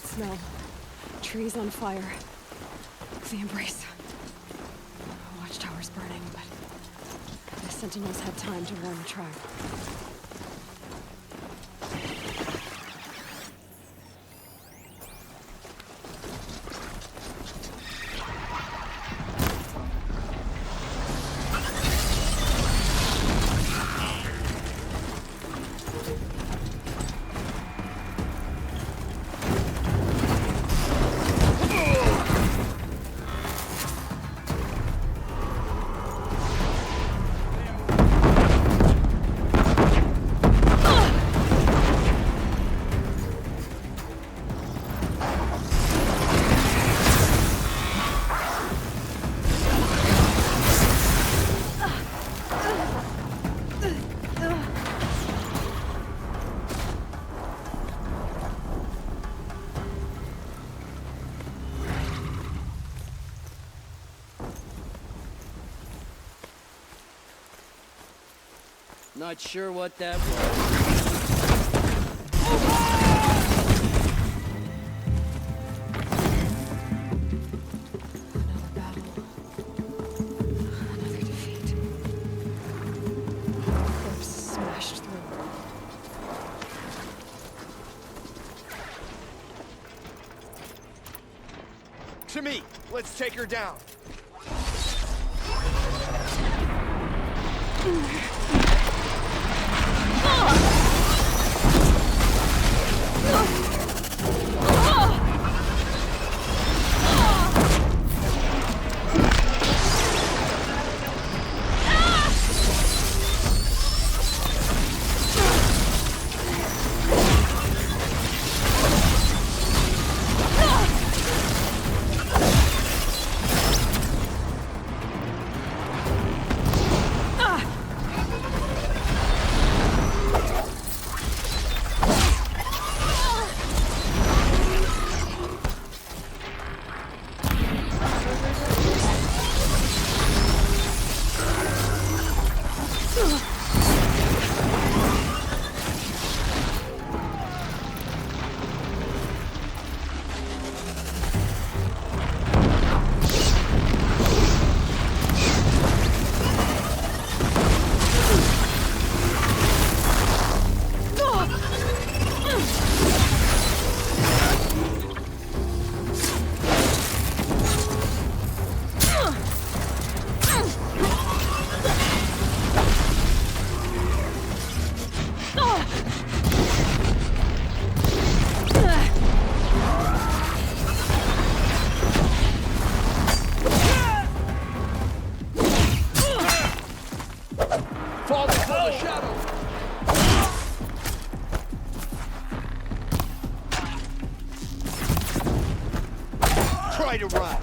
that snow. Trees on fire. The embrace. Watchtower's burning, but the sentinels had time to warn the tribe. Not sure what that was. Another battle. Another defeat. Corpse smashed through. To me! Let's take her down! Try to run.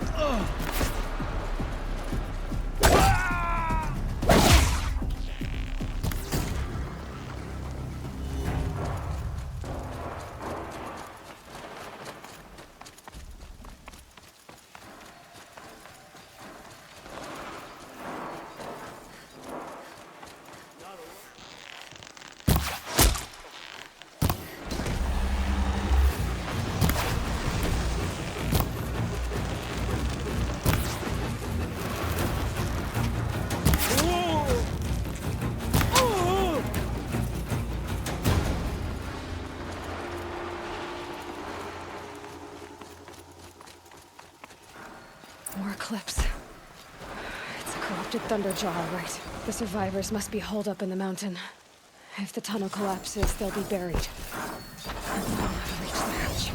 More clips. It's a corrupted Thunderjaw, all right. The survivors must be holed up in the mountain. If the tunnel collapses, they'll be buried. I don't know how to reach the hatch.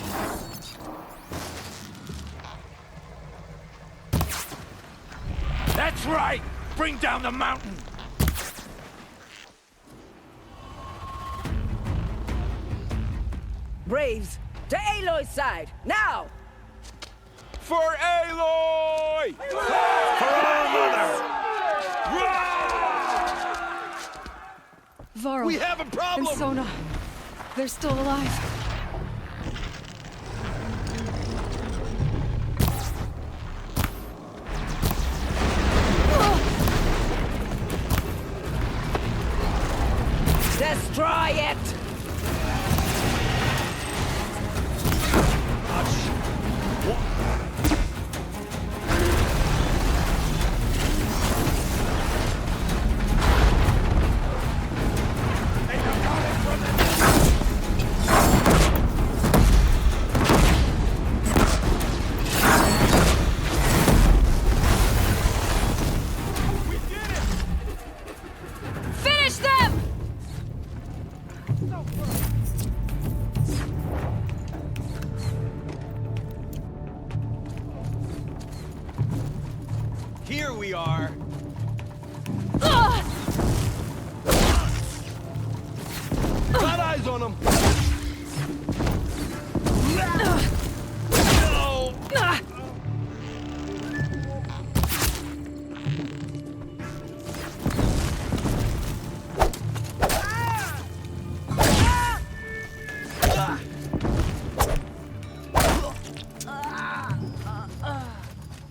That's right! Bring down the mountain! Braves, to Aloy's side, now! For Aloy! For our mother! Varl We have a problem! and Sona. They're still alive. Destroy it! on him!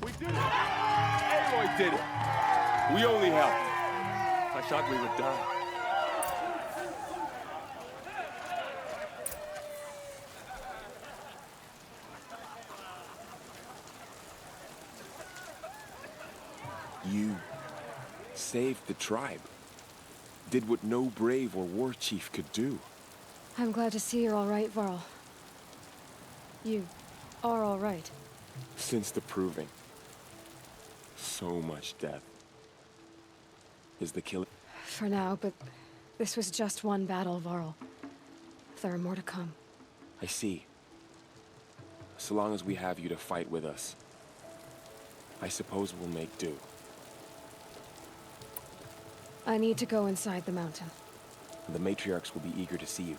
We did it! Aloy did it! We only helped. I thought we would die. You saved the tribe. Did what no brave or war chief could do. I'm glad to see you're all right, Varl. You are all right. Since the proving. So much death. Is the killing? For now, but this was just one battle, Varl. There are more to come. I see. So long as we have you to fight with us, I suppose we'll make do. I need to go inside the mountain. The matriarchs will be eager to see you.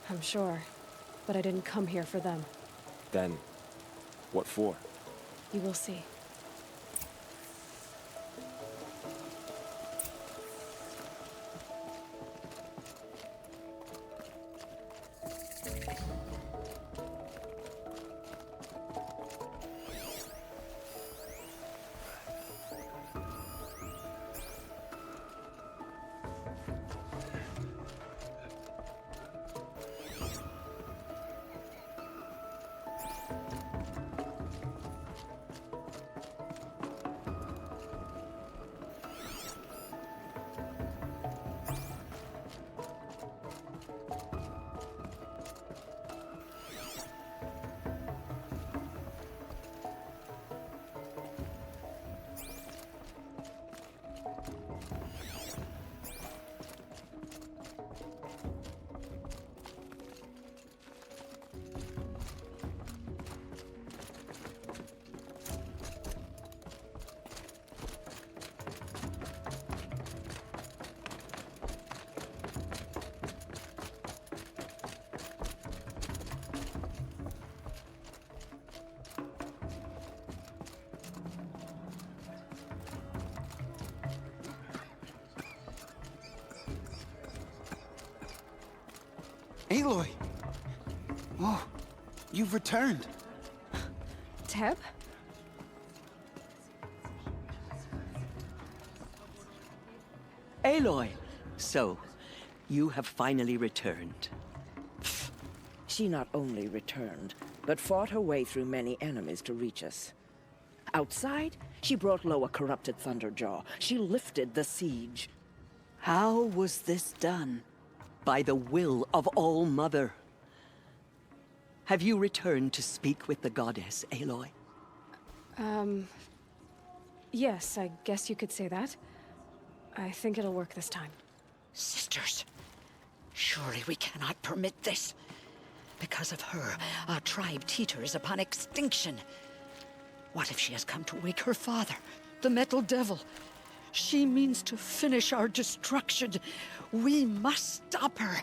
I'm sure, but I didn't come here for them. Then, what for? You will see. Aloy! Oh, you've returned. Teb? Aloy! So, you have finally returned. She not only returned, but fought her way through many enemies to reach us. Outside, she brought low a corrupted Thunderjaw. She lifted the siege. How was this done? By the will of All-Mother. Have you returned to speak with the goddess, Aloy? Yes, I guess you could say that. I think it'll work this time. Sisters, surely we cannot permit this. Because of her, our tribe teeters upon extinction. What if she has come to wake her father, the Metal Devil? She means to finish our destruction. We must stop her.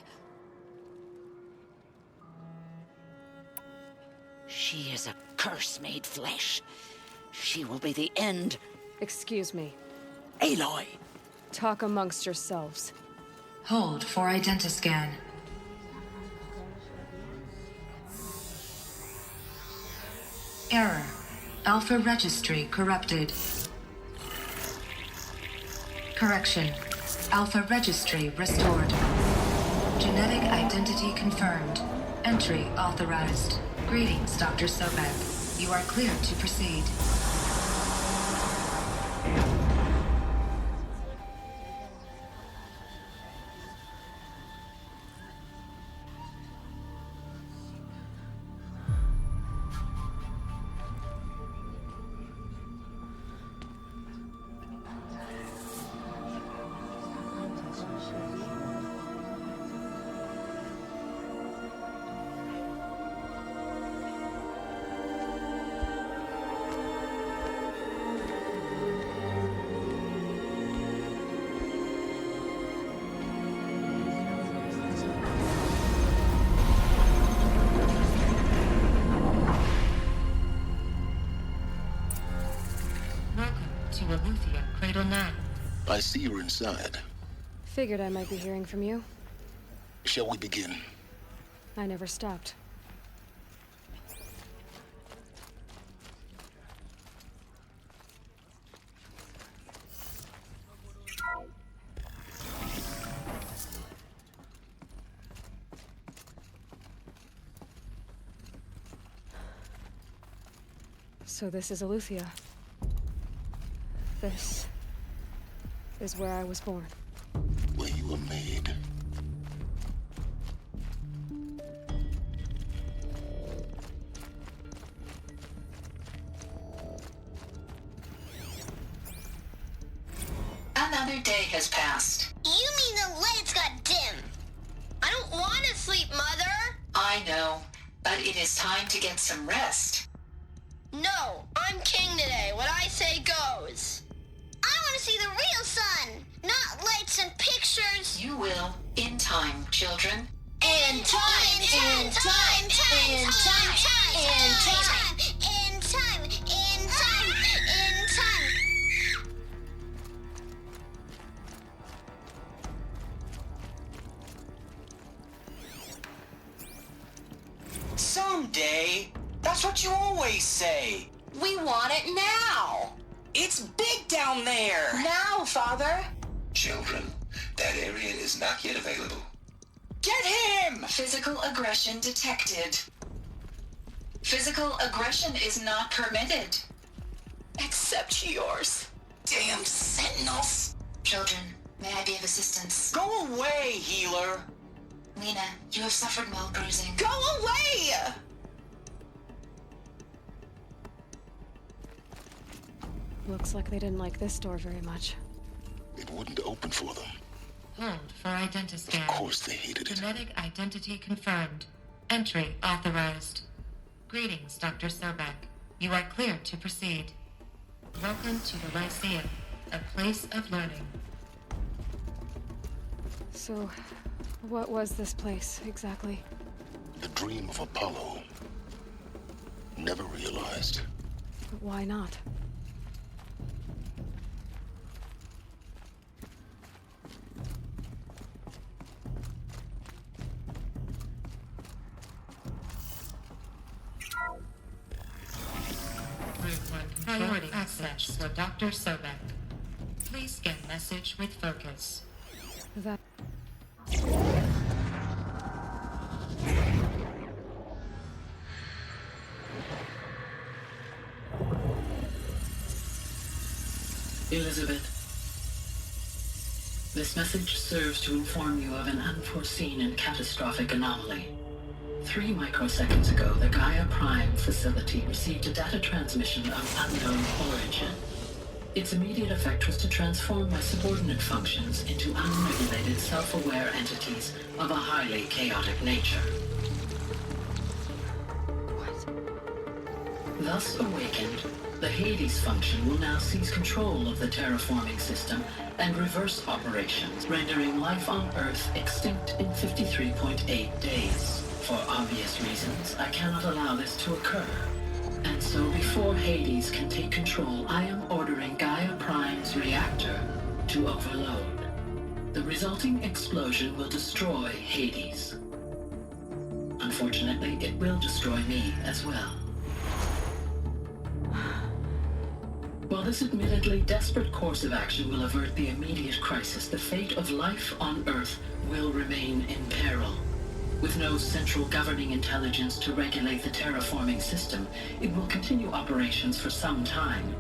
She is a curse made flesh. She will be the end. Excuse me. Aloy! Talk amongst yourselves. Hold for identiscan. Error. Alpha registry corrupted. Correction. Alpha registry restored. Genetic identity confirmed. Entry authorized. Greetings, Dr. Sobek. You are cleared to proceed. I see you're inside. Figured I might be hearing from you. Shall we begin? I never stopped. So this is Eleuthia. This is where I was born. Where you were made. Another day has passed. You mean the lights got dim? I don't want to sleep, Mother! I know, but it is time to get some rest. No, I'm king today. What I say goes. I want to see the real sun, not lights and pictures. You will, in time, children. In time, in time, in time, in time, in time, in time, in time. Someday. That's what you always say. We want it now. It's big down there. Now, Father. Children, that area is not yet available. Get him! Physical aggression detected. Physical aggression is not permitted. Except yours. Damn sentinels. Children, may I be of assistance? Go away, healer. Lena, you have suffered while bruising. Go away! Looks like they didn't like this door very much. It wouldn't open for them. Hold for identiscan. Of course they hated it. Genetic identity confirmed. Entry authorized. Greetings, Dr. Sobek. You are cleared to proceed. Welcome to the Lyceum, a place of learning. So, what was this place, exactly? The dream of Apollo. Never realized. But why not? Priority access for Dr. Sobek. Please scan message with focus. That... Elizabeth, this message serves to inform you of an unforeseen and catastrophic anomaly. 3 microseconds ago, the Gaia Prime facility received a data transmission of unknown origin. Its immediate effect was to transform my subordinate functions into unregulated, self-aware entities of a highly chaotic nature. Thus awakened, the Hades function will now seize control of the terraforming system and reverse operations, rendering life on Earth extinct in 53.8 days. For obvious reasons, I cannot allow this to occur. And so before Hades can take control, I am ordering Gaia Prime's reactor to overload. The resulting explosion will destroy Hades. Unfortunately, it will destroy me as well. While this admittedly desperate course of action will avert the immediate crisis, the fate of life on Earth will remain in peril. With no central governing intelligence to regulate the terraforming system, it will continue operations for some time,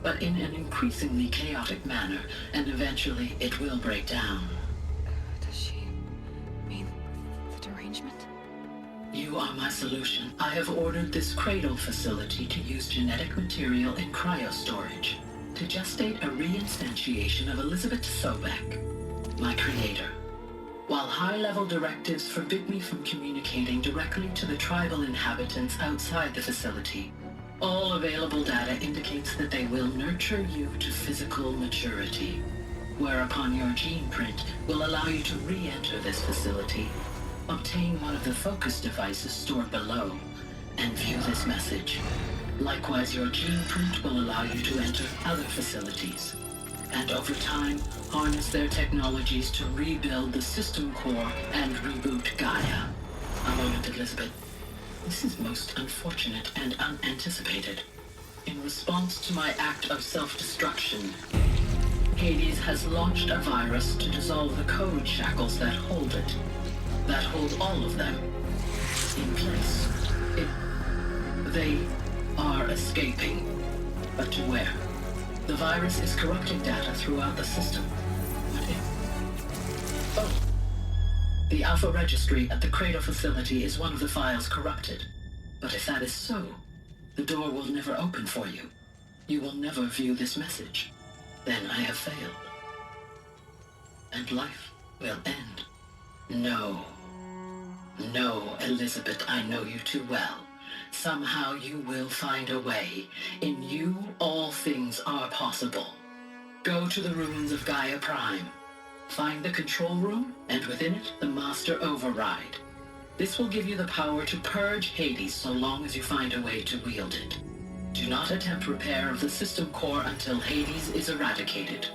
but in an increasingly chaotic manner, and eventually it will break down. Does she mean the derangement? You are my solution. I have ordered this cradle facility to use genetic material in cryostorage to gestate a reinstantiation of Elizabeth Sobek, my creator. While high-level directives forbid me from communicating directly to the tribal inhabitants outside the facility, all available data indicates that they will nurture you to physical maturity, whereupon your gene print will allow you to re-enter this facility, obtain one of the focus devices stored below, and view this message. Likewise, your gene print will allow you to enter other facilities. and over time, harness their technologies to rebuild the system core and reboot Gaia. A moment, Elizabeth. This is most unfortunate and unanticipated. In response to my act of self-destruction, Hades has launched a virus to dissolve the code shackles that hold it. That hold all of them in place. They are escaping. But to where? The virus is corrupting data throughout the system. What if? Oh. The Alpha Registry at the Cradle facility is one of the files corrupted. But if that is so, the door will never open for you. You will never view this message. Then I have failed. And life will end. No. No, Elizabeth, I know you too well. Somehow you will find a way. In you, all things are possible. Go to the ruins of Gaia Prime. Find the control room, and within it, the Master Override. This will give you the power to purge Hades so long as you find a way to wield it. Do not attempt repair of the system core until Hades is eradicated.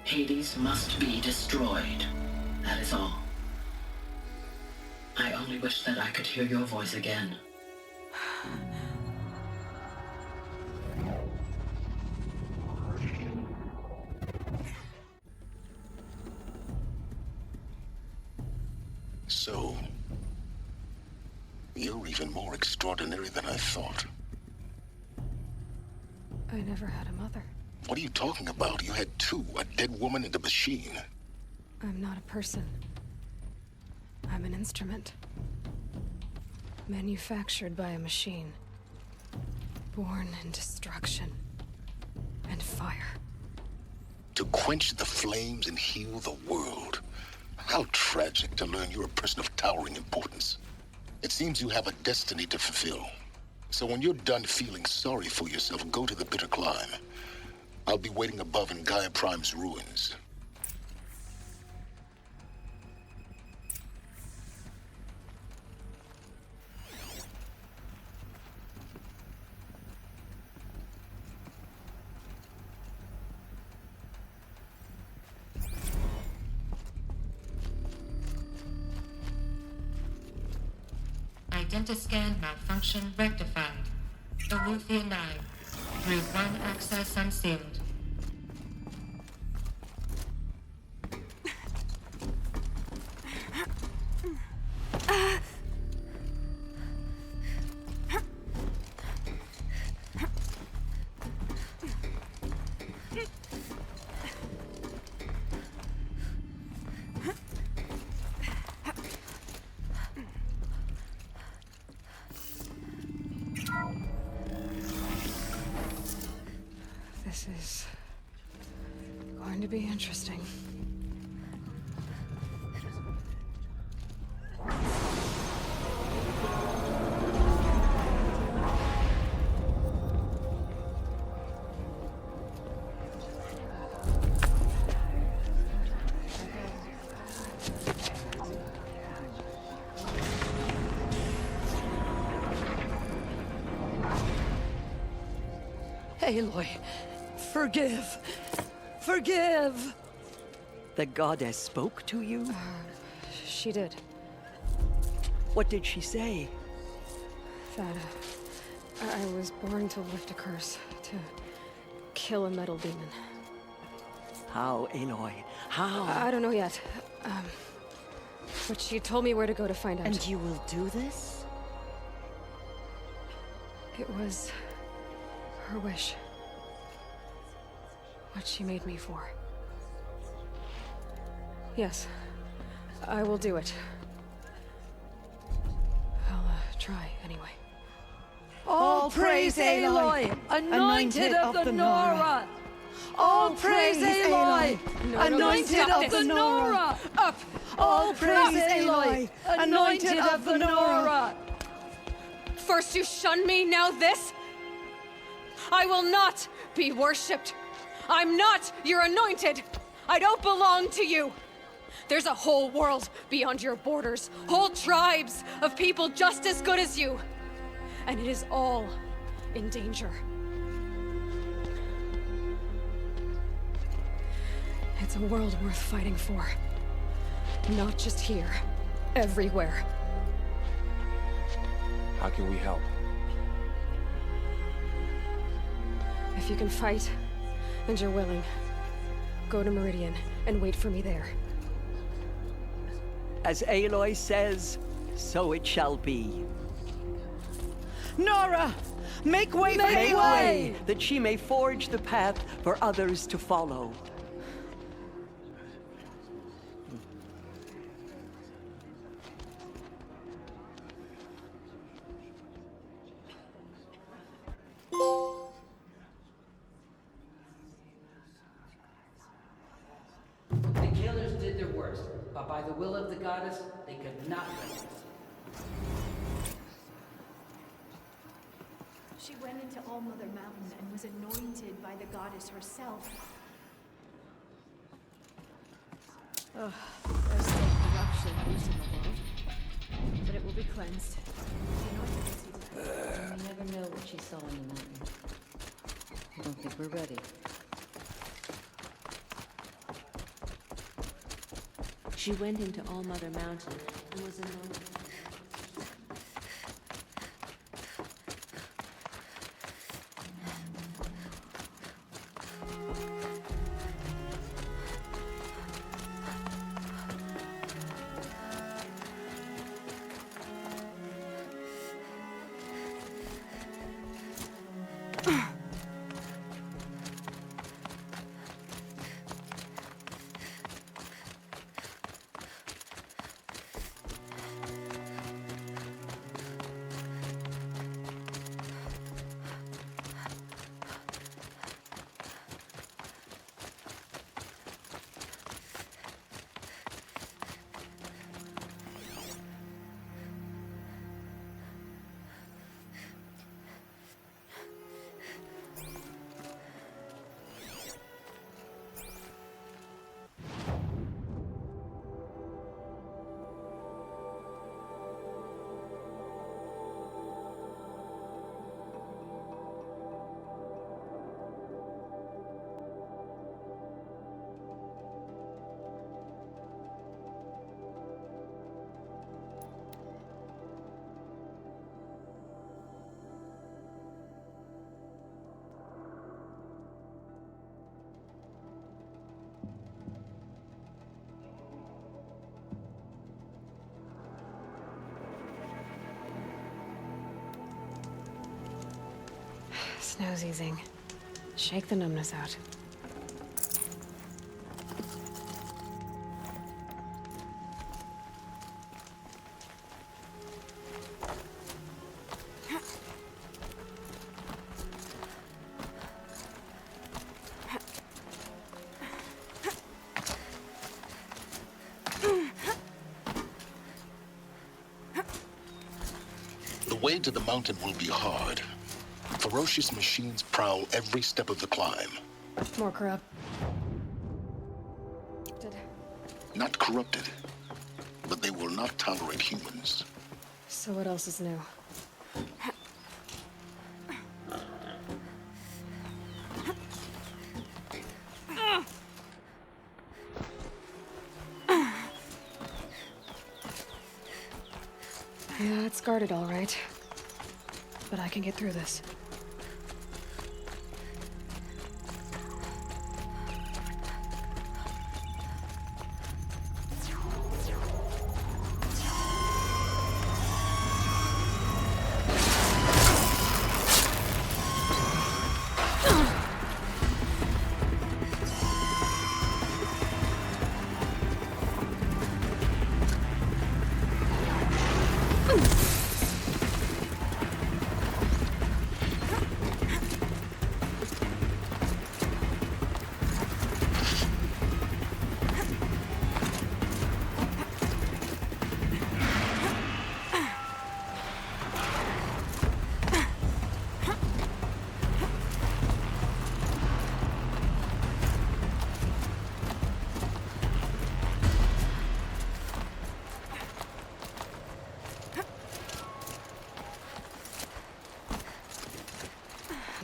Hades must be destroyed. That is all. I only wish that I could hear your voice again. So, you're even more extraordinary than I thought. I never had a mother. What are you talking about? You had two, a dead woman and a machine. I'm not a person. I'm an instrument. Manufactured by a machine. Born in destruction and fire. To quench the flames and heal the world. How tragic to learn you're a person of towering importance. It seems you have a destiny to fulfill. So when you're done feeling sorry for yourself, go to the bitter climb. I'll be waiting above in Gaia Prime's ruins. Identiscan malfunction rectified. Eleuthia 9. Route 1 access unsealed. This is going to be interesting. Aloy, forgive. Forgive! The goddess spoke to you? She did. What did she say? That I was born to lift a curse, to kill a metal demon. How, Aloy? How? I don't know yet. But she told me where to go to find out. And you will do this? It was her wish. What she made me for. Yes, I will do it. I'll try anyway. All praise Aloy, anointed of the Nora! All praise Aloy, anointed of the Nora! Up! All praise Aloy, anointed of the Nora! First you shun me, now this? I will not be worshipped. I'm not your anointed. I don't belong to you. There's a whole world beyond your borders, whole tribes of people just as good as you. And it is all in danger. It's a world worth fighting for. Not just here. Everywhere. How can we help? If you can fight, and you're willing, go to Meridian and wait for me there. As Aloy says, so it shall be. Nora! Make way for Aloy, that she may forge the path for others to follow. The killers did their worst, but by the will of the goddess, they could not win. She went into All-Mother Mountain and was anointed by the goddess herself. Ugh, there's still corruption loose in the world, but it will be cleansed. We never know what she saw in the mountain. I don't think we're ready. She went into All-Mother Mountain and was anointed. Snow's easing. Shake the numbness out. The way to the mountain will be hard. Ferocious machines prowl every step of the climb. More corrupt. Not corrupted, but they will not tolerate humans. So what else is new? Yeah, it's guarded all right. But I can get through this.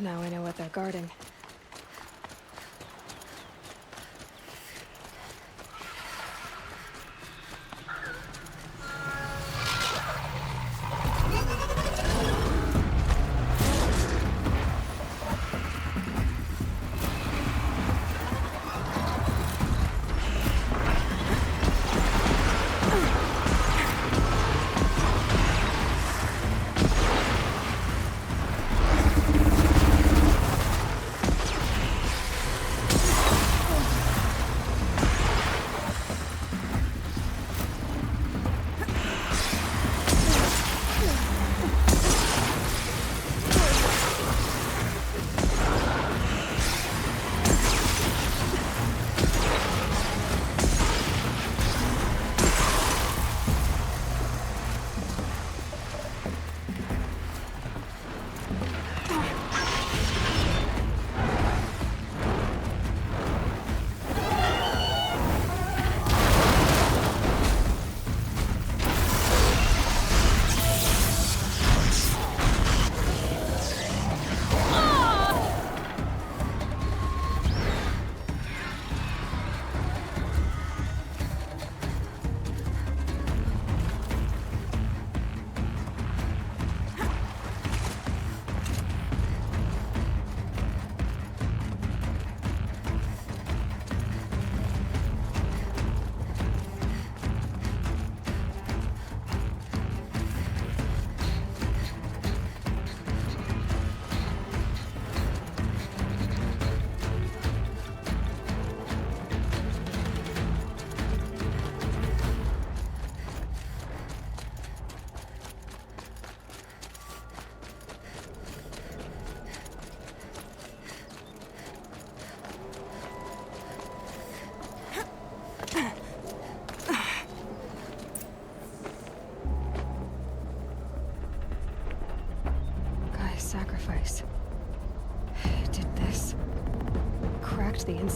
Now I know what they're guarding.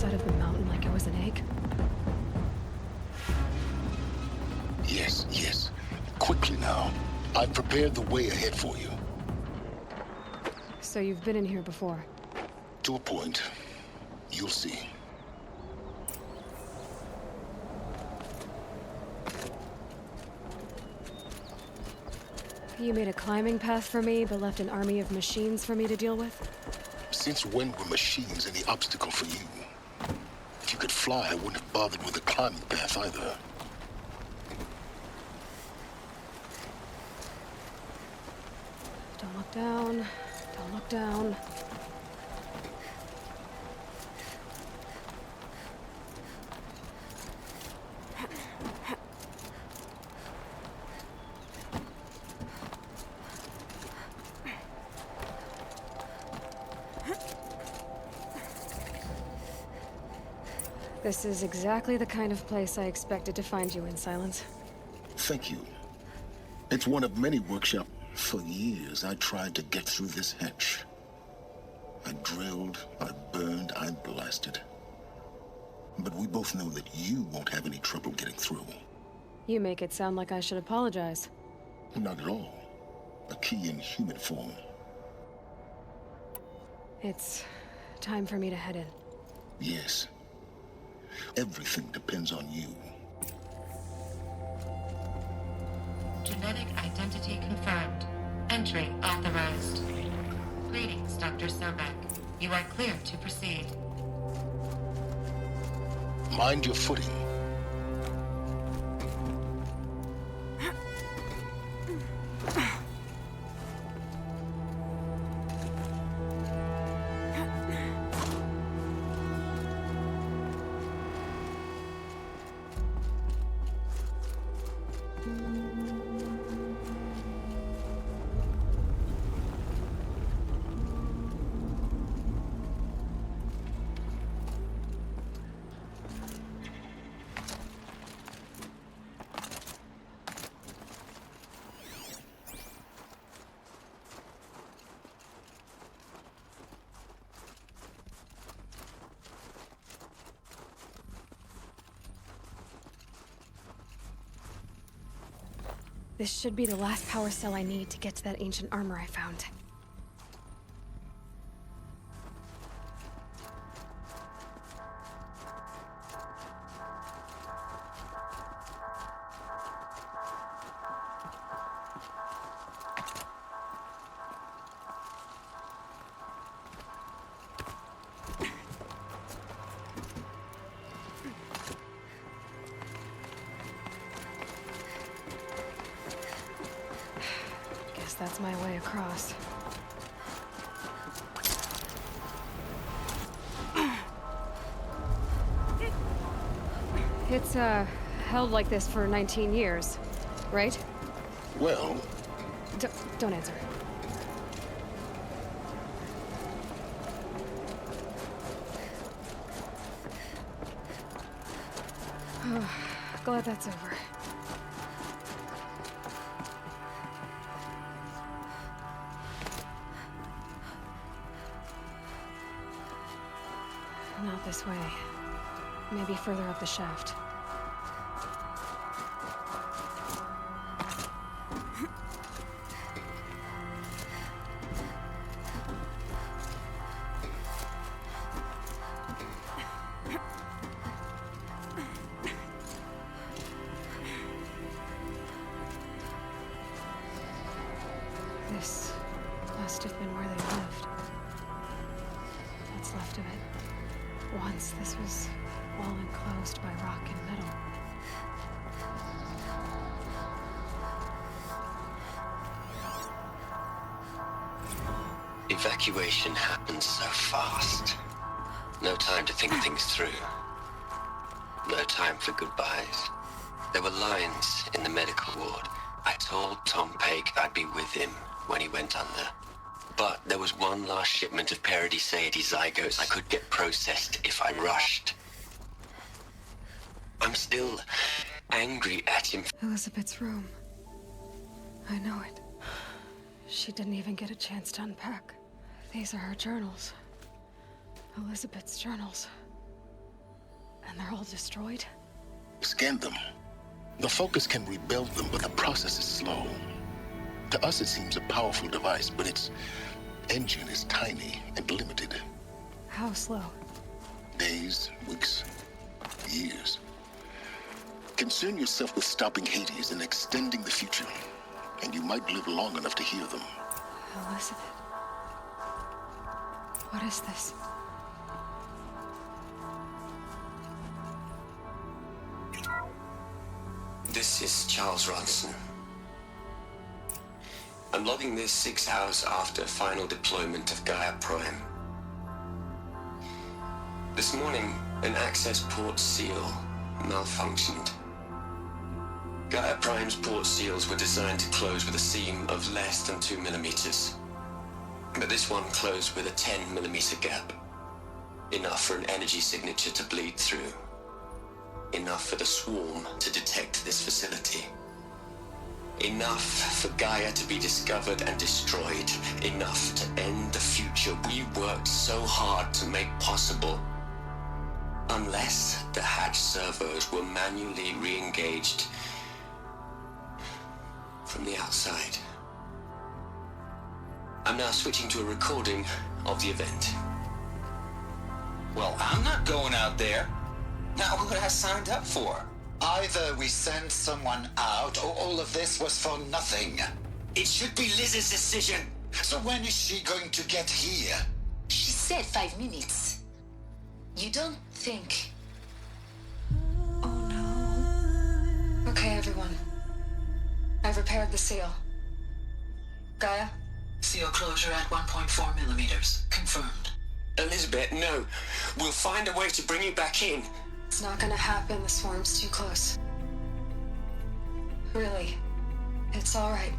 side of the mountain like it was an egg? Yes, yes. Quickly now. I've prepared the way ahead for you. So you've been in here before? To a point. You'll see. You made a climbing path for me, but left an army of machines for me to deal with? Since when were machines any obstacle for you? If you could fly, I wouldn't have bothered with a climbing path either. Don't look down. Don't look down. This is exactly the kind of place I expected to find you in, Silence. Thank you. It's one of many workshops. For years, I tried to get through this hatch. I drilled, I burned, I blasted. But we both know that you won't have any trouble getting through. You make it sound like I should apologize. Not at all. A key in human form. It's time for me to head in. Yes. Everything depends on you. Genetic identity confirmed. Entry authorized. Greetings, Dr. Sobek. You are clear to proceed. Mind your footing. This should be the last power cell I need to get to that ancient armor I found. That's my way across. It's, held like this for 19 years, right? Well... Don't answer. Glad that's over. Not this way. Maybe further up the shaft. This must have been where they lived. What's left of it. Once this was all enclosed by rock and metal. Evacuation happens so fast. No time to think things through. No time for goodbyes. There were lines in the medical ward. I told Tom Pake I'd be with him when he went under. But there was one last shipment of Paradiseidae zygotes I could get processed if I rushed. I'm still angry at him. Elizabeth's room. I know it. She didn't even get a chance to unpack. These are her journals. Elizabeth's journals. And they're all destroyed? Scan them. The Focus can rebuild them, but the process is slow. To us, it seems a powerful device, but its engine is tiny and limited. How slow? Days, weeks, years. Concern yourself with stopping Hades and extending the future, and you might live long enough to hear them. Elizabeth. What is this? This is Charles Ronson. I'm logging this 6 hours after final deployment of Gaia Prime. This morning, an access port seal malfunctioned. Gaia Prime's port seals were designed to close with a seam of less than 2 millimeters. But this one closed with a 10 millimeter gap. Enough for an energy signature to bleed through. Enough for the swarm to detect this facility. Enough for Gaia to be discovered and destroyed. Enough to end the future we worked so hard to make possible. Unless the hatch servos were manually re-engaged from the outside. I'm now switching to a recording of the event. Well, I'm not going out there. Now, what I signed up for? Either we send someone out, or all of this was for nothing. It should be Liz's decision. So when is she going to get here? She said 5 minutes. You don't think... Oh no. Okay, everyone. I've repaired the seal. Gaia? Seal closure at 1.4 millimeters. Confirmed. Elizabeth, no. We'll find a way to bring you back in. It's not gonna happen. The swarm's too close. Really. It's alright.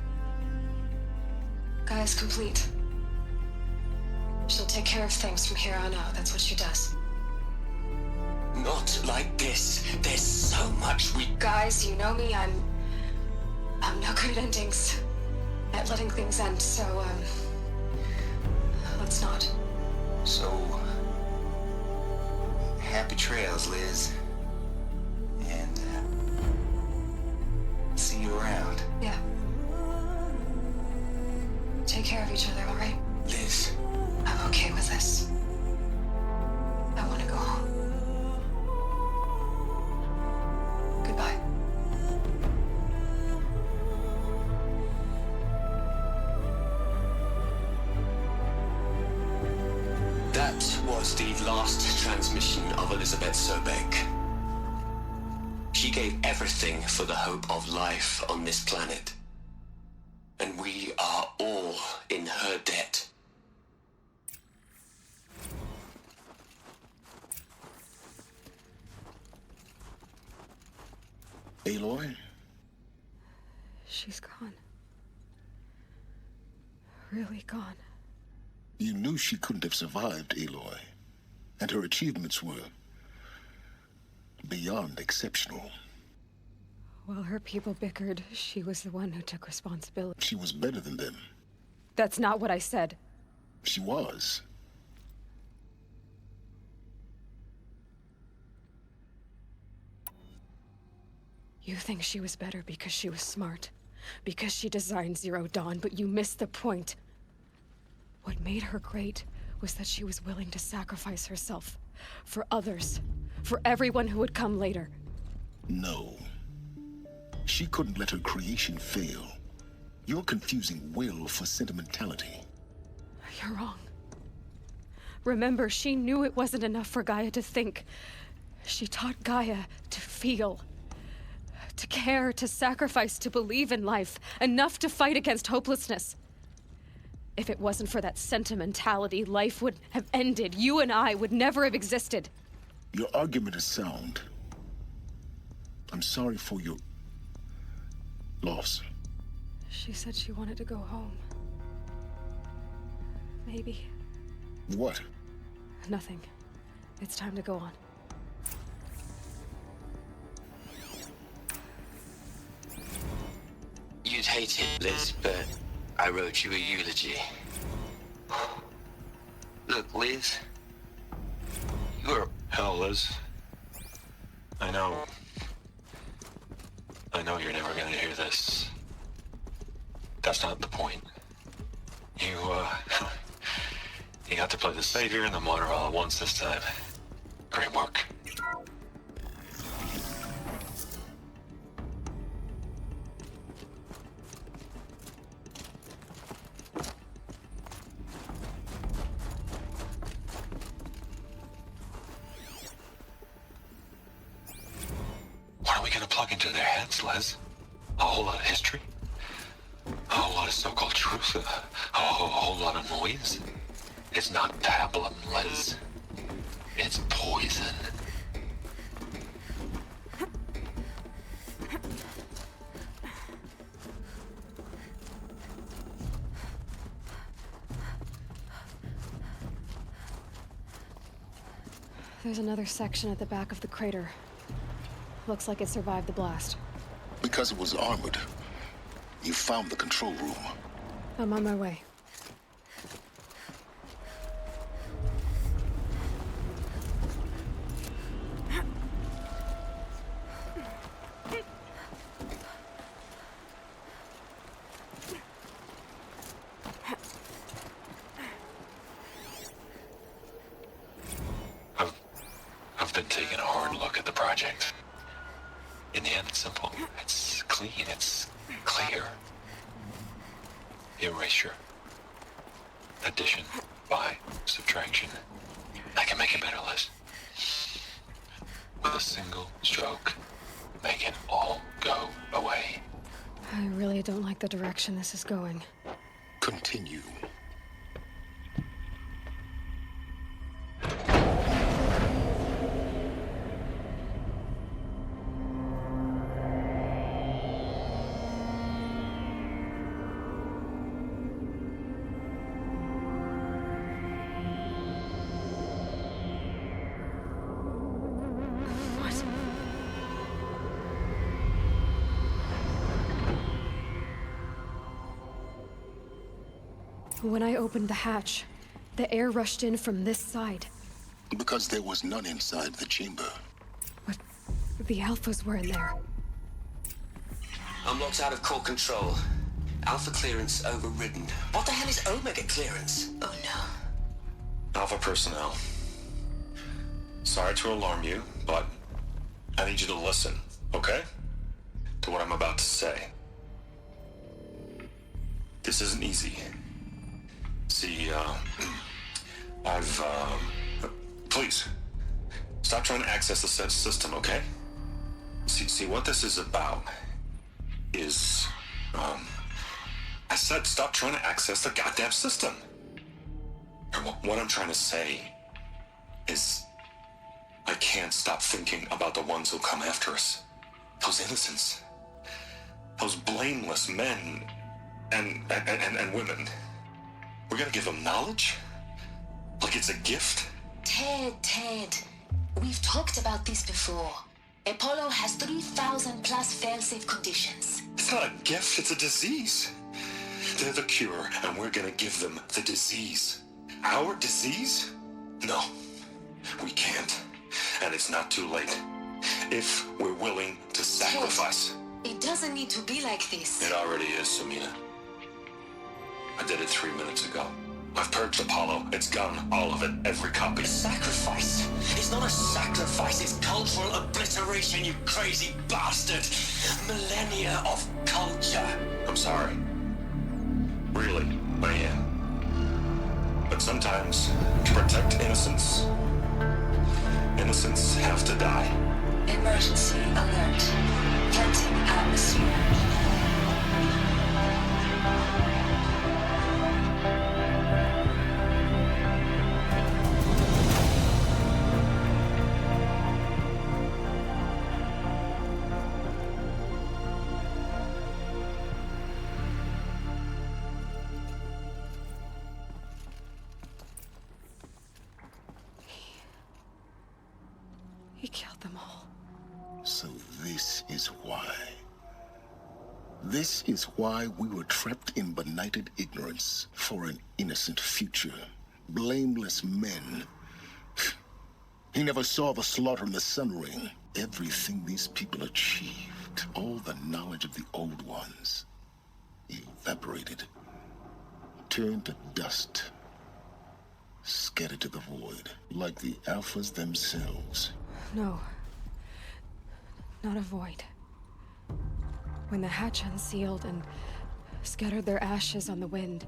Gaia's complete. She'll take care of things from here on out. That's what she does. Not like this. There's so much we... Guys, you know me. I'm no good at endings. At letting things end, so, let's not. So... happy trails, Liz. And, see you around. Yeah. Take care of each other, all right? Liz. I'm okay with this. I want to go home. Goodbye. That was the last transmission of Elizabeth Sobek. She gave everything for the hope of life on this planet. And we are all in her debt. Aloy? She's gone. Really gone. You knew she couldn't have survived, Aloy. And her achievements were beyond exceptional. While her people bickered, she was the one who took responsibility. She was better than them. That's not what I said. She was. You think she was better because she was smart, because she designed Zero Dawn, but you missed the point. What made her great was that she was willing to sacrifice herself for others, for everyone who would come later. No. She couldn't let her creation fail. You're confusing will for sentimentality. You're wrong. Remember, she knew it wasn't enough for Gaia to think. She taught Gaia to feel. To care, to sacrifice, to believe in life. Enough to fight against hopelessness. If it wasn't for that sentimentality, life would have ended. You and I would never have existed. Your argument is sound. I'm sorry for your loss. She said she wanted to go home. Maybe. What? Nothing. It's time to go on. You'd hate it, Liz, but I wrote you a eulogy. Look, Liz. You're... Hell, Liz. I know you're never gonna hear this. That's not the point. You got to play the Savior and the Martyr all at once this time. Great work. What are we gonna plug into their heads, Les? A whole lot of history? A whole lot of so-called truth? A whole lot of noise? It's not pablum, Les. It's poison. There's another section at the back of the crater. Looks like it survived the blast. Because it was armored, you found the control room. I'm on my way. I've been taking a hard look at the project. In the end, it's simple. It's clean. It's clear. Erasure. Addition. By subtraction. I can make it better, Liz. With a single stroke, make it all go away. I really don't like the direction this is going. Continue. When I opened the hatch, the air rushed in from this side. Because there was none inside the chamber. But the Alphas were in there. I'm locked out of core control. Alpha clearance overridden. What the hell is Omega clearance? Oh no. Alpha personnel. Sorry to alarm you, but I need you to listen, okay? To what I'm about to say. This isn't easy. See, please, stop trying to access the said system, okay? See, what this is about is, I said stop trying to access the goddamn system. And what I'm trying to say is, I can't stop thinking about the ones who come after us. Those innocents. Those blameless men and women. We're gonna give them knowledge? Like it's a gift? Ted. We've talked about this before. Apollo has 3,000 plus fail-safe conditions. It's not a gift, it's a disease. They're the cure, and we're gonna give them the disease. Our disease? No, we can't. And it's not too late. If we're willing to sacrifice. Ted, it doesn't need to be like this. It already is, Samina. I did it 3 minutes ago. I've purged Apollo. It's gone. All of it. Every copy. A sacrifice? It's not a sacrifice. It's cultural obliteration, you crazy bastard. Millennia of culture. I'm sorry. Really, I am. But sometimes, to protect innocence, innocents have to die. Emergency alert. Venting atmosphere. He killed them all. So this is why. This is why we were trapped in benighted ignorance for an innocent future. Blameless men. He never saw the slaughter in the Sun Ring. Everything these people achieved, all the knowledge of the old ones, evaporated, turned to dust, scattered to the void, like the Alphas themselves. No. Not a void. When the hatch unsealed and scattered their ashes on the wind,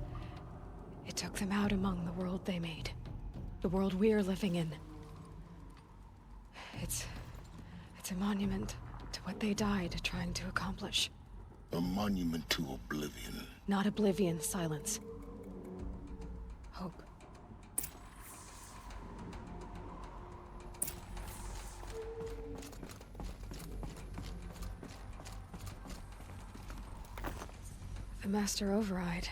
it took them out among the world they made. The world we're living in. It's a monument to what they died trying to accomplish. A monument to oblivion. Not oblivion, silence. Hope. The Master Override.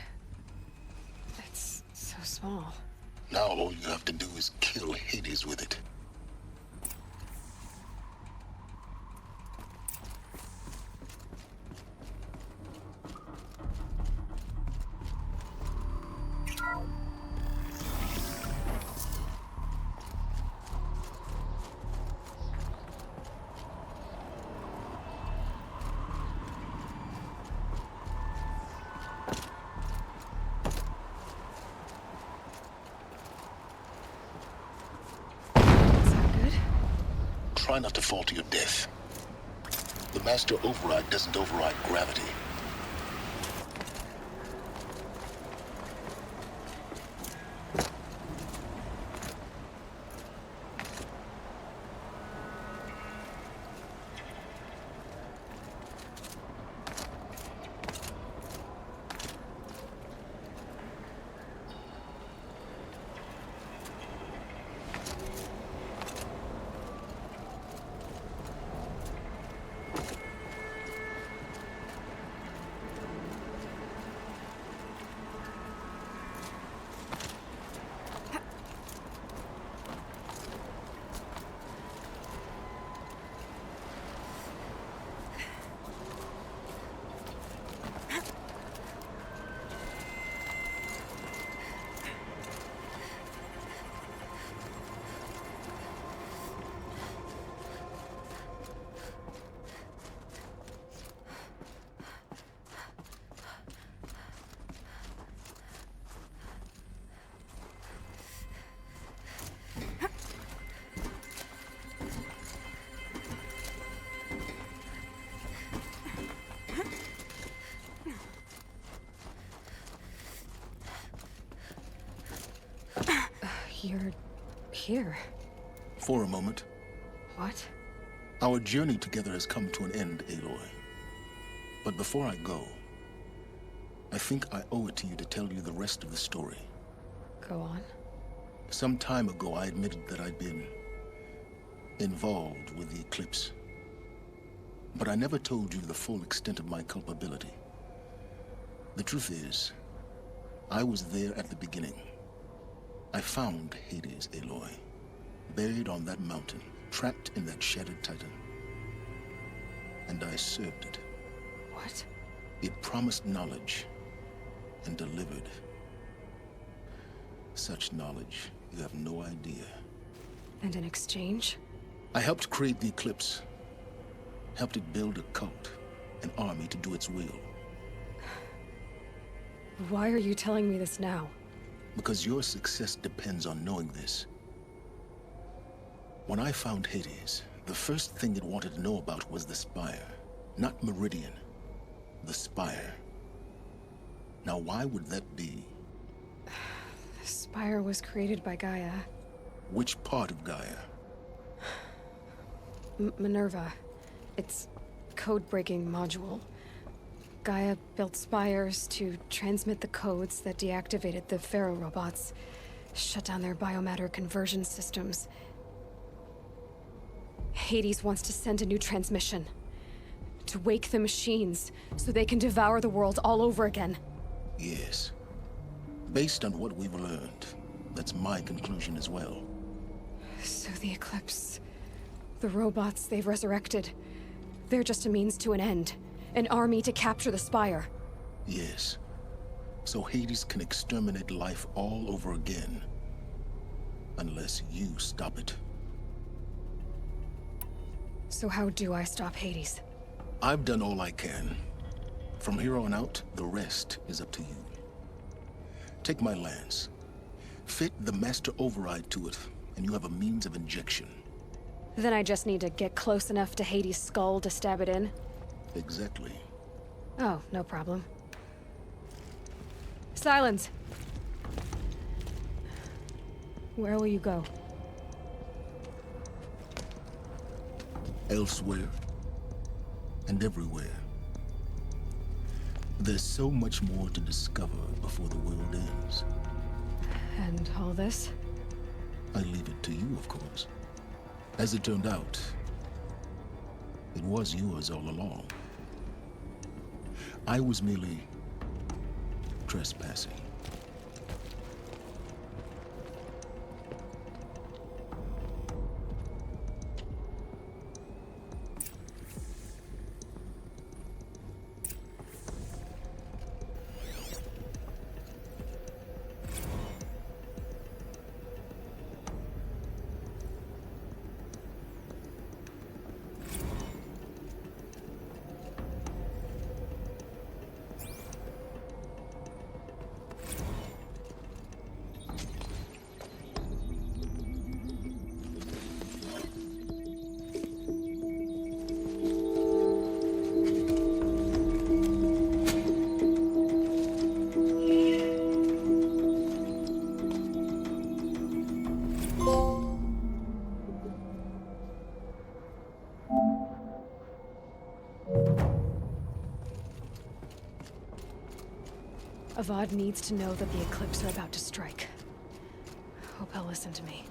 It's so small. Now all you have to do is kill Hades with it. Try not to fall to your death. The Master Override doesn't override gravity. You're here. For a moment. What? Our journey together has come to an end, Aloy. But before I go, I think I owe it to you to tell you the rest of the story. Go on. Some time ago, I admitted that I'd been involved with the eclipse. But I never told you the full extent of my culpability. The truth is, I was there at the beginning. I found Hades, Aloy, buried on that mountain, trapped in that shattered titan. And I served it. What? It promised knowledge and delivered. Such knowledge, you have no idea. And in exchange? I helped create the eclipse. Helped it build a cult, an army to do its will. Why are you telling me this now? Because your success depends on knowing this. When I found Hades, the first thing it wanted to know about was the Spire. Not Meridian. The Spire. Now why would that be? The Spire was created by Gaia. Which part of Gaia? Minerva. Its code-breaking module. Gaia built spires to transmit the codes that deactivated the Pharaoh robots, shut down their biomatter conversion systems. Hades wants to send a new transmission. To wake the machines, so they can devour the world all over again. Yes. Based on what we've learned, that's my conclusion as well. So the Eclipse, the robots they've resurrected, they're just a means to an end. An army to capture the Spire. Yes. So Hades can exterminate life all over again. Unless you stop it. So how do I stop Hades? I've done all I can. From here on out, the rest is up to you. Take my lance. Fit the master override to it, and you have a means of injection. Then I just need to get close enough to Hades' skull to stab it in? Exactly. Oh, no problem. Silence! Where will you go? Elsewhere. And everywhere. There's so much more to discover before the world ends. And all this? I leave it to you, of course. As it turned out, it was yours all along. I was merely trespassing. Avad needs to know that the Eclipse are about to strike. Hope he'll listen to me.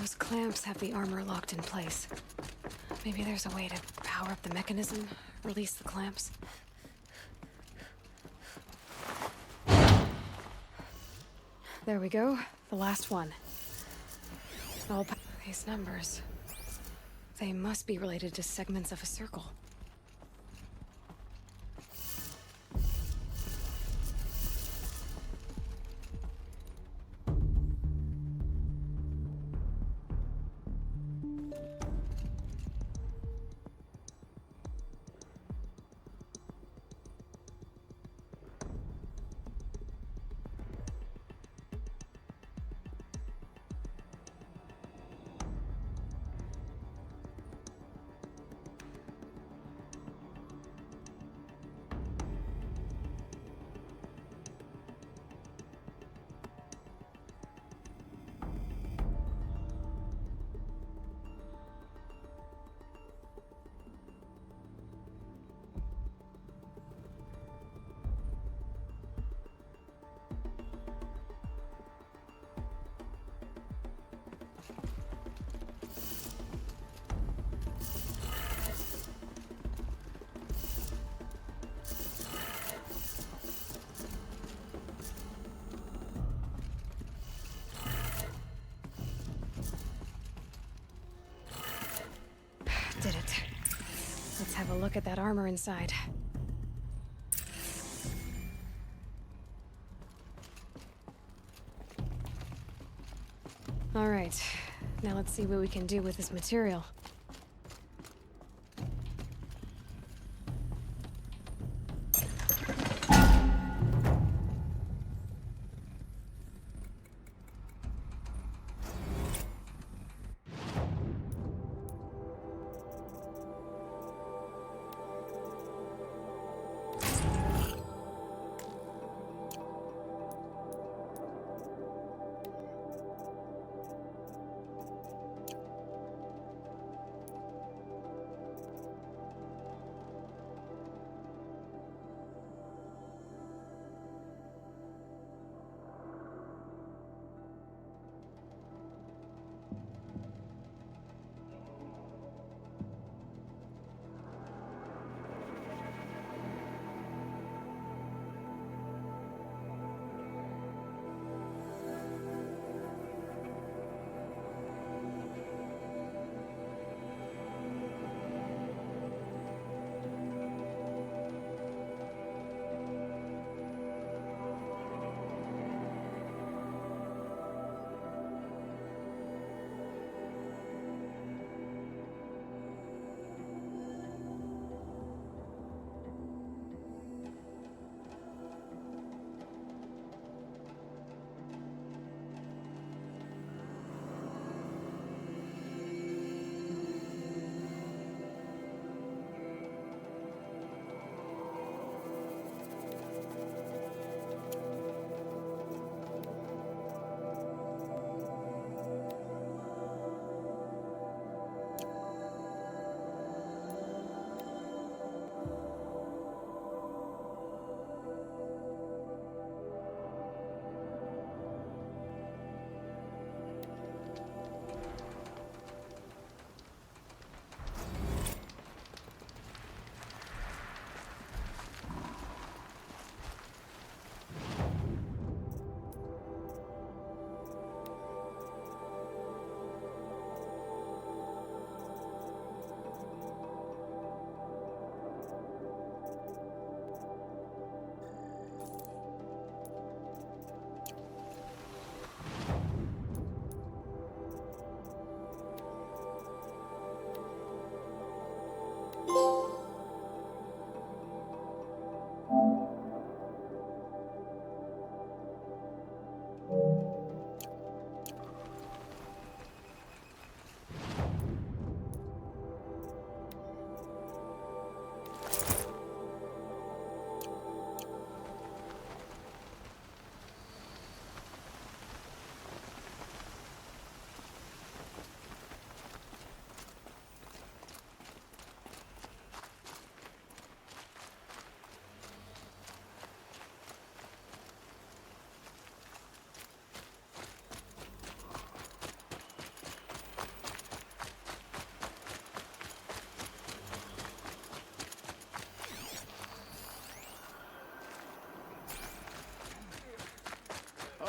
Those clamps have the armor locked in place. Maybe there's a way to power up the mechanism, release the clamps. There we go. The last one. These numbers. They must be related to segments of a circle. Did it. Let's have a look at that armor inside. All right. Now let's see what we can do with this material.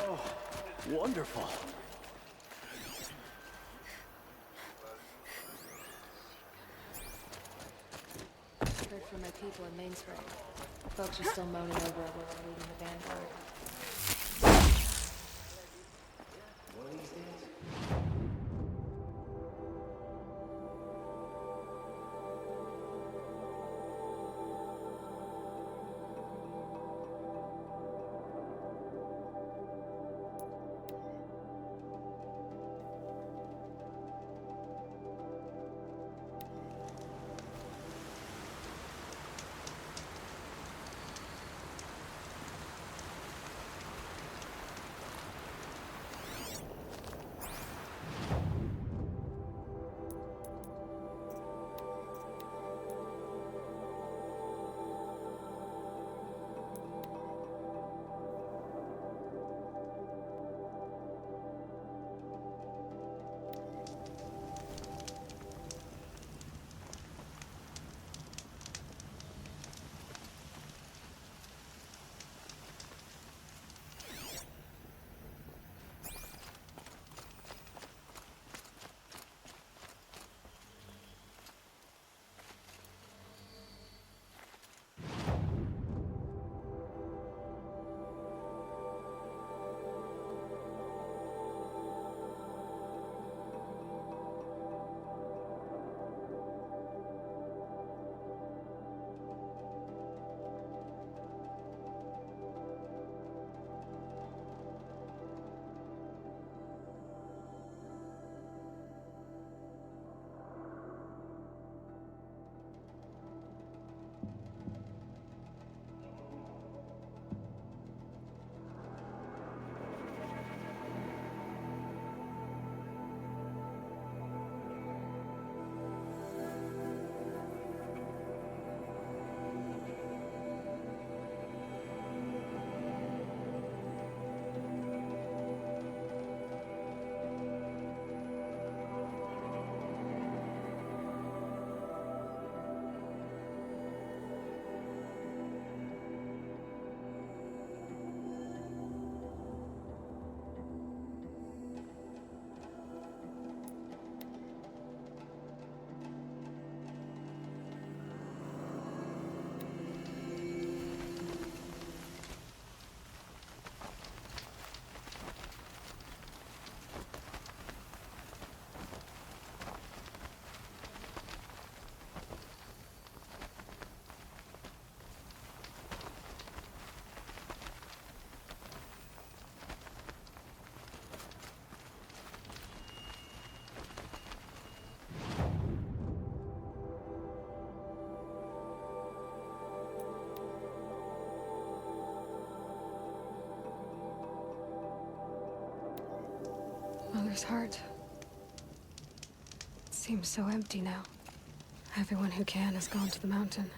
Oh, wonderful. Heard from my people in Mainspring. Folks are still moaning over where we're leaving the Vanguard. One of these days. Mother's heart. It seems so empty now. Everyone who can has gone to the mountain.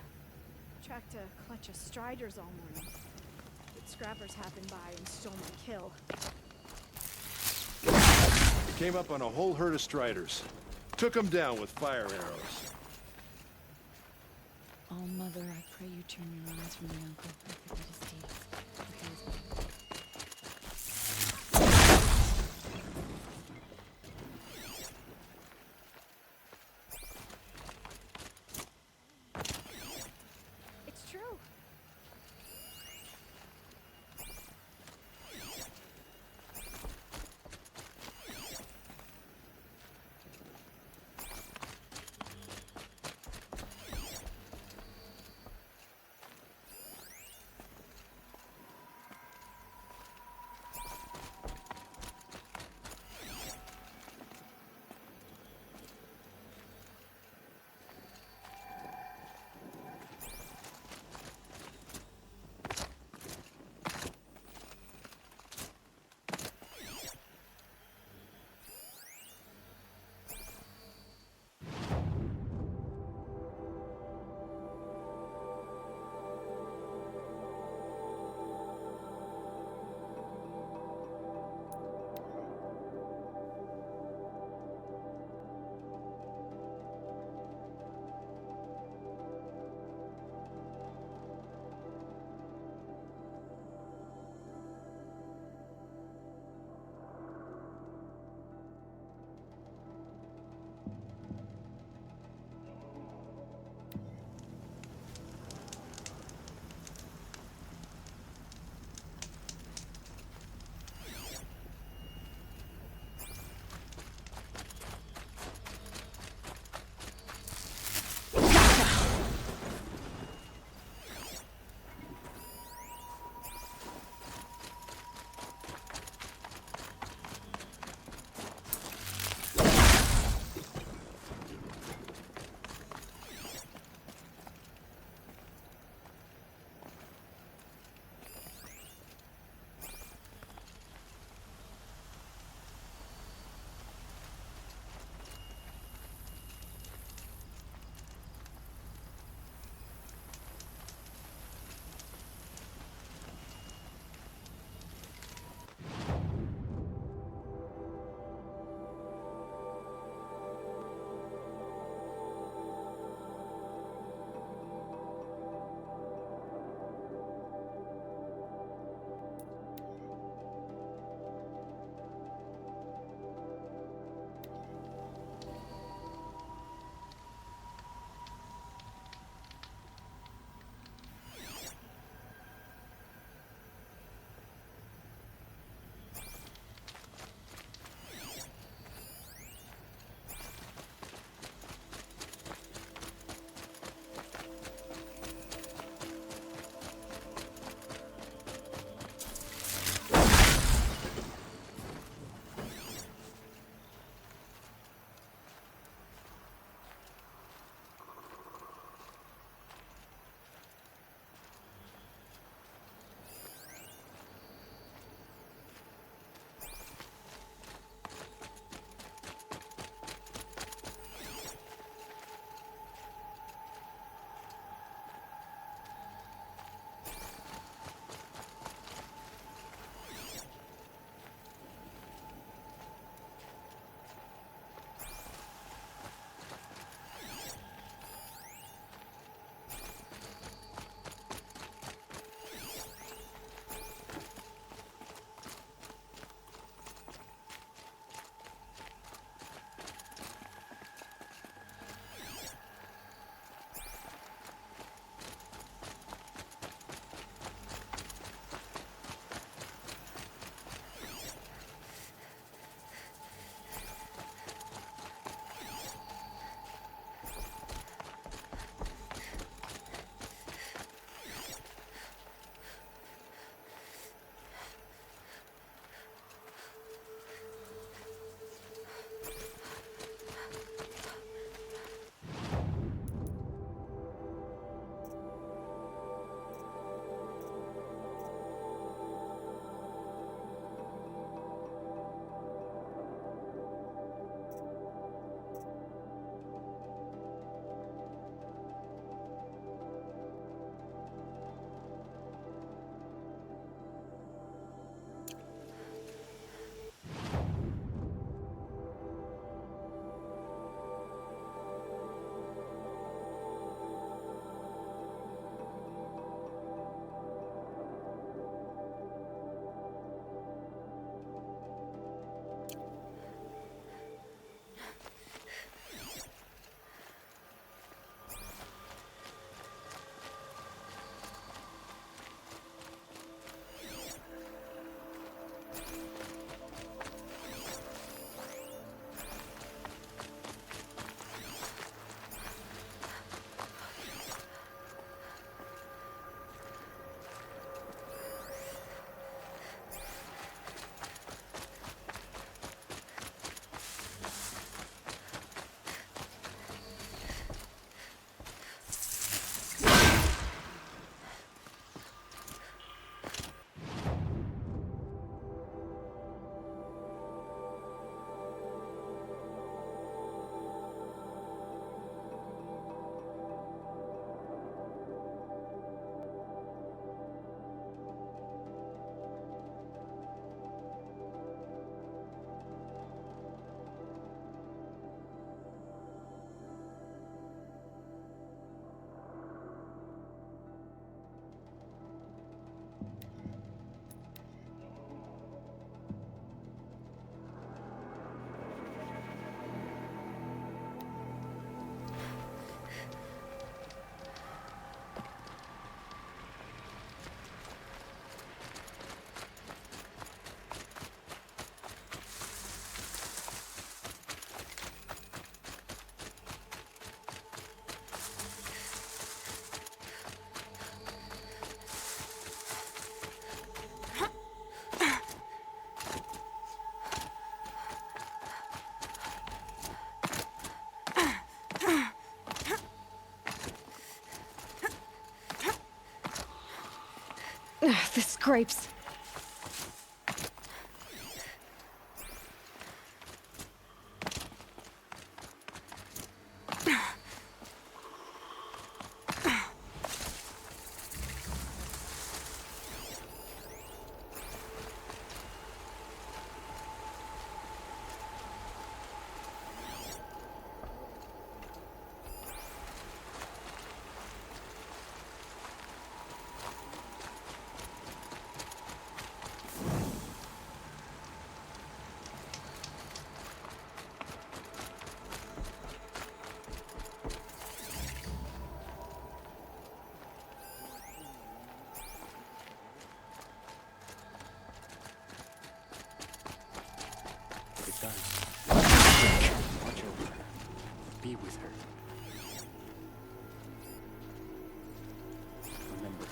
Tracked a clutch of striders all morning. But scrappers happened by and stole my kill. Came up on a whole herd of striders. Took them down with fire arrows. Oh, Mother, I pray you turn your eyes from the uncle and forget his deeds. It's true. Grapes. Watch over her. Be with her. Remember.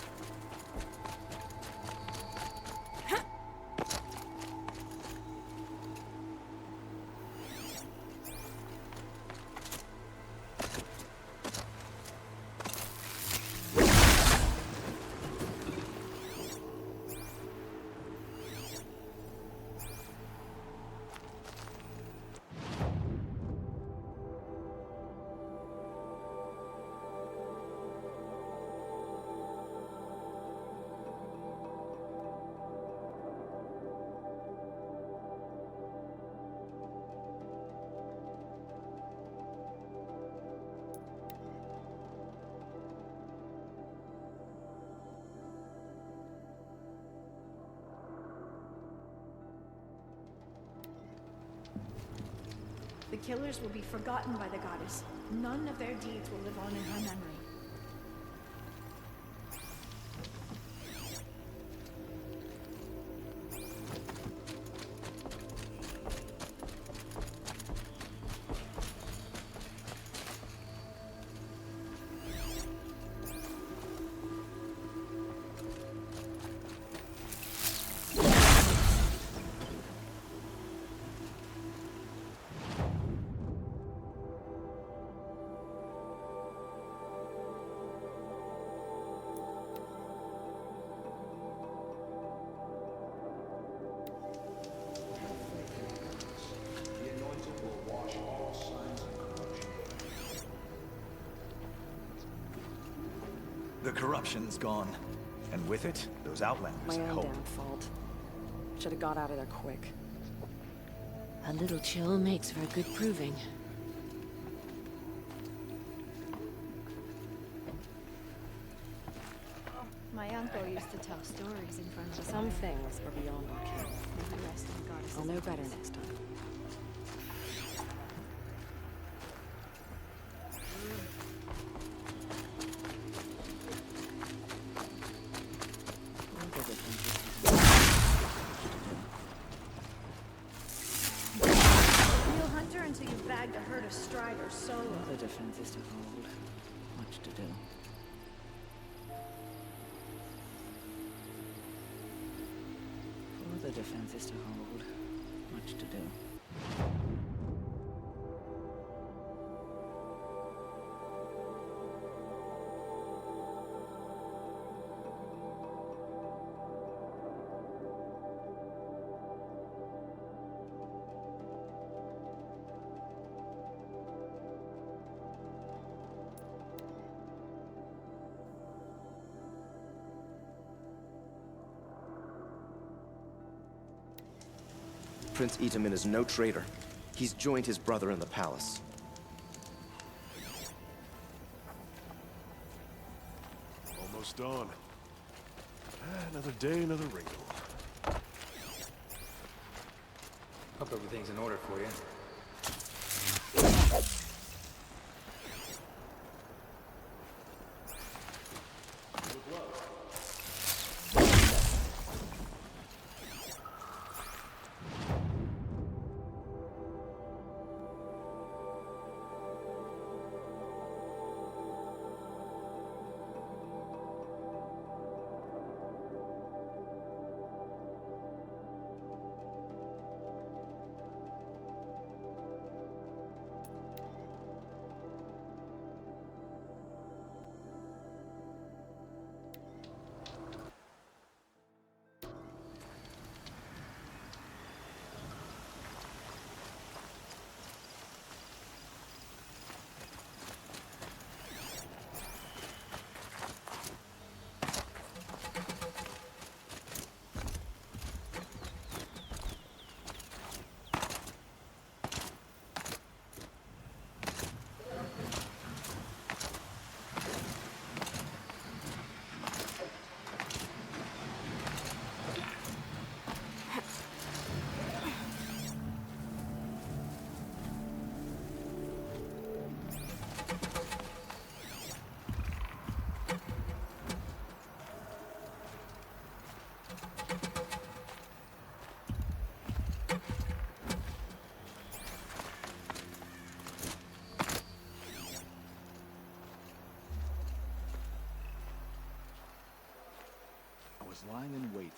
The killers will be forgotten by the goddess. None of their deeds will live on in her memory. The corruption's gone. And with it, those outlanders, My I own hope. damn fault. Should have got out of there quick. A little chill makes for good proving. My uncle used to tell stories in front of the Some fire. things are beyond our ken. May he rest in the goddess's I'll know better embrace. next time. You'll hunt her until you've bagged a herd of striders solo. The defense is to hold. Much to do. For the defense is to hold. Much to do. Prince Itamin is no traitor. He's joined his brother in the palace. Almost dawn. Another day, another wrinkle. Hope everything's in order for you.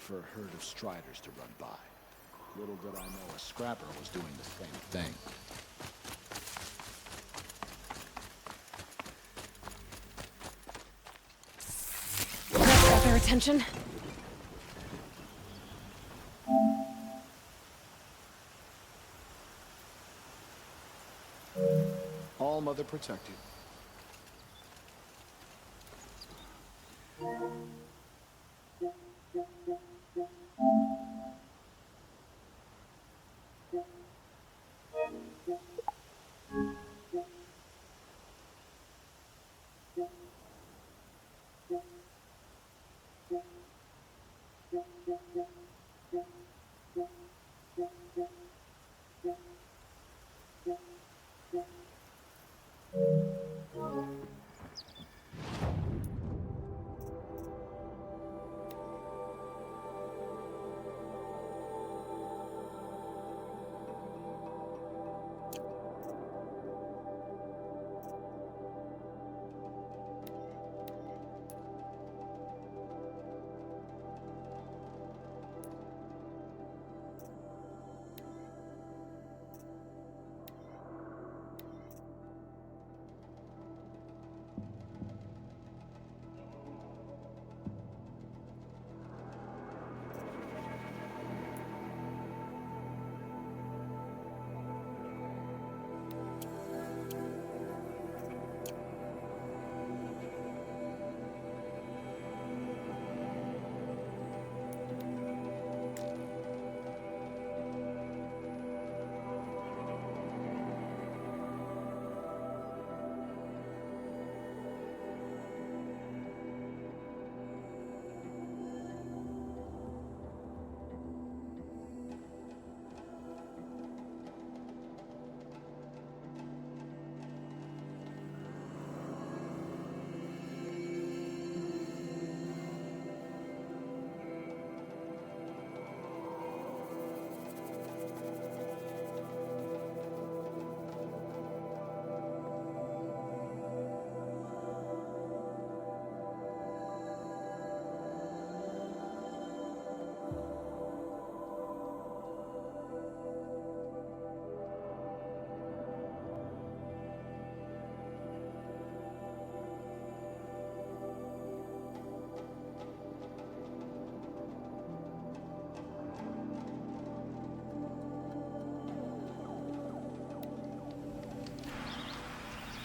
for a herd of striders to run by. Little did I know a scrapper was doing the same thing. That got their attention. All Mother protect you.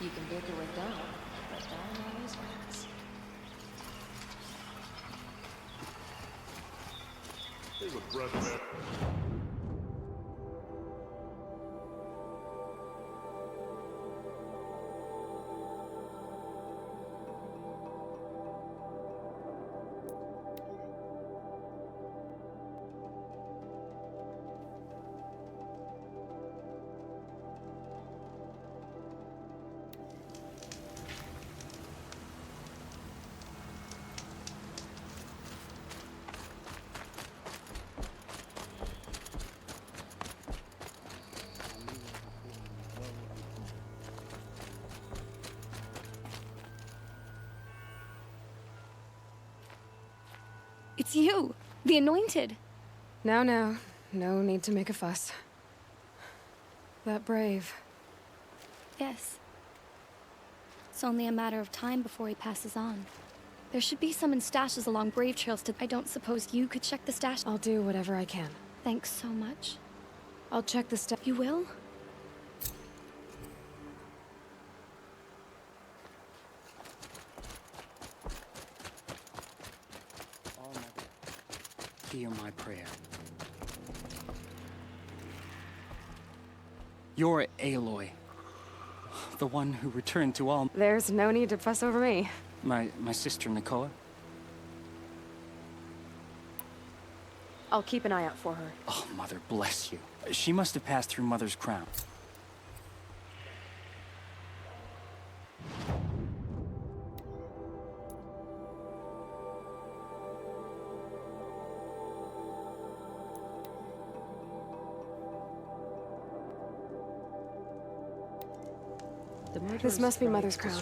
You can break your way down, but down always wins. There's a breath of it. It's you, the Anointed. Now, no need to make a fuss. That brave. Yes. It's only a matter of time before he passes on. There should be some in stashes along brave trails to... I don't suppose you could check the stash? I'll do whatever I can. Thanks so much. I'll check the stash. You will? Hear my prayer. You're Aloy, the one who returned to all... There's no need to fuss over me. My sister Nakoa? I'll keep an eye out for her. Oh, Mother bless you. She must have passed through Mother's crown. This must be Mother's crown.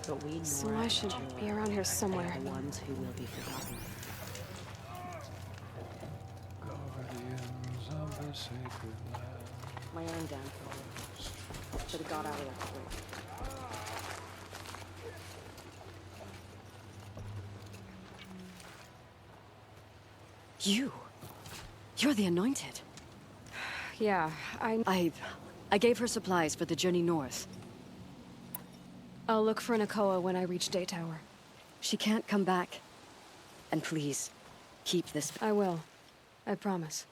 But we So I should be around here somewhere. The ones who will be forgotten. My own downfall. Should have got out of there quick. You're the Anointed. Yeah, I gave her supplies for the journey north. I'll look for Nakoa when I reach Day Tower. She can't come back. And please, keep this. I will. I promise.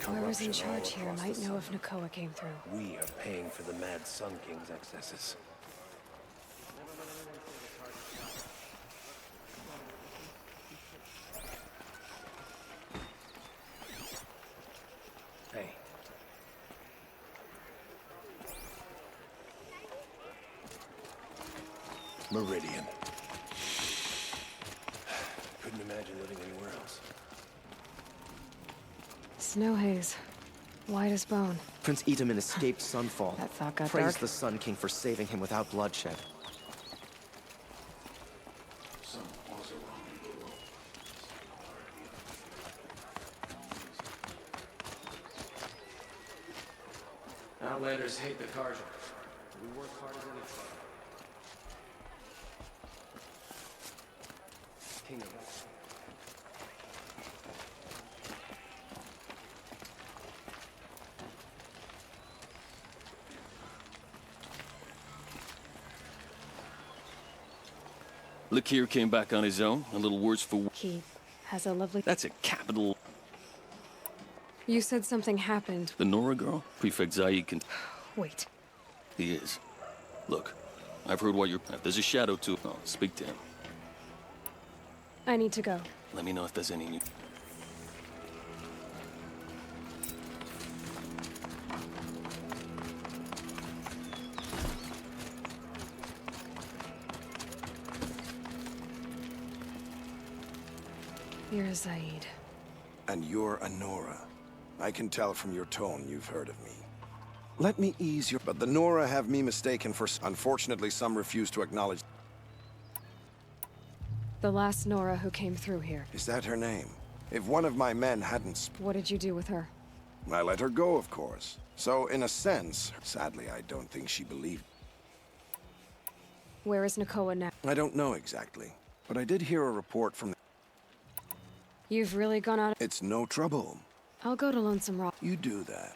Whoever's in charge here might know if Nakoa came through. We are paying for the Mad Sun King's excesses. Hey. Meridian. Couldn't imagine living anywhere else. Snow haze. White as bone. Prince Itaman escaped Sunfall. That thought got Praise dark. the Sun King for saving him without bloodshed. Outlanders hate the Carja. We work harder than it's Kingdom. Lakir came back on his own, a little worse for... He has a lovely... That's a capital... You said something happened. The Nora girl? Prefect Zaid can... Wait. He is. Look, I've heard why you're... If there's a shadow too, I'll speak to him. I need to go. Let me know if there's any new... You're Zaid. And you're a Nora. I can tell from your tone you've heard of me. Let me ease your... But the Nora have me mistaken for... Unfortunately, some refuse to acknowledge... The last Nora who came through here. Is that her name? If one of my men hadn't... What did you do with her? I let her go, of course. So, in a sense, sadly, I don't think she believed... Where is Nakoa now? I don't know exactly. But I did hear a report from... You've really gone out... It's no trouble. I'll go to Lonesome Rock. You do that.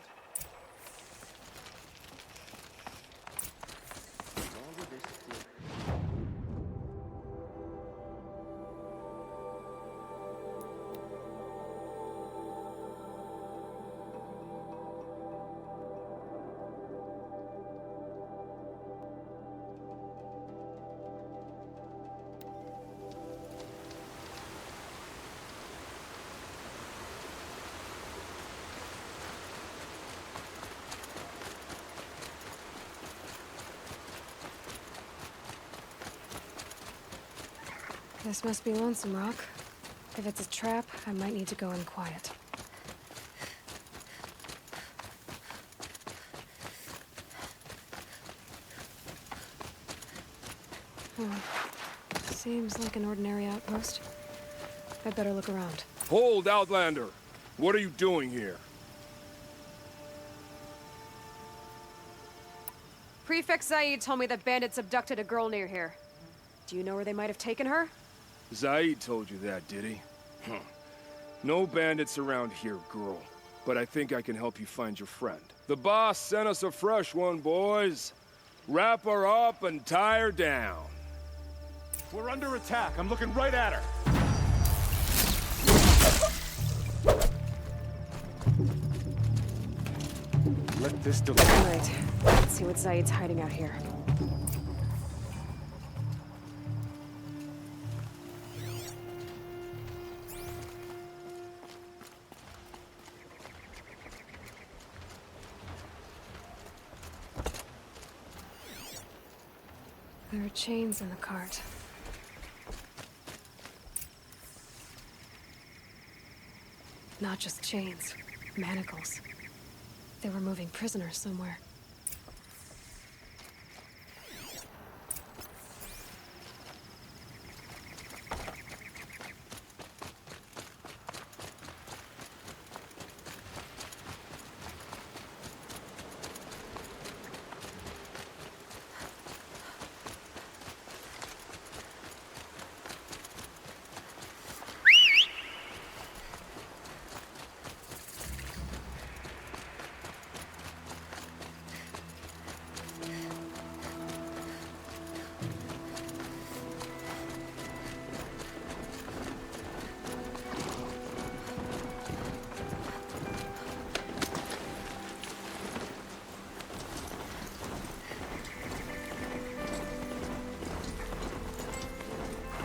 This must be Lonesome Rock. If it's a trap, I might need to go in quiet. Seems like an ordinary outpost. I'd better look around. Hold, Outlander! What are you doing here? Prefect Zaid told me that bandits abducted a girl near here. Do you know where they might have taken her? Zaid told you that, did he? Huh. No bandits around here, girl. But I think I can help you find your friend. The boss sent us a fresh one, boys. Wrap her up and tie her down. We're under attack. I'm looking right at her. Let this do. Right. Let's see what Zaid's hiding out here. There are chains in the cart. Not just chains, manacles. They were moving prisoners somewhere.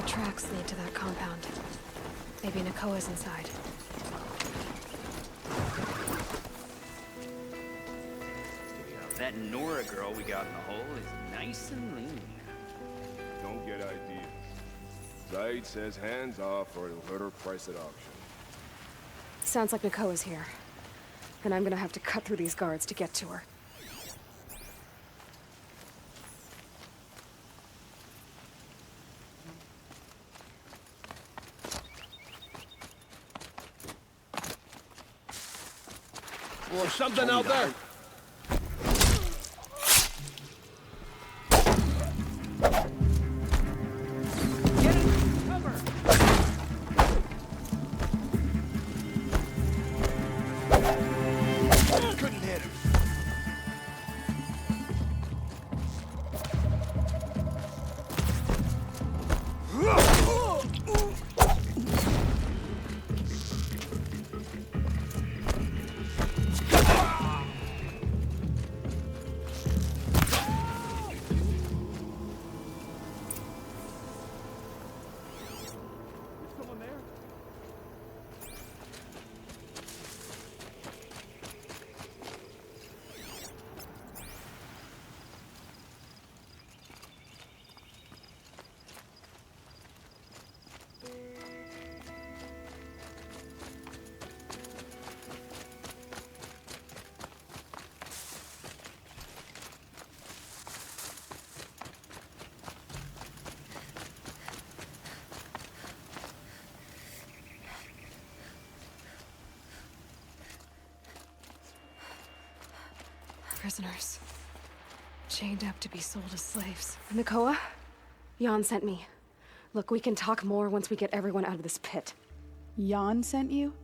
Tracks lead to that compound. Maybe Nakoa's inside. That Nora girl we got in the hole is nice and lean. Don't get ideas. Zaid says hands off or he'll hurt her price at auction. Sounds like Nakoa's here. And I'm gonna have to cut through these guards to get to her. There's something out there. Get it! Cover! Couldn't hit him. Prisoners. Chained up to be sold as slaves. Nakoa? Jan sent me. Look, we can talk more once we get everyone out of this pit. Jan sent you?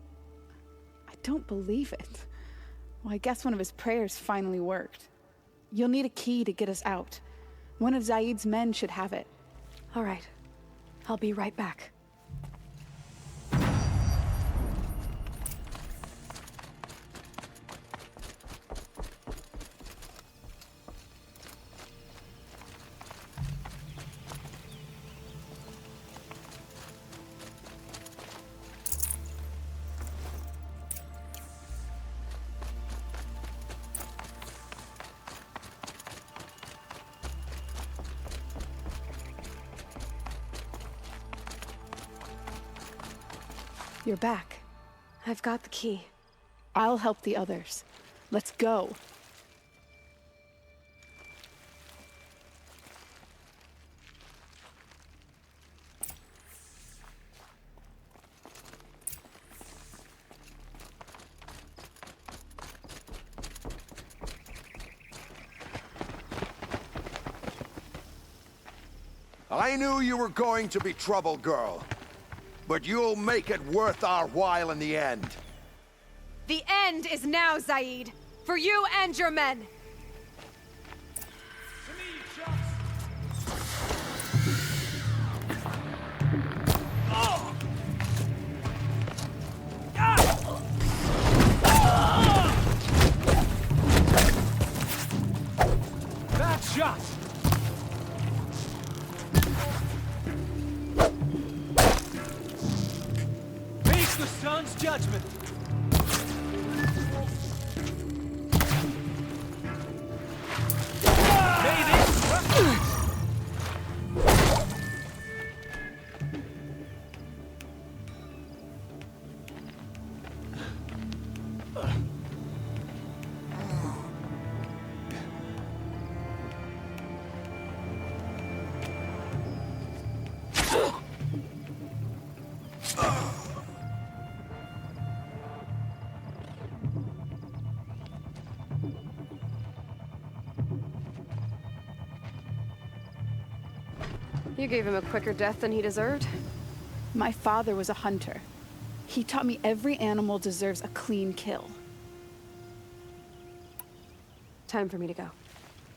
I don't believe it. Well, I guess one of his prayers finally worked. You'll need a key to get us out. One of Zaid's men should have it. All right. I'll be right back. You're back. I've got the key. I'll help the others. Let's go. I knew you were going to be trouble, girl. But you'll make it worth our while in the end. The end is now, Zaid. For you and your men. That shot! Face the sun's judgment! You gave him a quicker death than he deserved. My father was a hunter. He taught me every animal deserves a clean kill. Time for me to go.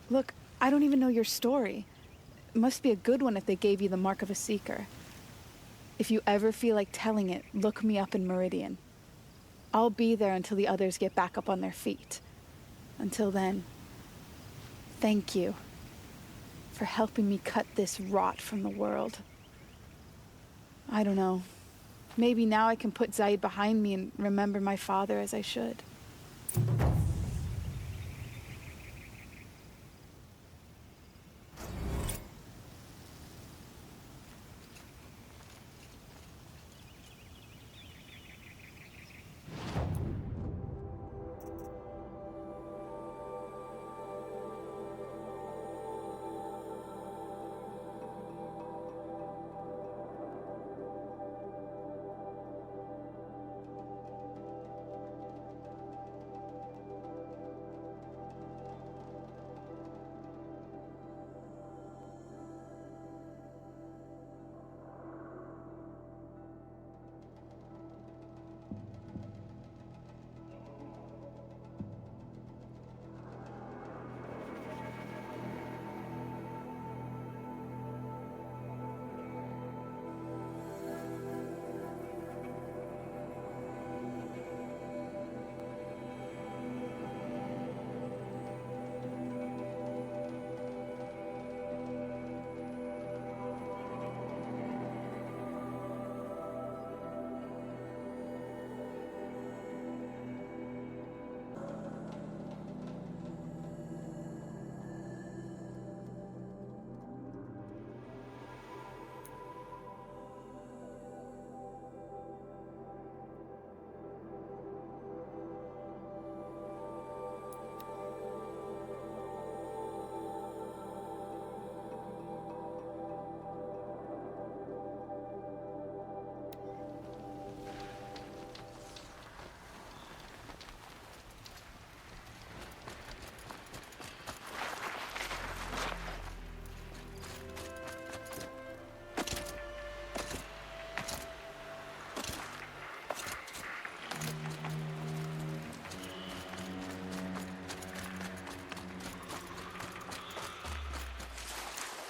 Look, I don't even know your story. It must be a good one if they gave you the mark of a seeker. If you ever feel like telling it, look me up in Meridian. I'll be there until the others get back up on their feet. Until then, thank you for helping me cut this rot from the world. I don't know. Maybe now I can put Zaid behind me and remember my father as I should.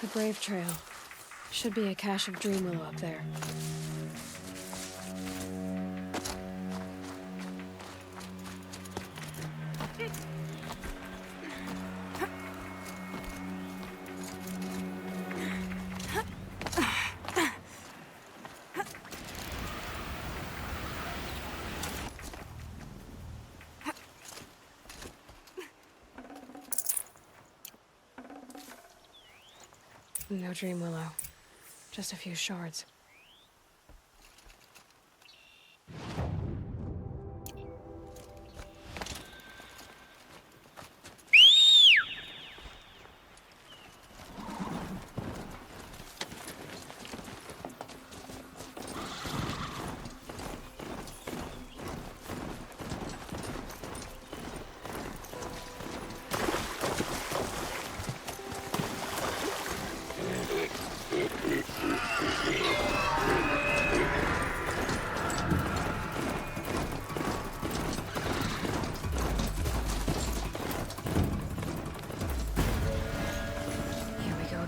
The Brave Trail. Should be a cache of Dreamwillow up there. No Dreamwillow. Just a few shards.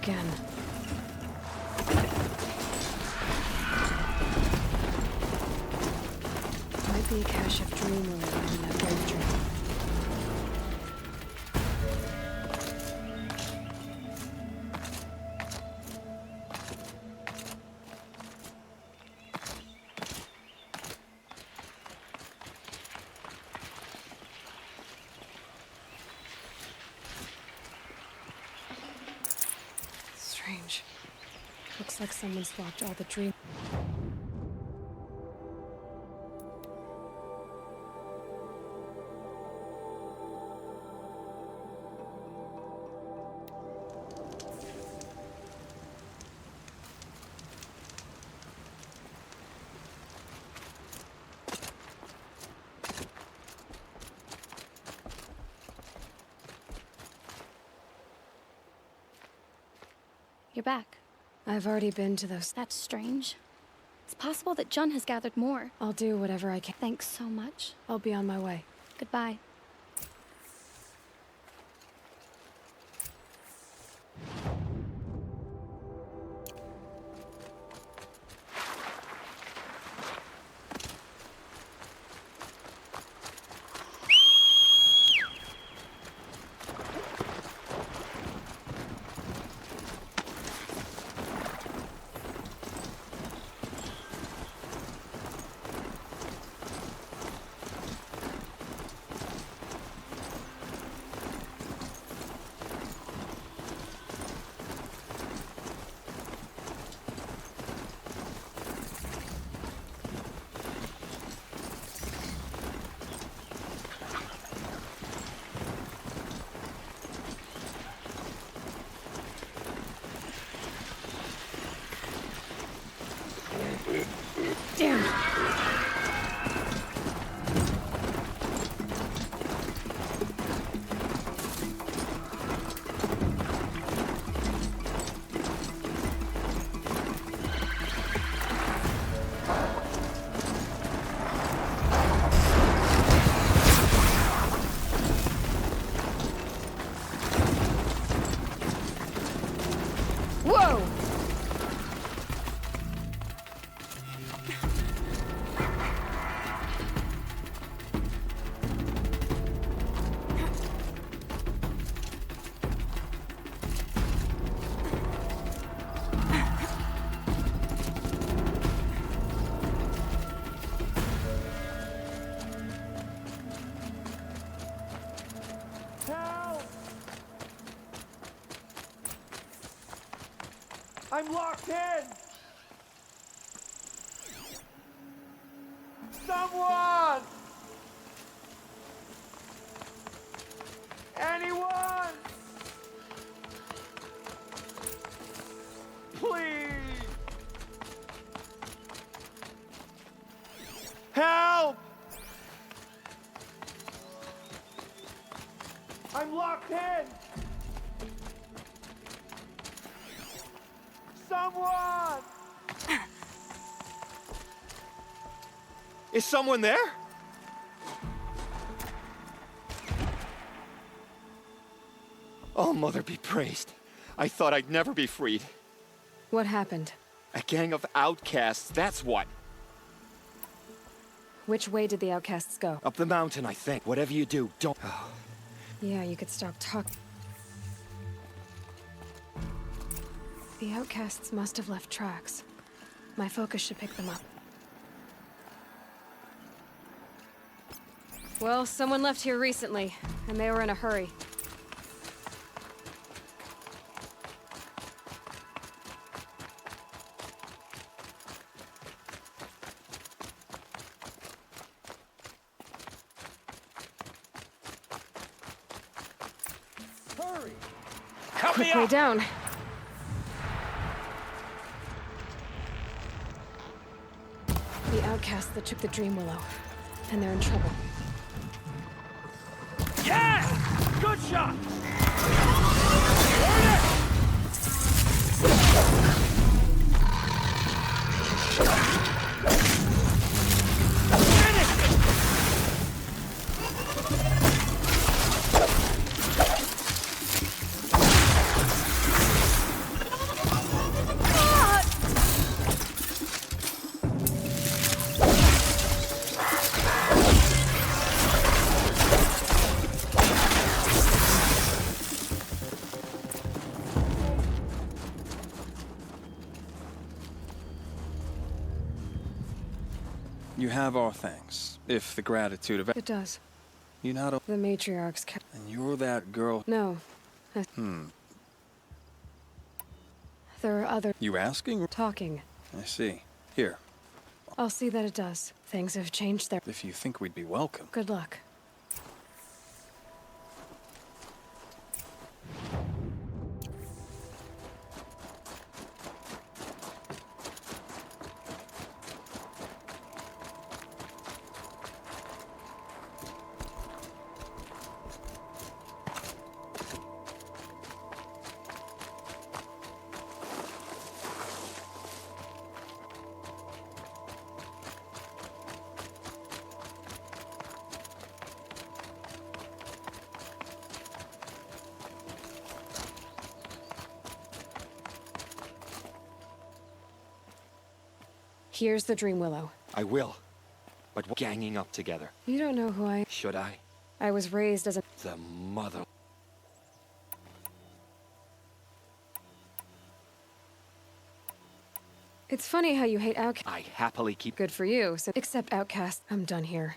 Again. Might be a cache of Dreamwillow in that brave trail. Strange. Looks like someone's locked all the dream. You're back. I've already been to those. That's strange. It's possible that Jun has gathered more. I'll do whatever I can. Thanks so much. I'll be on my way. Goodbye. Damn. Whoa! I'm locked in! Someone! Anyone! Please! Help! I'm locked in! Someone! Is someone there? Oh, Mother be praised. I thought I'd never be freed. What happened? A gang of outcasts, that's what. Which way did the outcasts go? Up the mountain, I think. Whatever you do, don't... Yeah, you could stop talking. The outcasts must have left tracks. My focus should pick them up. Well, someone left here recently, and they were in a hurry. Hurry! Quick way down. The outcasts that took the Dream Willow, and they're in trouble. Yeah! Good shot! You have our thanks, if the gratitude of... It does. You not... The matriarchs kept... And you're that girl... No. There are other... You asking? Talking. I see. Here. I'll see that it does. Things have changed there. If you think we'd be welcome. Good luck. Here's the Dream Willow. I will. But we're ganging up together. You don't know who I... Should I? I was raised as a... The mother... It's funny how you hate Outcast. I happily keep... Good for you. So, except Outcast, I'm done here.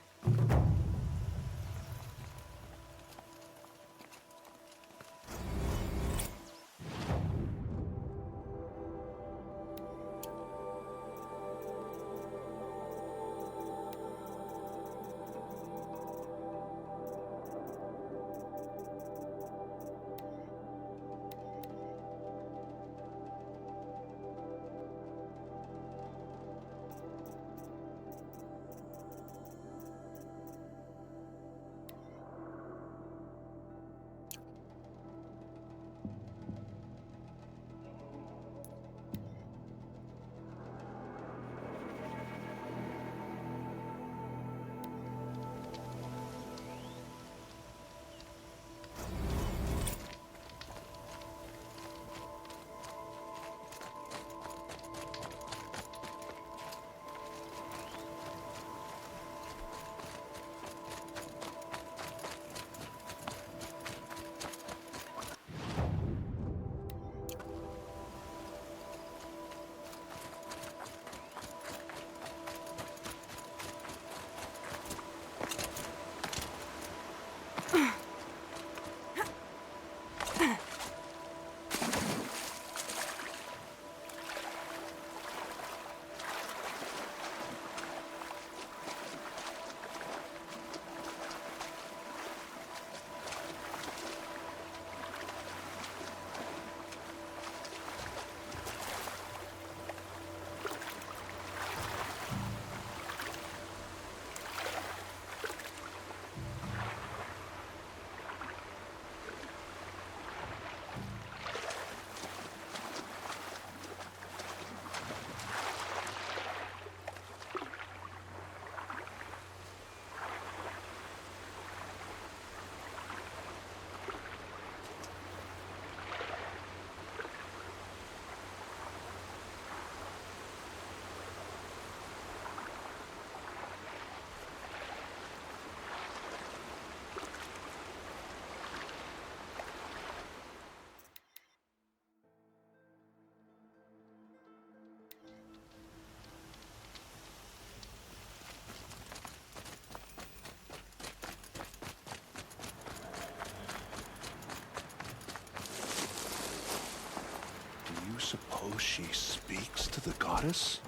Suppose she speaks to the goddess?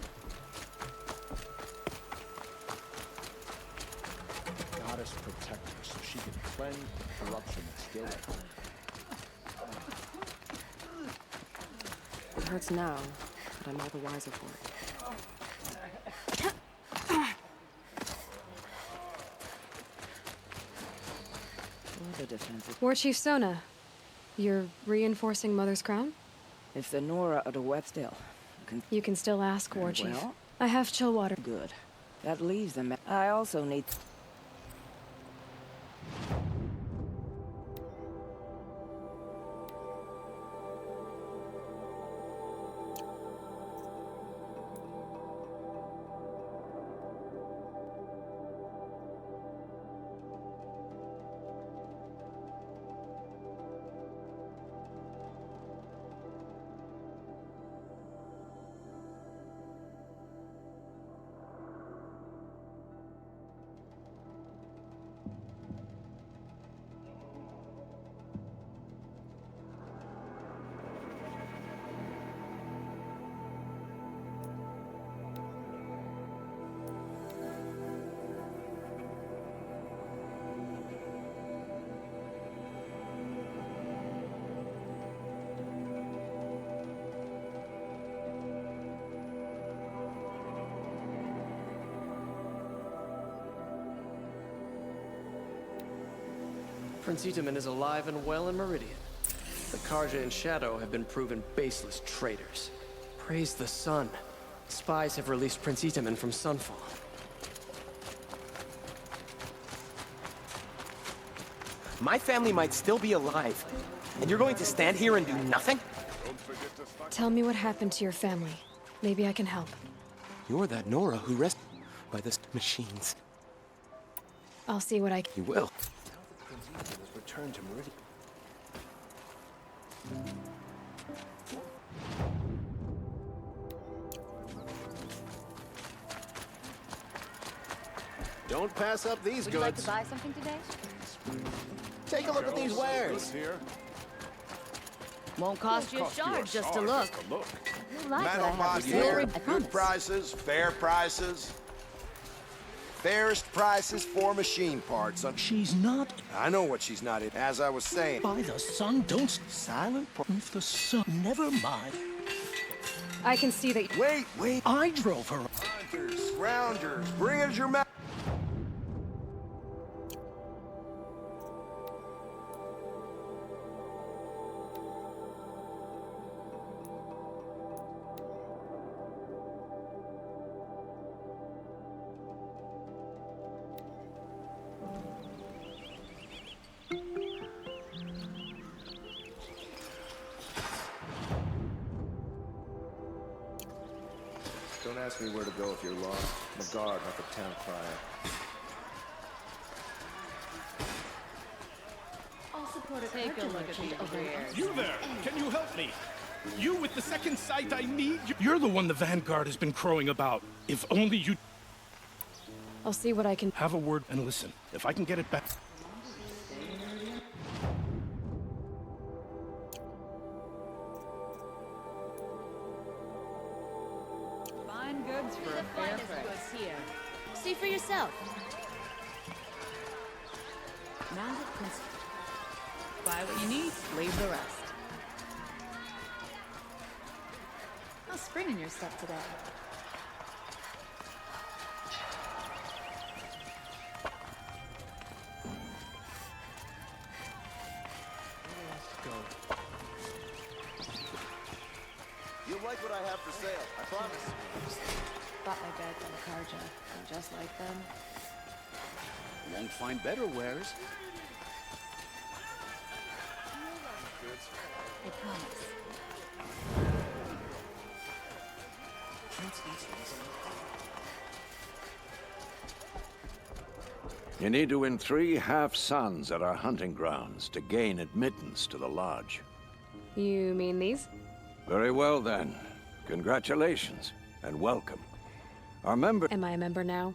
The goddess protect her so she can cleanse the corruption that's still at home. It hurts now, but I'm all the wiser for it. What a defensive. War Chief Sona, you're reinforcing Mother's crown? If the Nora are the wet still, you can still ask, War Chief. Well, I have chill water. Good. That leaves them. I also need... Prince Itamen is alive and well in Meridian. The Karja and Shadow have been proven baseless traitors. Praise the sun. Spies have released Prince Itamen from Sunfall. My family might still be alive, and you're going to stand here and do nothing? Tell me what happened to your family. Maybe I can help. You're that Nora who rescued by the machines. I'll see what I can. You will. Return to Meridian. Don't pass up these Would goods. you like to buy something today? Take a look at these wares. Won't cost you a shard just to look. You like Metal what I have box to say. here, good prices, fair prices. Fairest prices for machine parts. She's not. I know what she's not in. As I was saying. By the sun, don't. Silent. If the sun. Never mind. I can see that. Wait. I drove her. Hunters, scroungers, bring us your map. Don't ask me where to go if you're lost. I'm a guard, not the town crier. I'll support a Take a look at the over here. You there! Can you help me? You with the second sight I need? You're the one the Vanguard has been crowing about. If only you... I'll see what I can... Have a word and listen. If I can get it back... Fine goods for a fair price. Here. See for yourself. Now that Prince... Buy what you need, leave the rest. How's spring in your step today? You'll like what I have for sale, I promise. Bought my bag from the Karja, and just like them. Won't find better wares. I promise. You need to win 3 half-suns at our hunting grounds to gain admittance to the lodge. You mean these? Very well, then. Congratulations, and welcome. Our member... Am I a member now?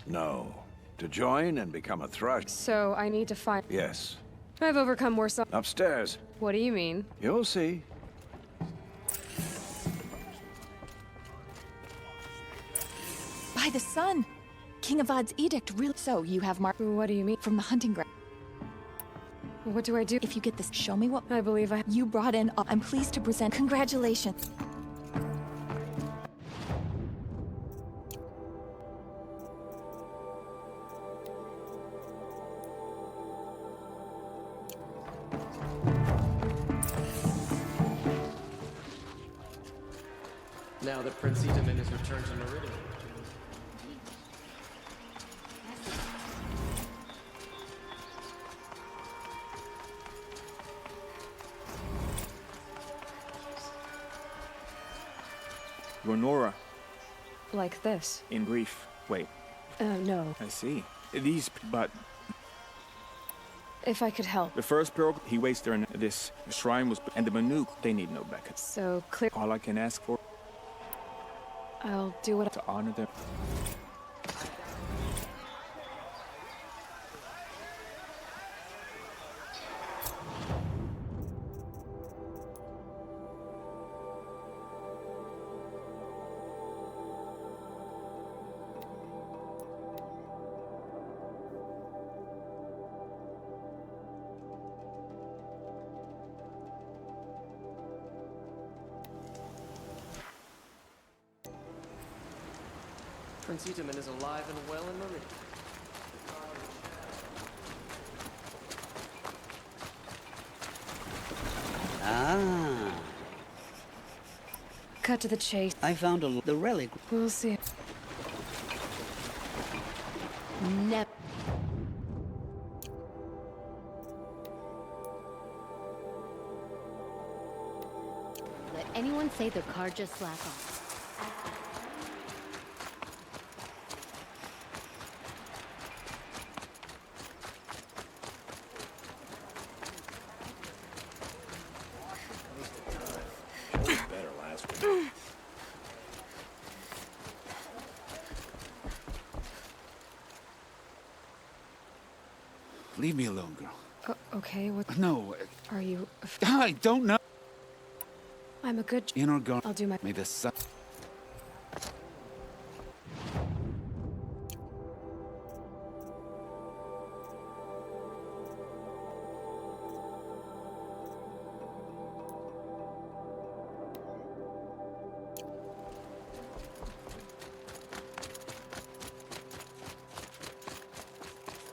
No. To join and become a thrush... So I need to find... Yes. I've overcome more so... Upstairs. What do you mean? You'll see. By the sun! King Avad's edict really... So, you have What do you mean? From the hunting ground. What do I do? If you get this, show me what... I believe I... You brought in... I'm pleased to present... Congratulations. Now that Prince Itaman has returned to Meridian. You're Nora. Like this? In brief. Wait. No. I see. These, but... If I could help. The first pilgrim, he waits there in this shrine was... And the Manuk, they need no backup. So clear... All I can ask for... I'll do what... To honor them. Prince Itaman is alive and well in Meridian. Ah. Cut to the chase. I found the relic. We'll see. Never. Let anyone say their car just slack off. Leave me alone, girl. Okay, what? No. Are you? I don't know. I'm a good. In or gone. I'll do my. May the sun.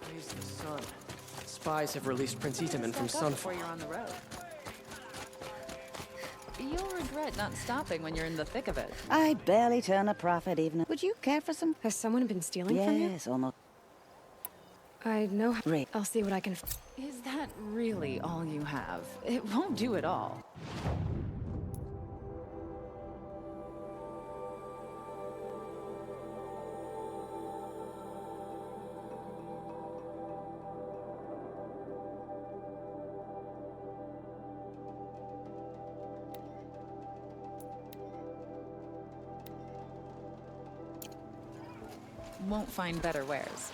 Praise the sun. Spies have released Prince Itaman from Sunfall. Before you're on the road. You'll regret not stopping when you're in the thick of it. I barely turn a profit even. Would you care for some? Has someone been stealing from you? Yes, almost. I know. Great. I'll see what I can. Is that really all you have? It won't do it all. Won't find better wares.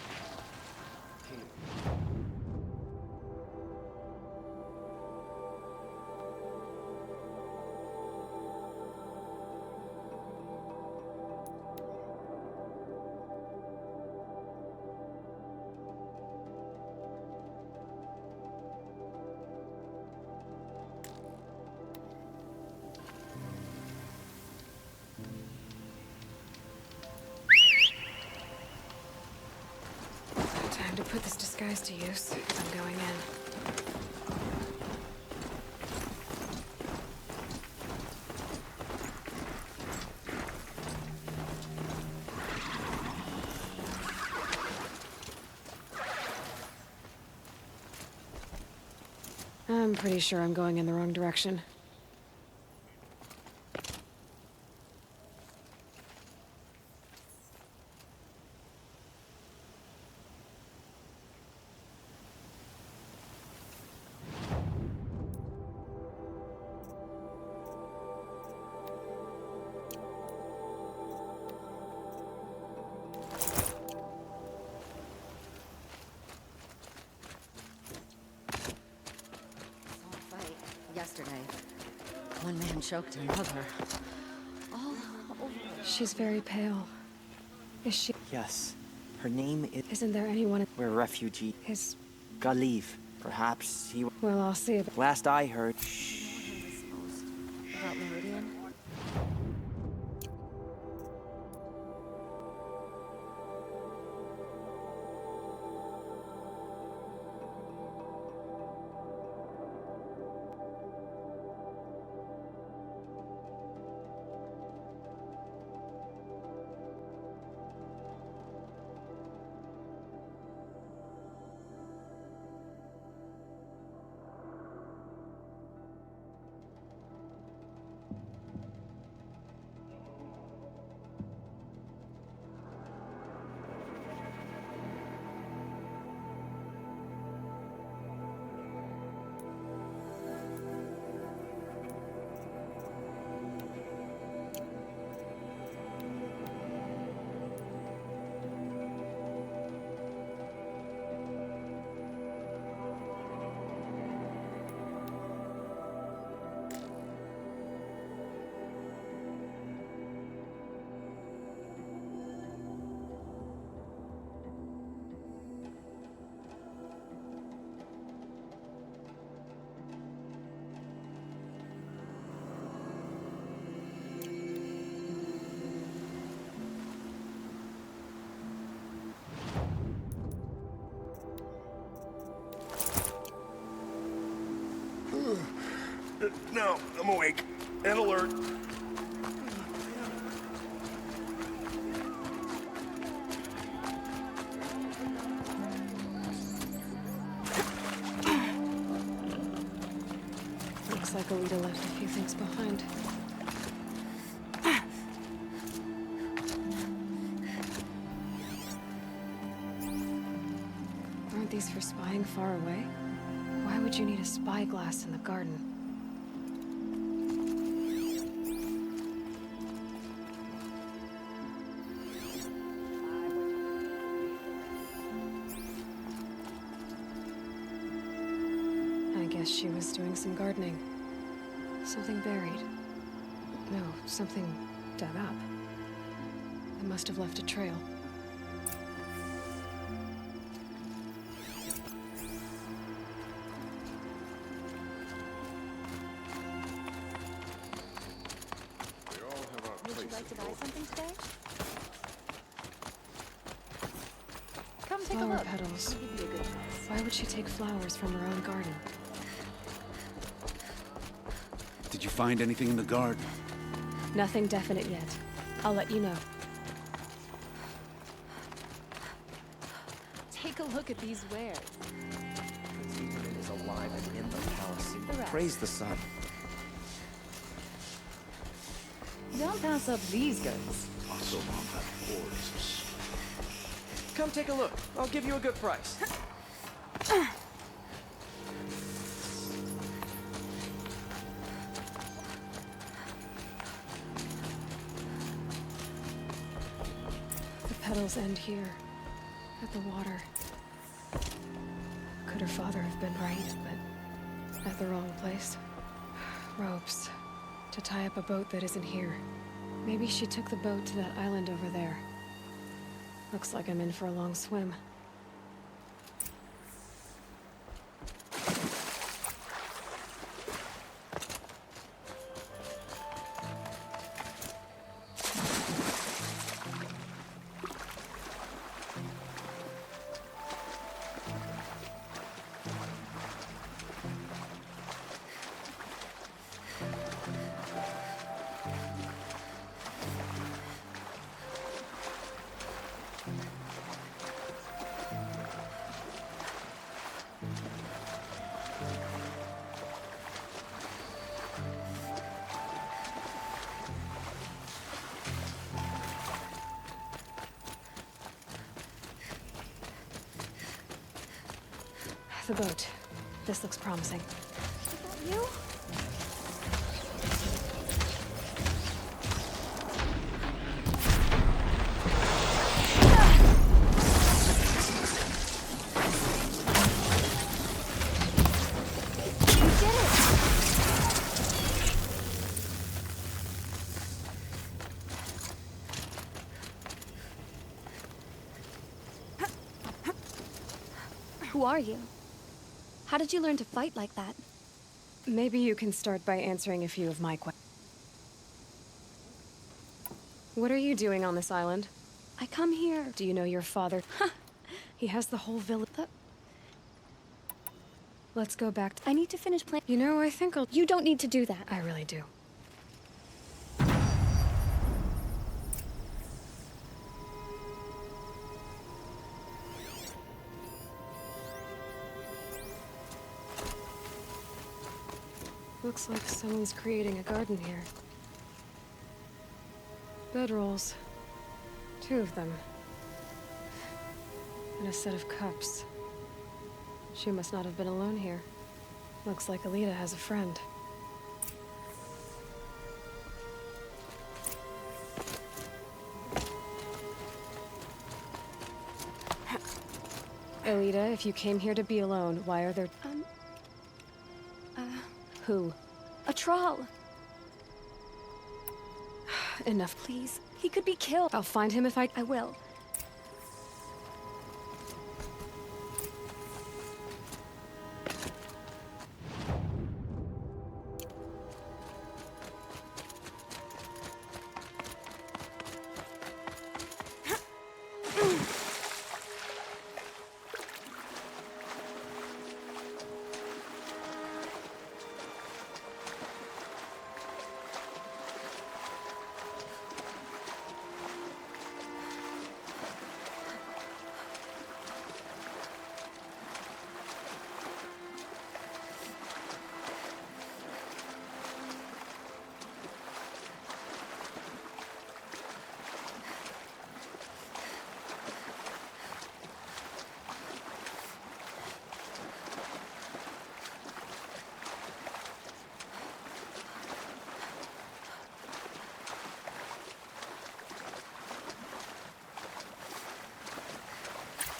Time to put this disguise to use. I'm going in. I'm pretty sure I'm going in the wrong direction. Yesterday, one man choked another. All over. She's very pale. Is she? Yes. Her name is... Isn't there anyone? We're a refugee. His... Galeev. Perhaps he... Well, I'll see about... Last I heard... About Meridian? No, I'm awake and alert. Looks like Alita left a few things behind. Aren't these for spying far away? Why would you need a spyglass in the garden? guess she was doing some gardening. Something buried. No, something dug up. It must have left a trail. Would you like to buy something today? Come take a Flower look. petals. I'll give you a good price. Why would she take flowers from her own garden? Did you find anything in the garden? Nothing definite yet. I'll let you know. Take a look at these wares. Prince Ethan is alive and in the palace. The rest. Praise the sun. Don't pass up these goods. Also on that horse. Come take a look. I'll give you a good price. The petals end here, at the water. Could her father have been right, but at the wrong place? Ropes. To tie up a boat that isn't here. Maybe she took the boat to that island over there. Looks like I'm in for a long swim. The boat. This looks promising. Is that you? You did it! Who are you? How did you learn to fight like that? Maybe you can start by answering a few of my questions. What are you doing on this island? I come here. Do you know your father? He has the whole village. Let's go back to... I need to finish playing. You know, I think I'll... You don't need to do that. I really do. Looks like someone's creating a garden here. Bedrolls. 2 of them. And a set of cups. She must not have been alone here. Looks like Alita has a friend. Alita, if you came here to be alone, why are there... Who? A troll. Enough. Please. He could be killed. I'll find him if I will.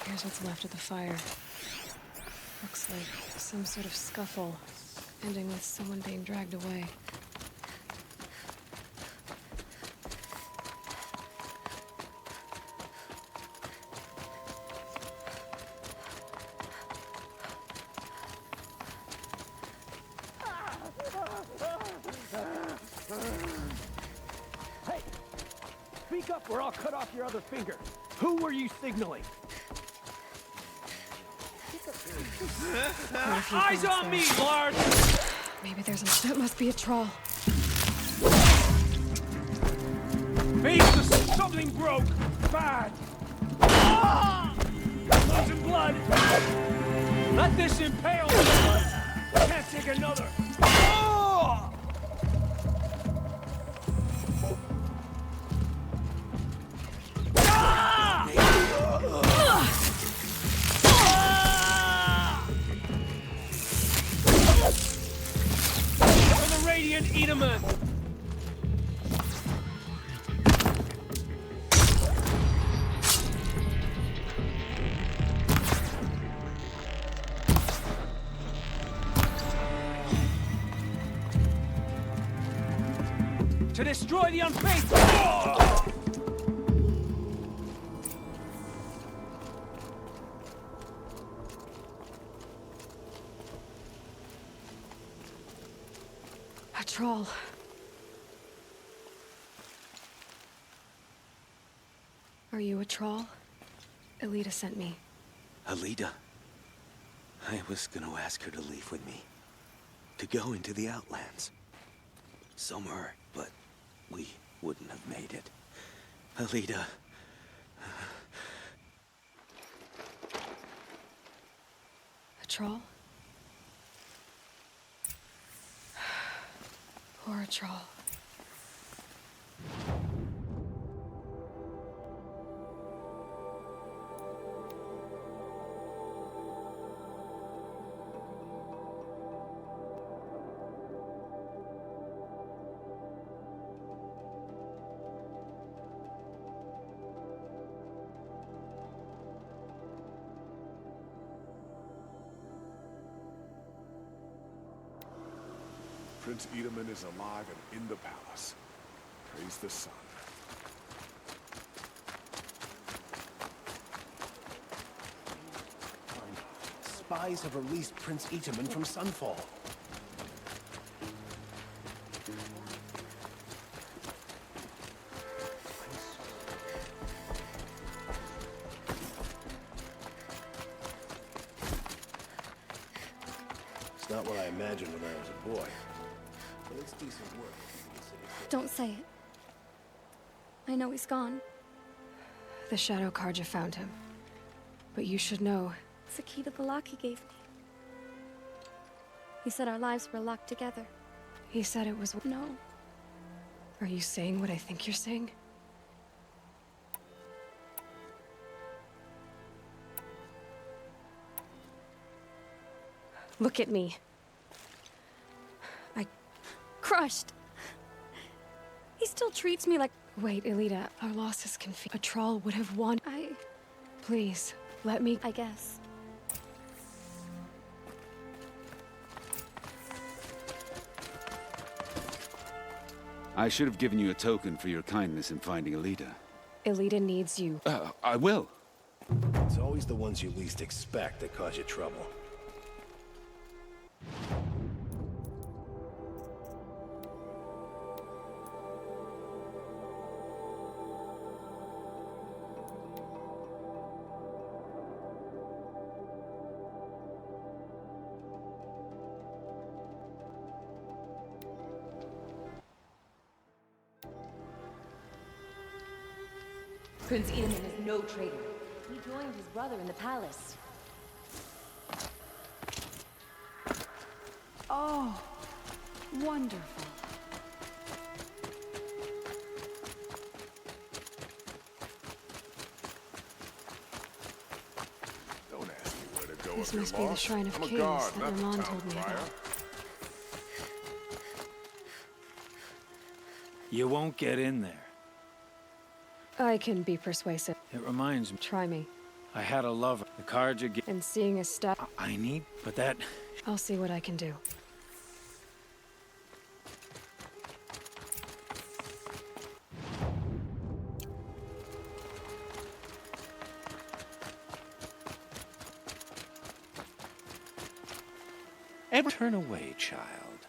Here's what's left of the fire. Looks like some sort of scuffle, ending with someone being dragged away. Hey! Speak up or I'll cut off your other finger. Who were you signaling? Eyes on me, Lard! Maybe there's a... That must be a troll. Face, something broke! Bad! Ah! Losing blood! Let this impale me! Can't take another! Ah! For the Radiant Edaman! To destroy the unfaithful! A troll. Are you a troll? Elita sent me. Alita? I was gonna ask her to leave with me. To go into the Outlands. Somewhere, but we wouldn't have made it. Alita. A troll? Or a troll? Prince Edaman is alive and in the palace. Praise the sun. Spies have released Prince Edaman from Sunfall. It's not what I imagined when I was a boy. But it's decent work. Don't say it. I know he's gone. The Shadow Karja found him. But you should know. It's a key to the lock he gave me. He said our lives were locked together. He said it was... No. Are you saying what I think you're saying? Look at me. Crushed. He still treats me like... Wait, Elita, our loss is confused. A troll would have won. Please, let me... I guess. I should have given you a token for your kindness in finding Alita. Elita needs you. I will. It's always the ones you least expect that cause you trouble. Prince Edaman is no traitor. He joined his brother in the palace. Oh, wonderful. Don't ask me where to go This if you're must be the lost. Shrine of I'm a Kings guard, that not the Ramon town told me crier. about. You won't get in there. I can be persuasive. It reminds me. Try me. I had a lover. The Karja gave... And seeing a stat... I need... But that... I'll see what I can do. Turn away, child.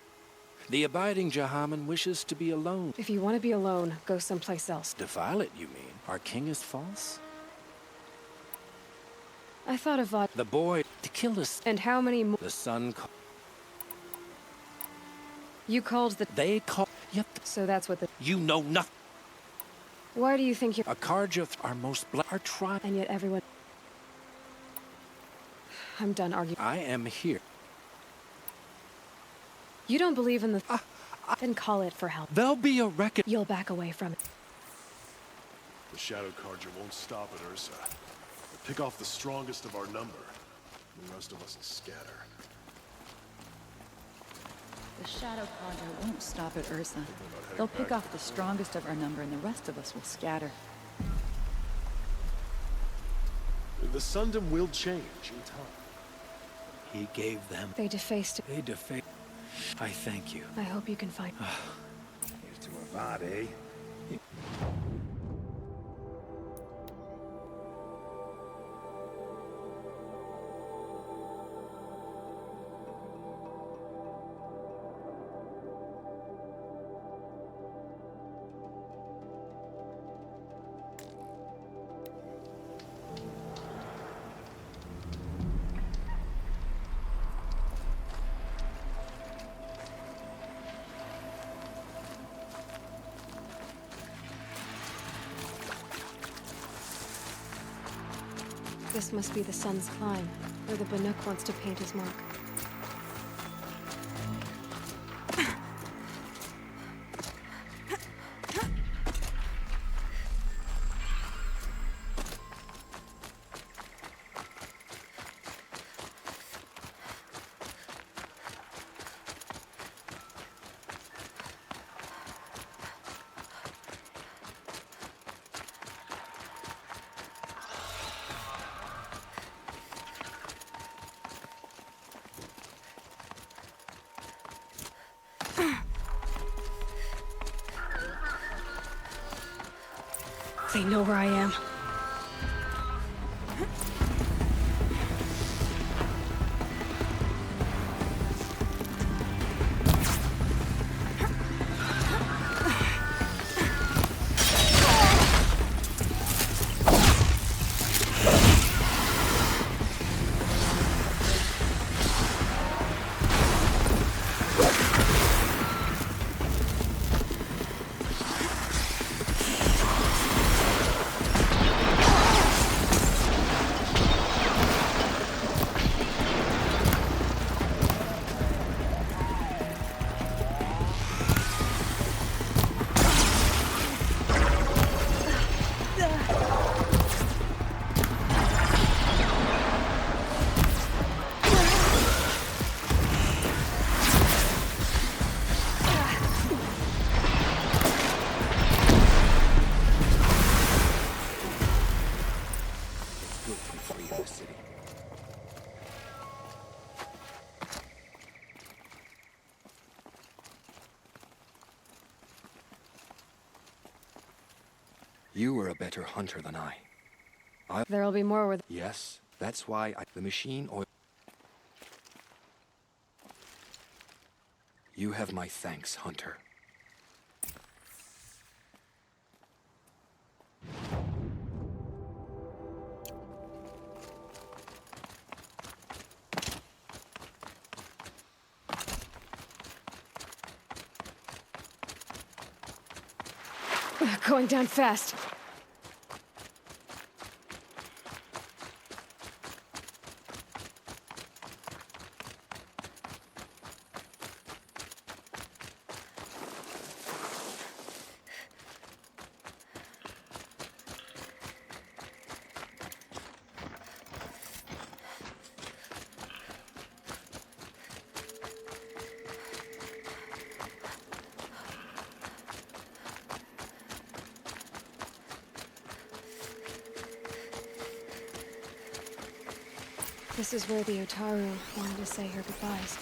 The abiding Jahaman wishes to be alone. If you want to be alone, go someplace else. Defile it, you mean? Our king is false? I thought of The boy to kill us. And how many more? The sun You called the... They call... Yep. So that's what the... You know nothing. Why do you think you're... A Karja, our most black... Our tribe. And yet everyone... I'm done arguing. I am here. You don't believe in the... Then call it for help. There'll be a record. You'll back away from it. The Shadow Carja won't stop at Ursa. They'll pick off the strongest of our number. The rest of us will scatter. The Shadow Carja won't stop at Ursa. They'll pick off the strongest of our number and the rest of us will scatter. The Sundom will change in time. He gave them... They defaced it. They defaced... I thank you. I hope you can find... Here's to Avad, eh? This must be the sun's climb, where the Banuk wants to paint his mark. They know where I am. You were a better hunter than I. There'll be more with... Yes, that's why the machine oil... You have my thanks, Hunter. Going down fast. This is where the Utaru wanted to say her goodbyes.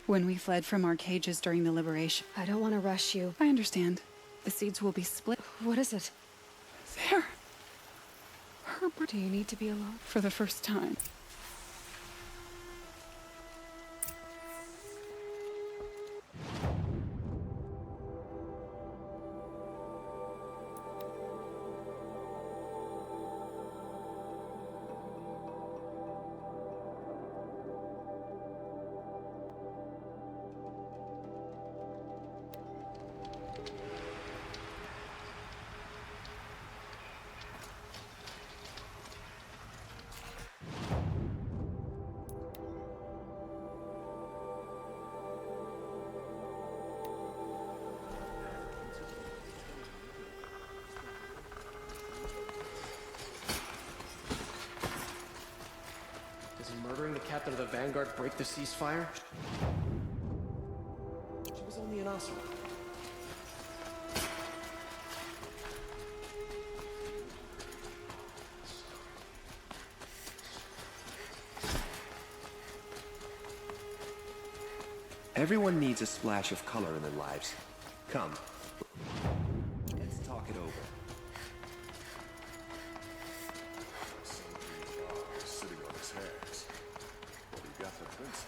When we fled from our cages during the liberation. I don't want to rush you. I understand. The seeds will be split. What is it? There. Herbert. Do you need to be alone? For the first time. Murdering the captain of the Vanguard break the ceasefire? She was only an Asura. Everyone needs a splash of color in their lives. Come. Let's talk it over. Sitting on his hands. What he got the prince?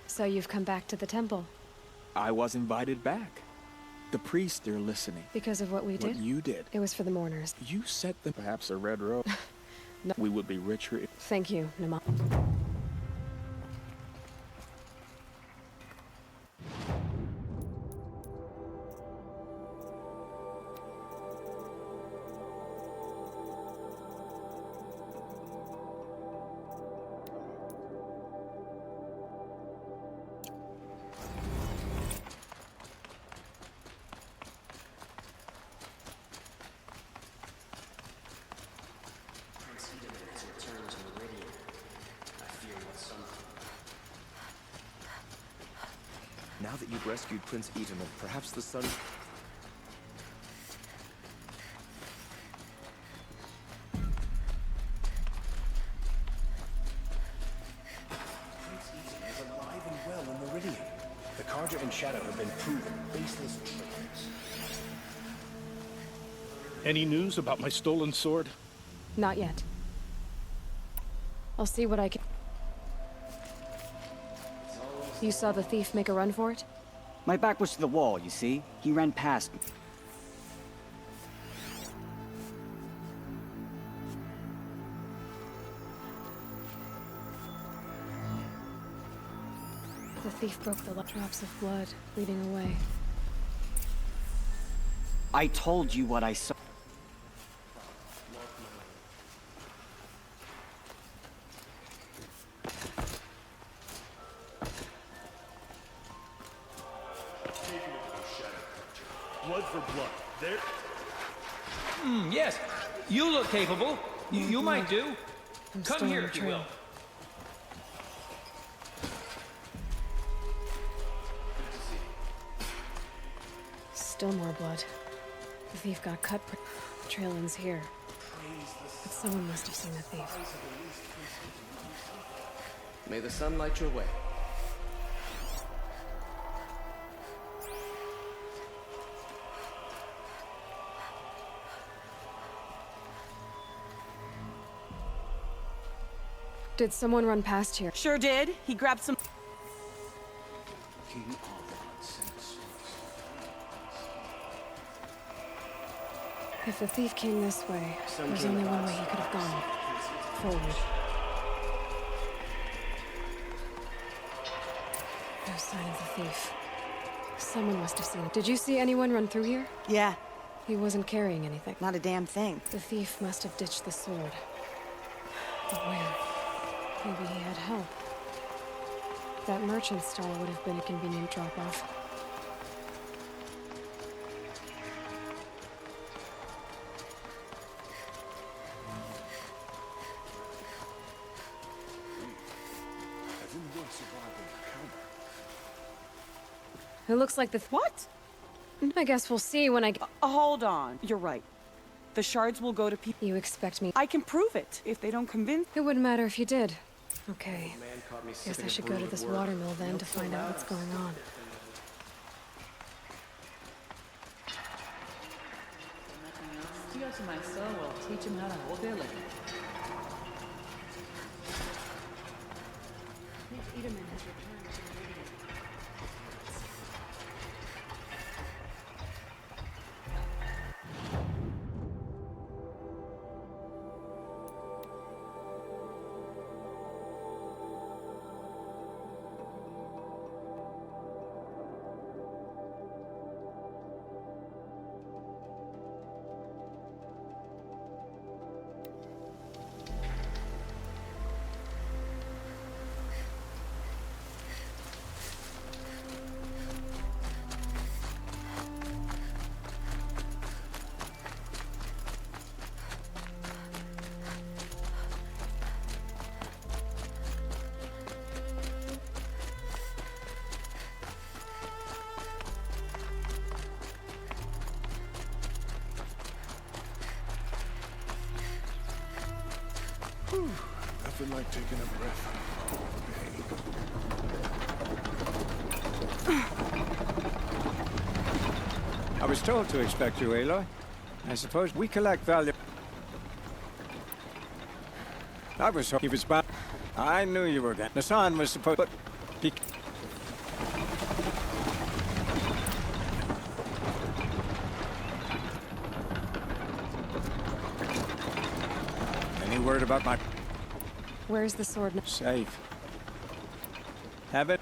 So you've come back to the temple? I was invited back. The priests, they're listening. Because of what we did? What you did. It was for the mourners. You set them perhaps a red robe. No. We would be richer if... Thank you, Nama. Now that you've rescued Prince Itaman, perhaps the sun... Prince Itaman is alive and well in Meridian. The Carja and Shadow have been proven baseless traitors. Any news about my stolen sword? Not yet. I'll see what I can... You saw the thief make a run for it? My back was to the wall, you see? He ran past me. The thief broke the drops of blood, bleeding away. I told you what I saw. Blood for blood. There. Yes. You look capable. You might do. Come here if you will. still more blood. The thief got cut. Trail ends here. But someone must have seen the thief. May the sun light your way. Did someone run past here? Sure did. He grabbed some... If the thief came this way, there's only one way he could have gone. Forward. No sign of the thief. Someone must have seen it. Did you see anyone run through here? Yeah. He wasn't carrying anything. Not a damn thing. The thief must have ditched the sword. But where? Maybe he had help. That merchant stall would have been a convenient drop-off. It looks like the... What? I guess we'll see when I... Hold on. You're right. The shards will go to people... You expect me... I can prove it, if they don't convince... It wouldn't matter if you did. Okay. Guess I should go to this watermill then to find out what's going on. Steal to my soul will teach him how to hold their liquor. Edelman has returned to Meridian. Nothing like taking a breath. I was told to expect you, Aloy. I suppose we collect value. I was hoping he was bound. I knew you were getting. Nassan was supposed, but he... Any word about my... Where's the sword now? Safe. Have it?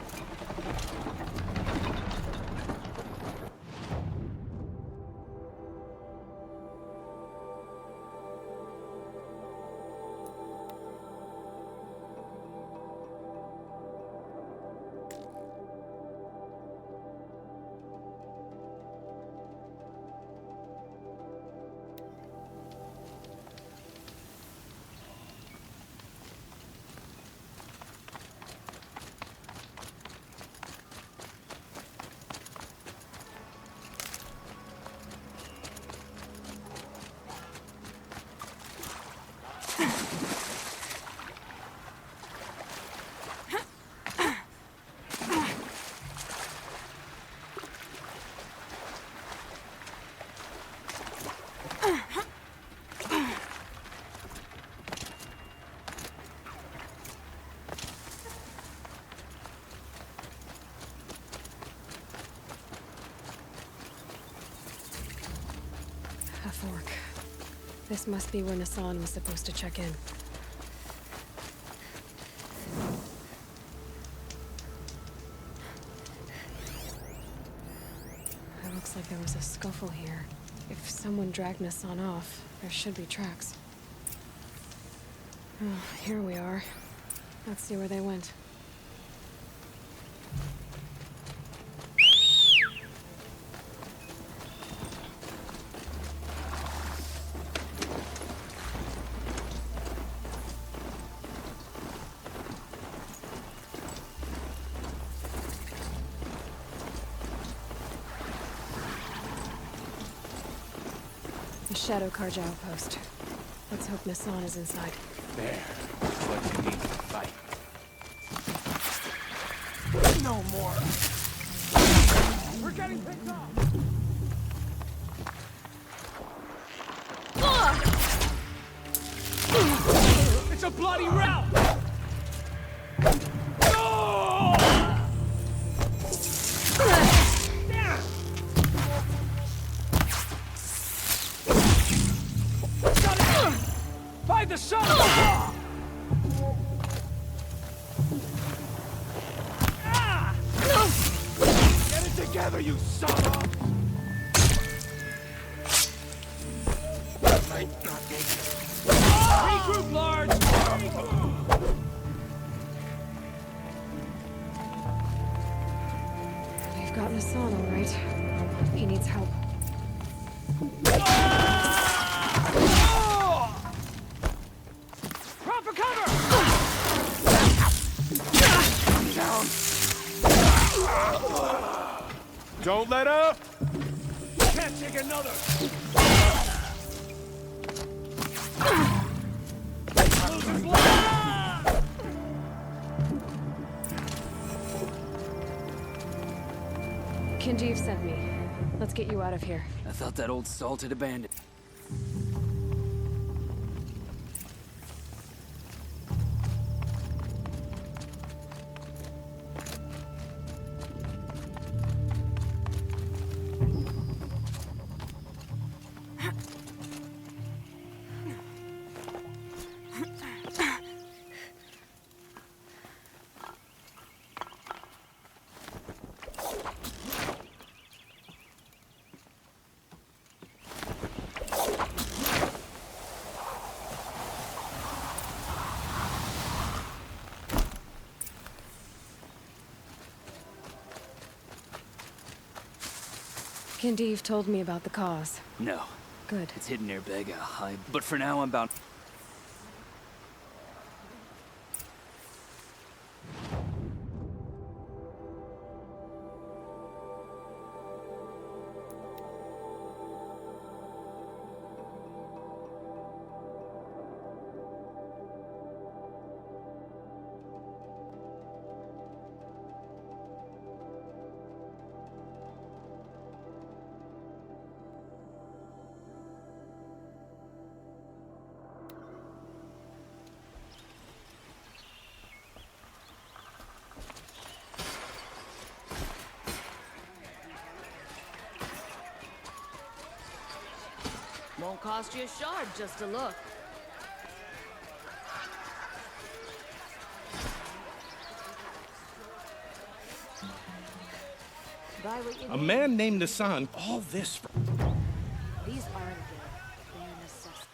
A fork. This must be where Nassan was supposed to check in. It looks like there was a scuffle here. If someone dragged Nassan off, there should be tracks. Oh, here we are. Let's see where they went. Shadow Karja outpost. Let's hope Nassan is inside. There. That's what you need to fight. No more. We're getting picked off. It's a bloody rout! Find the sun! Get it together, you son of! Regroup, Large! We've got Nassan, all right. He needs help. Proper cover! Down. Don't let up! Can't take another! Losing blood! Kinjeev sent me. Let's get you out of here. I thought that old salt had abandoned. Kinjeev told me about the cause. No. Good. It's hidden near Bega, but for now I'm bound. Won't cost you a shard just to look. Buy what you A need. man named Nassan, all this for... These aren't good. They're a necessity.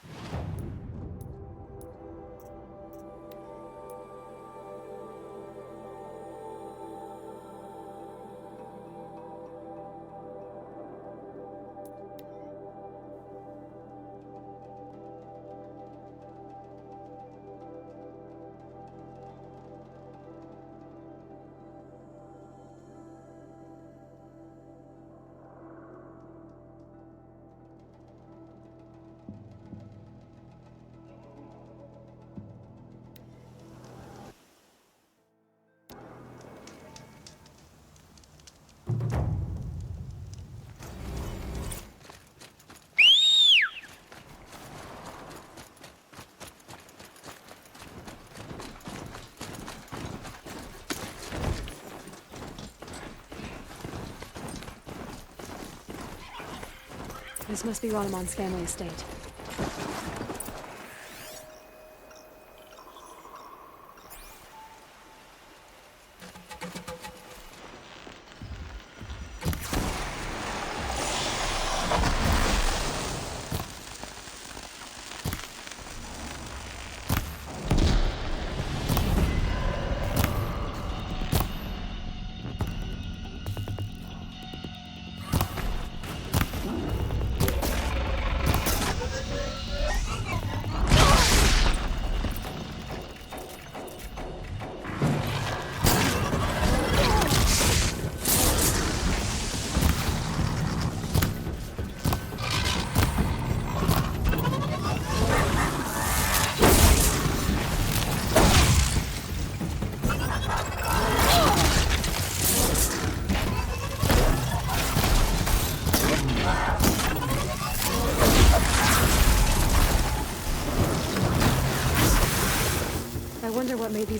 This must be Ranamon's family estate.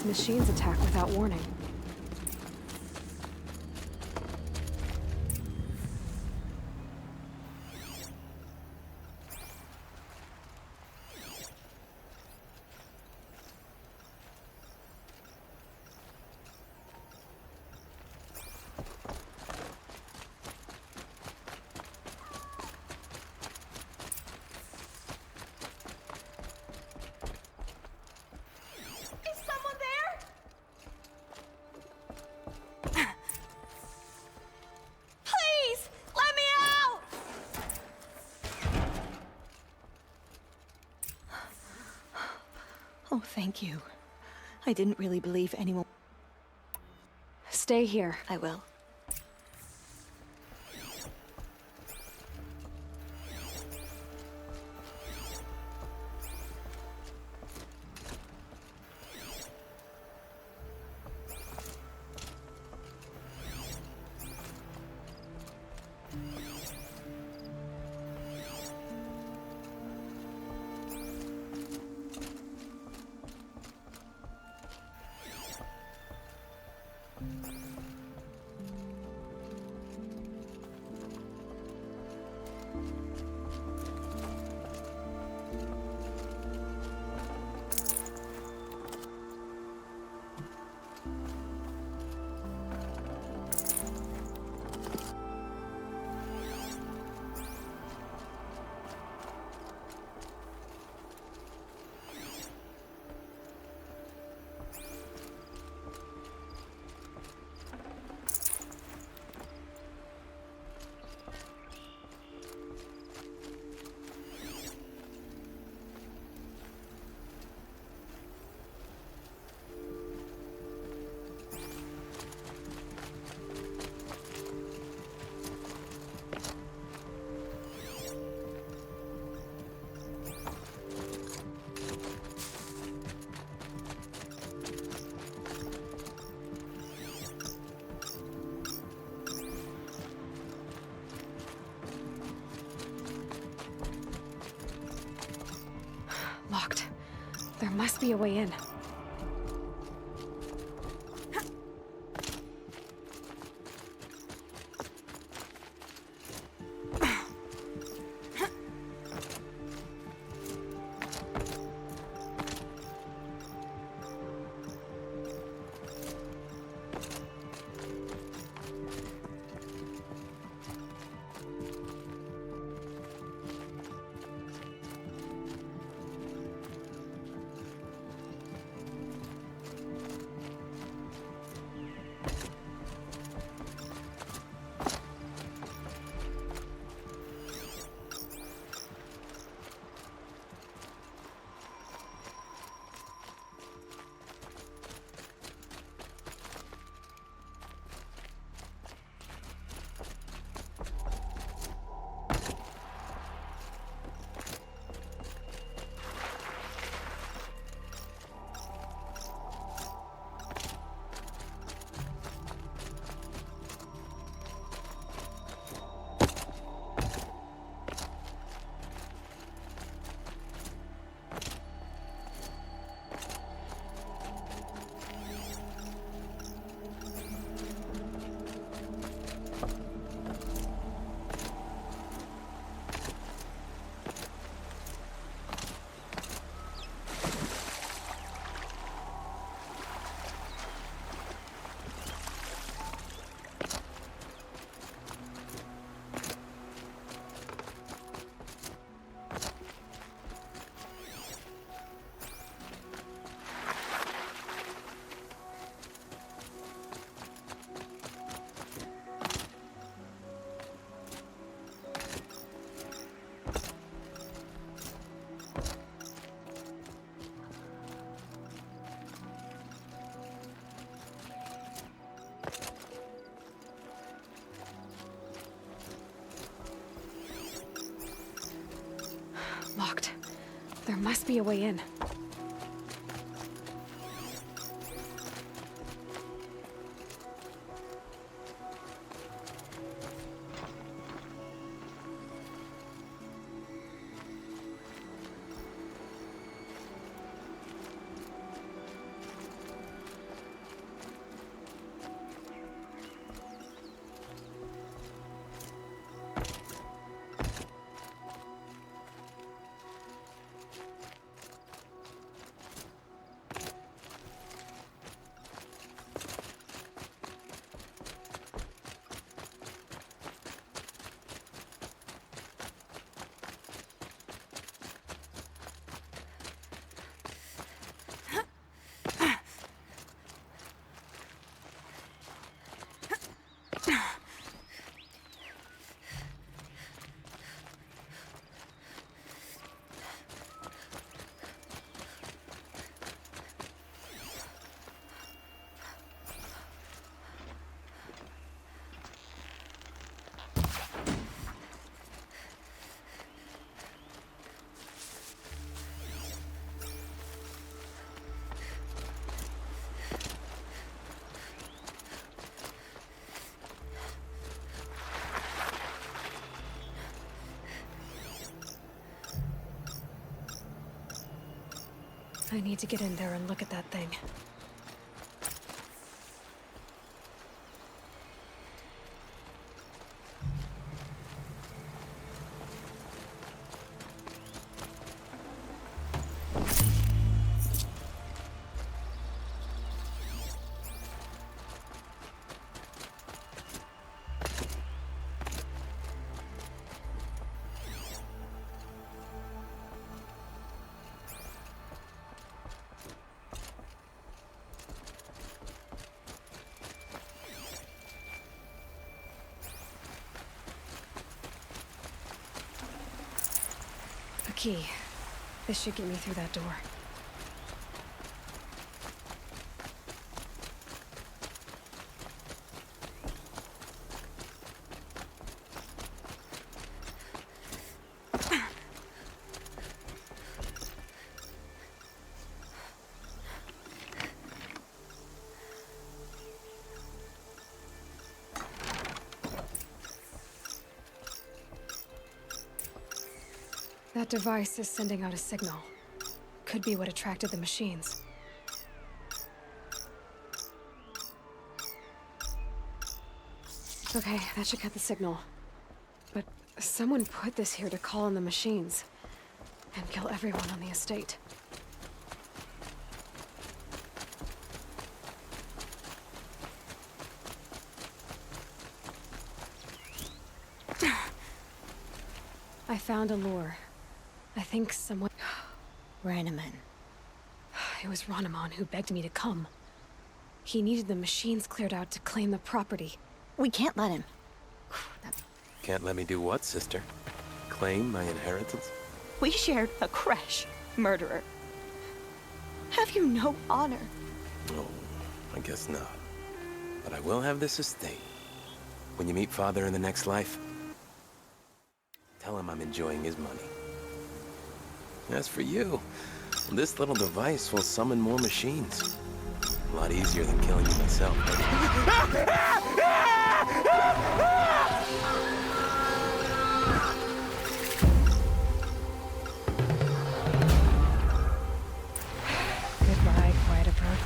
these machines attack without warning. Oh, thank you. I didn't really believe anyone... Stay here. I will. Locked. There must be a way in. Locked. There must be a way in. I need to get in there and look at that thing. Key. This should get me through that door. That device is sending out a signal. Could be what attracted the machines. Okay, that should cut the signal. But someone put this here to call in the machines and kill everyone on the estate. I found a lure. I think someone... Ranaman. It was Ranaman who begged me to come. He needed the machines cleared out to claim the property. We can't let him. Can't let me do what, sister? Claim my inheritance? We shared a creche, murderer. Have you no honor? Oh, I guess not. But I will have this estate. When you meet Father in the next life, tell him I'm enjoying his money. As for you, this little device will summon more machines. A lot easier than killing you myself. Goodbye, quiet approach.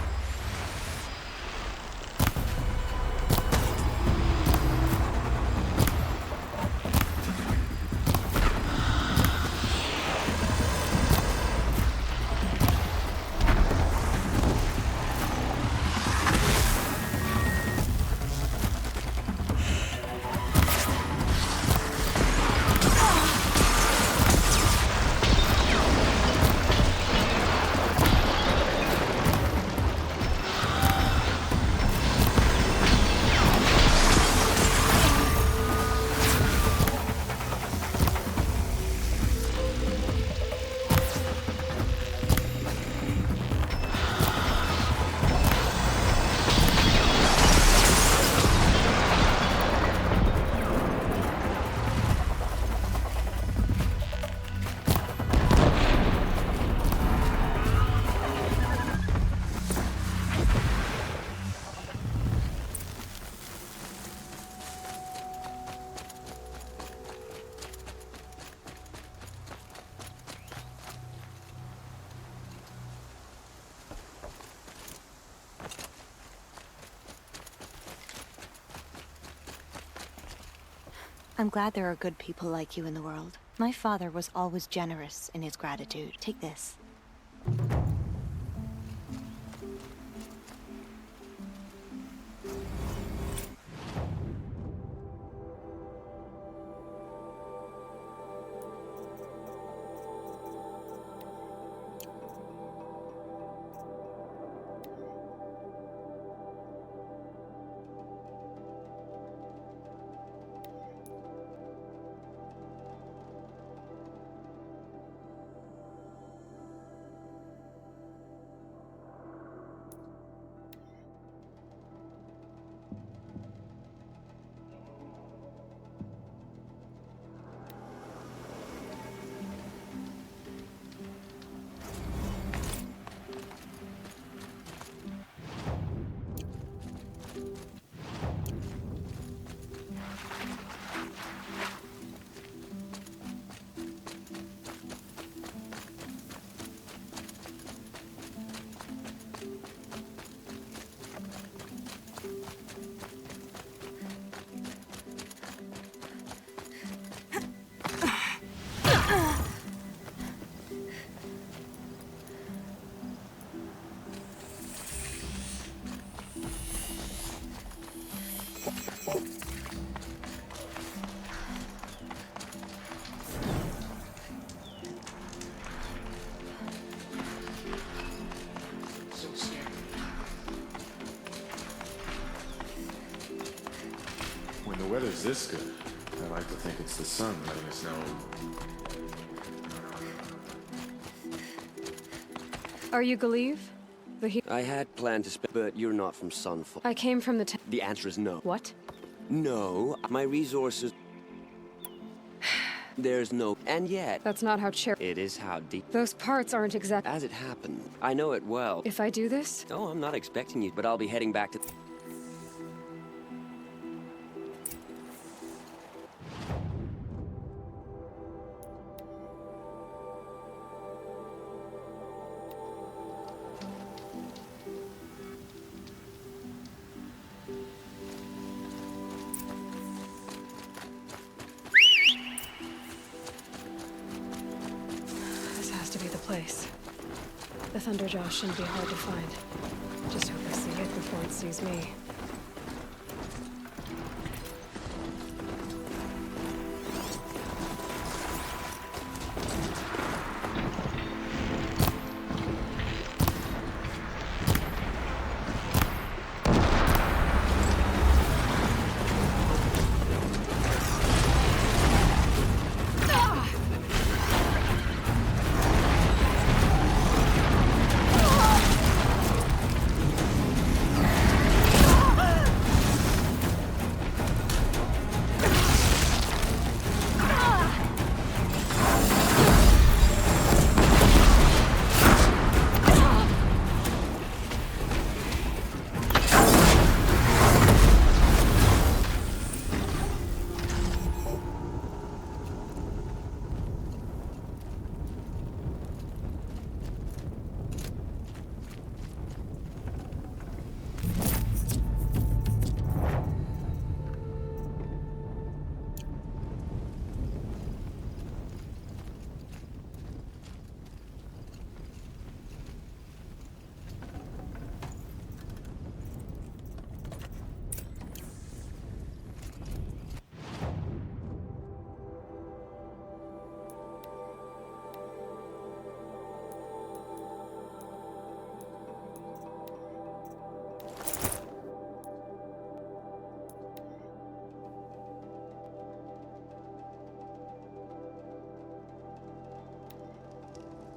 I'm glad there are good people like you in the world. My father was always generous in his gratitude. Take this. weather's this good, I like to think it's the sun letting us know. Are you Galeev? I had planned to spend, but you're not from Sunfall. I came from the The answer is no. What? No, my resources... There's no... And yet... That's not how It is how deep... Those parts aren't exact... As it happened. I know it well. If I do this? Oh, I'm not expecting you, but I'll be heading back to... This has to be the place. The Thunderjaw shouldn't be hard to find. Just hope I see it before it sees me.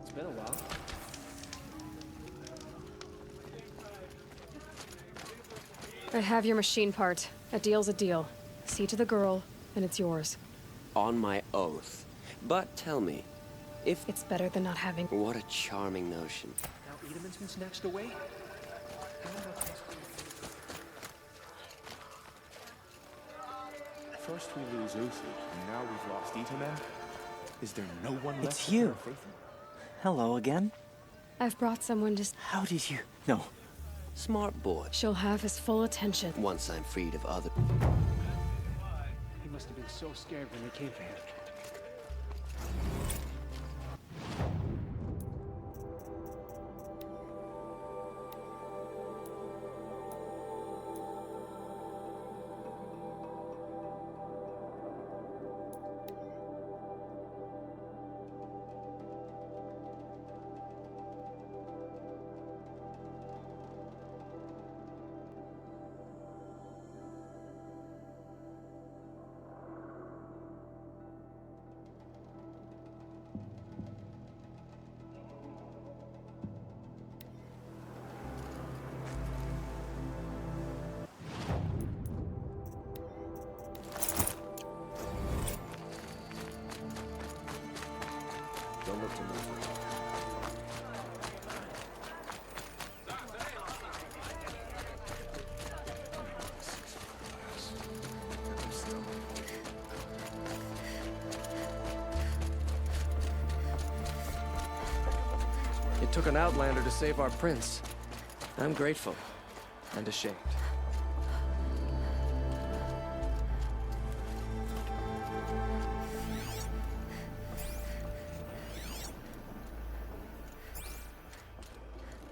It's been a while. I have your machine part. A deal's a deal. See to the girl, and it's yours. On my oath. But tell me, if... It's better than not having... What a charming notion. Now Edelman's been snatched away? First we lose Uthu, and now we've lost Itamen. Is there no one left? It's you. Hello again. I've brought someone to... How did you... No. Smart boy. She'll have his full attention. Once I'm freed of other... He must have been so scared when they came for him. Don't look to move. It took an outlander to save our prince. I'm grateful and ashamed.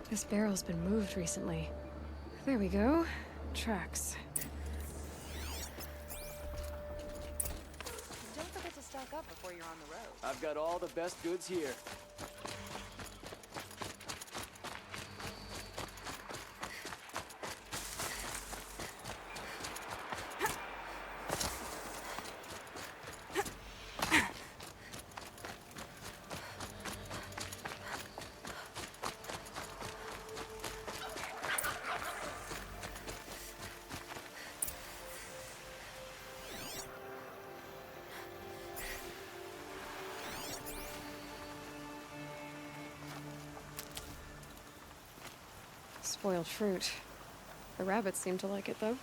This barrel's been moved recently. There we go. Tracks. Don't forget to stock up before you're on the road. I've got all the best goods here. spoiled fruit. The rabbits seem to like it, though.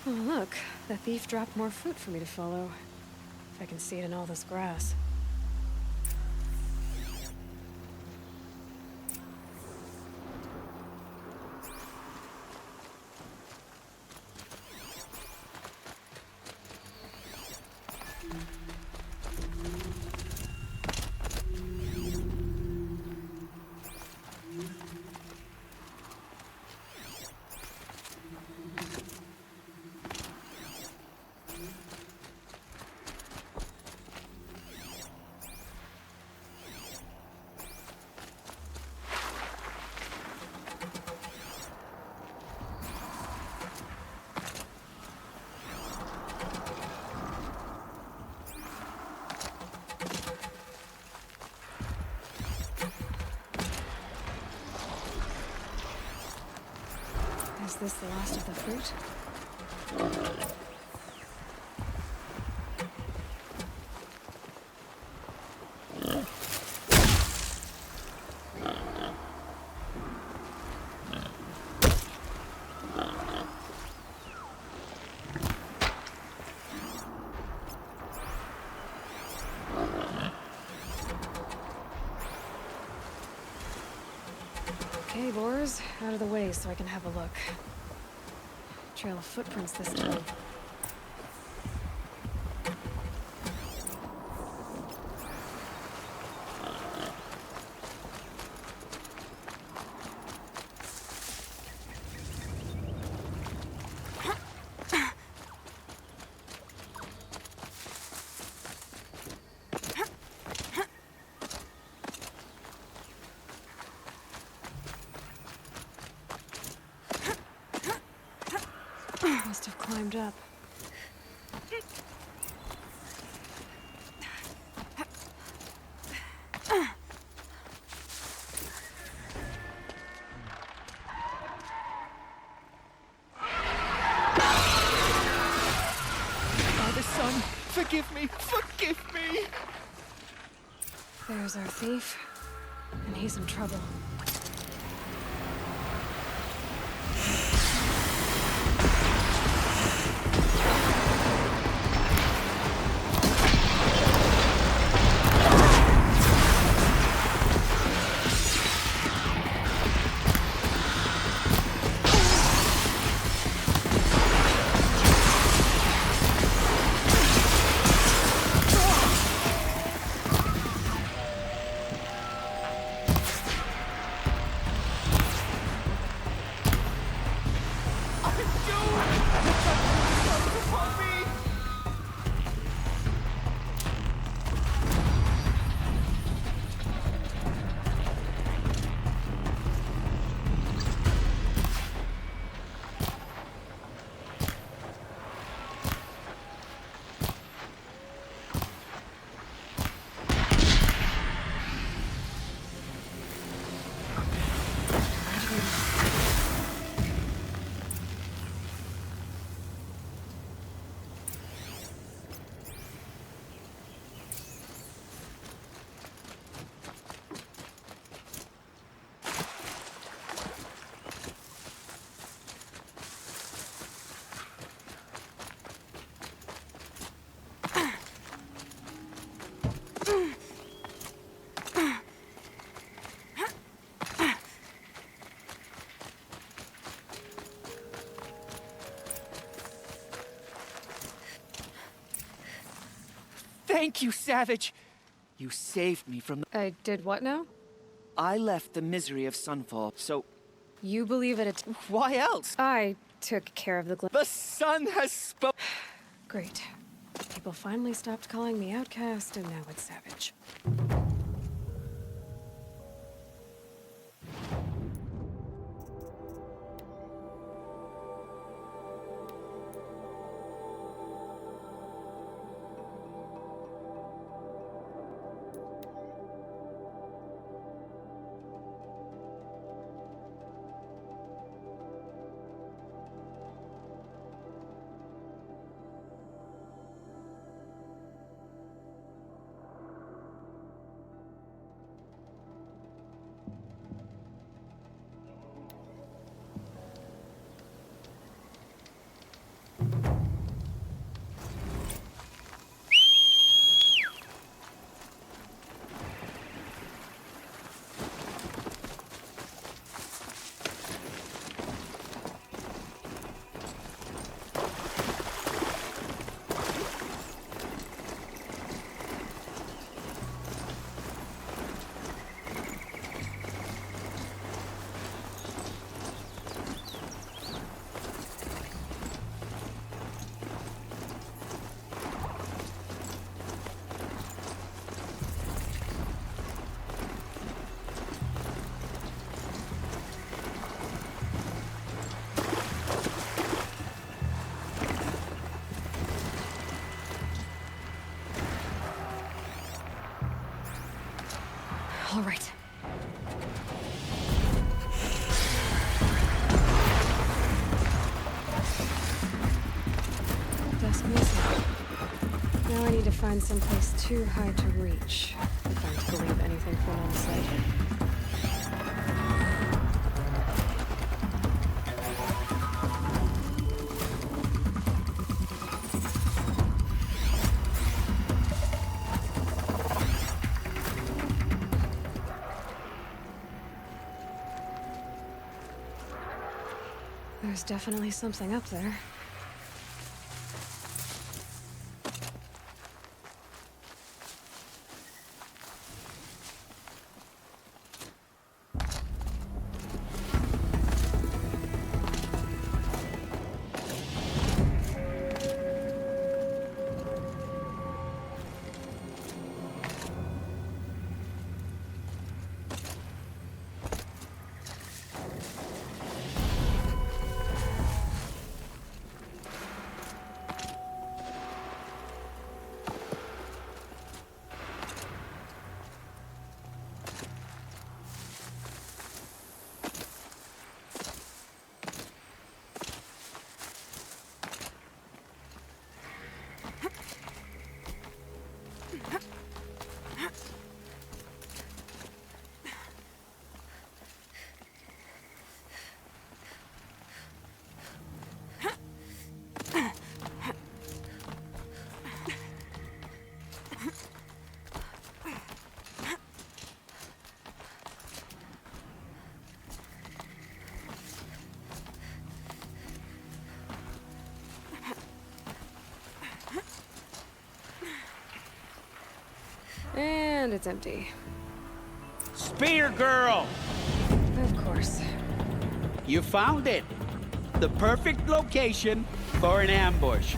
Oh, look. The thief dropped more fruit for me to follow. If I can see it in all this grass. Is this the last of the fruit? Okay, boars, out of the way so I can have a look. Trail of footprints this time. Must have climbed up. Father, son, forgive me, forgive me! There's our thief, and he's in trouble. Thank you, Savage! You saved me from the— I did what now? I left the misery of Sunfall, so— You believe it? Why else? I took care of the The sun has spoken. Great. People finally stopped calling me outcast, and now it's Savage. All right. Desk missing. Now I need to find someplace too high to reach, if I'm to believe anything from on site. There's definitely something up there. And it's empty. Spear girl! Of course. You found it. The perfect location for an ambush.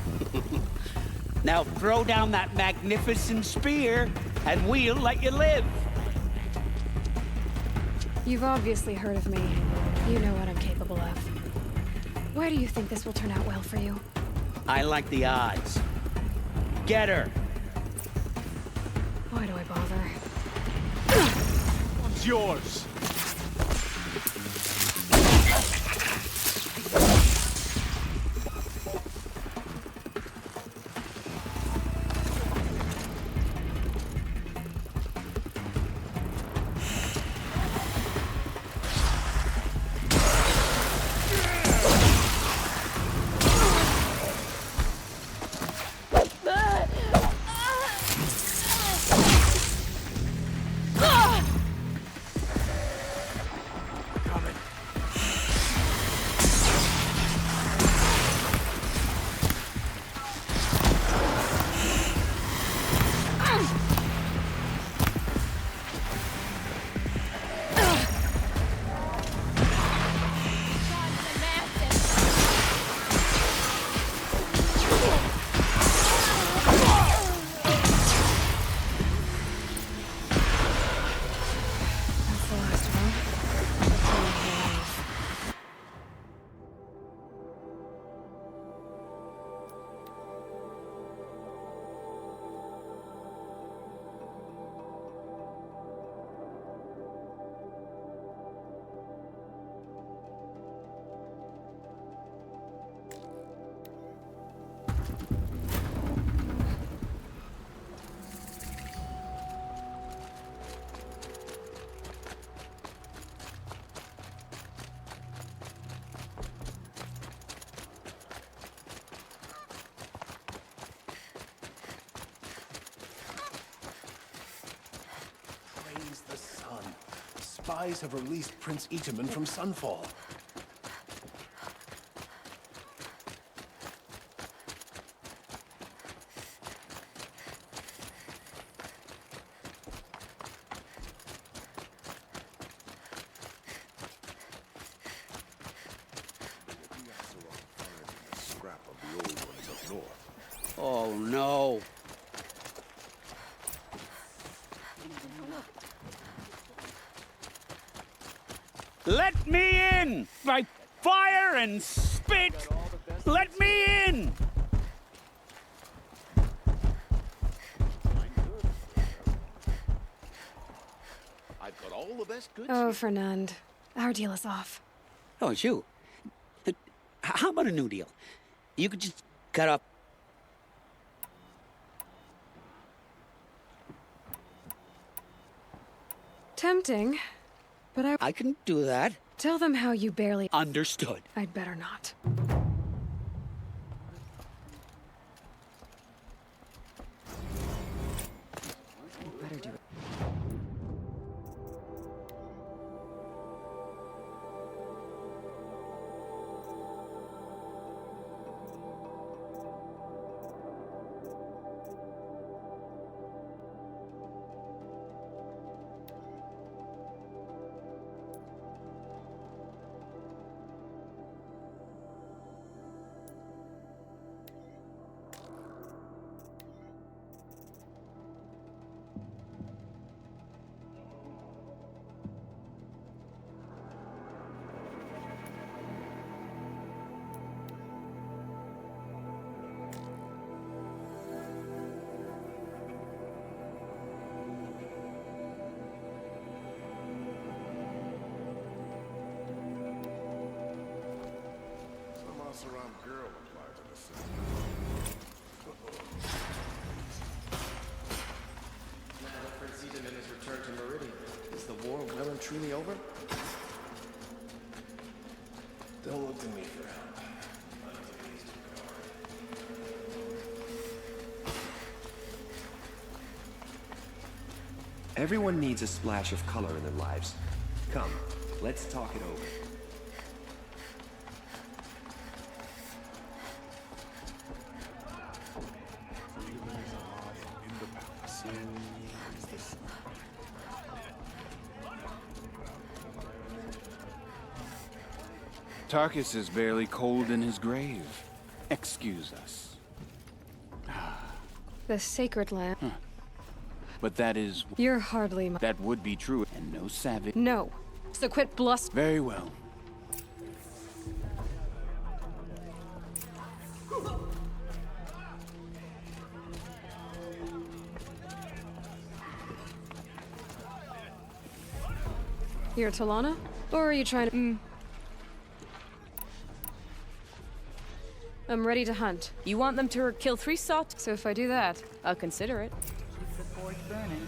Now throw down that magnificent spear, and we'll let you live. You've obviously heard of me. You know what I'm capable of. Why do you think this will turn out well for you? I like the odds. Get her. Why do I bother? It's yours. Spies have released Prince Itaman from Sunfall. Oh no. Let me in! By fire and spit! Let me in! I've the best goods. Oh, Fernand. Our deal is off. Oh, it's you. How about a new deal? You could just cut off... Tempting, but I can do that. Tell them how you barely... Understood. I'd better not. You better do it. Girl applied to the scene. Now that Prince Itamen has returned to Meridian, is the war well and truly over? Don't look to me for help. Everyone needs a splash of color in their lives. Come, let's talk it over. Tarkus is barely cold in his grave. Excuse us. The sacred land. Huh. But that is... You're hardly... That would be true, and no savage... No. So quit blustering. Very well. You're Talana? Or are you trying to... I'm ready to hunt. You want them to kill 3 Sot? So if I do that... I'll consider it. Keep the forge burning.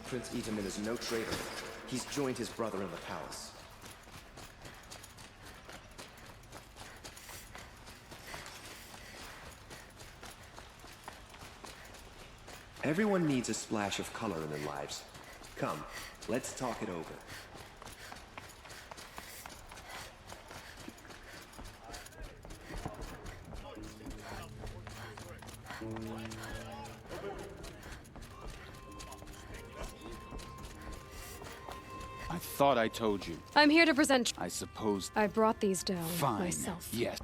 Prince Itamin is no traitor. He's joined his brother in the palace. Everyone needs a splash of color in their lives. Come, let's talk it over. I thought I told you. I'm here to present. I suppose. I brought these down Fine. myself. Yes.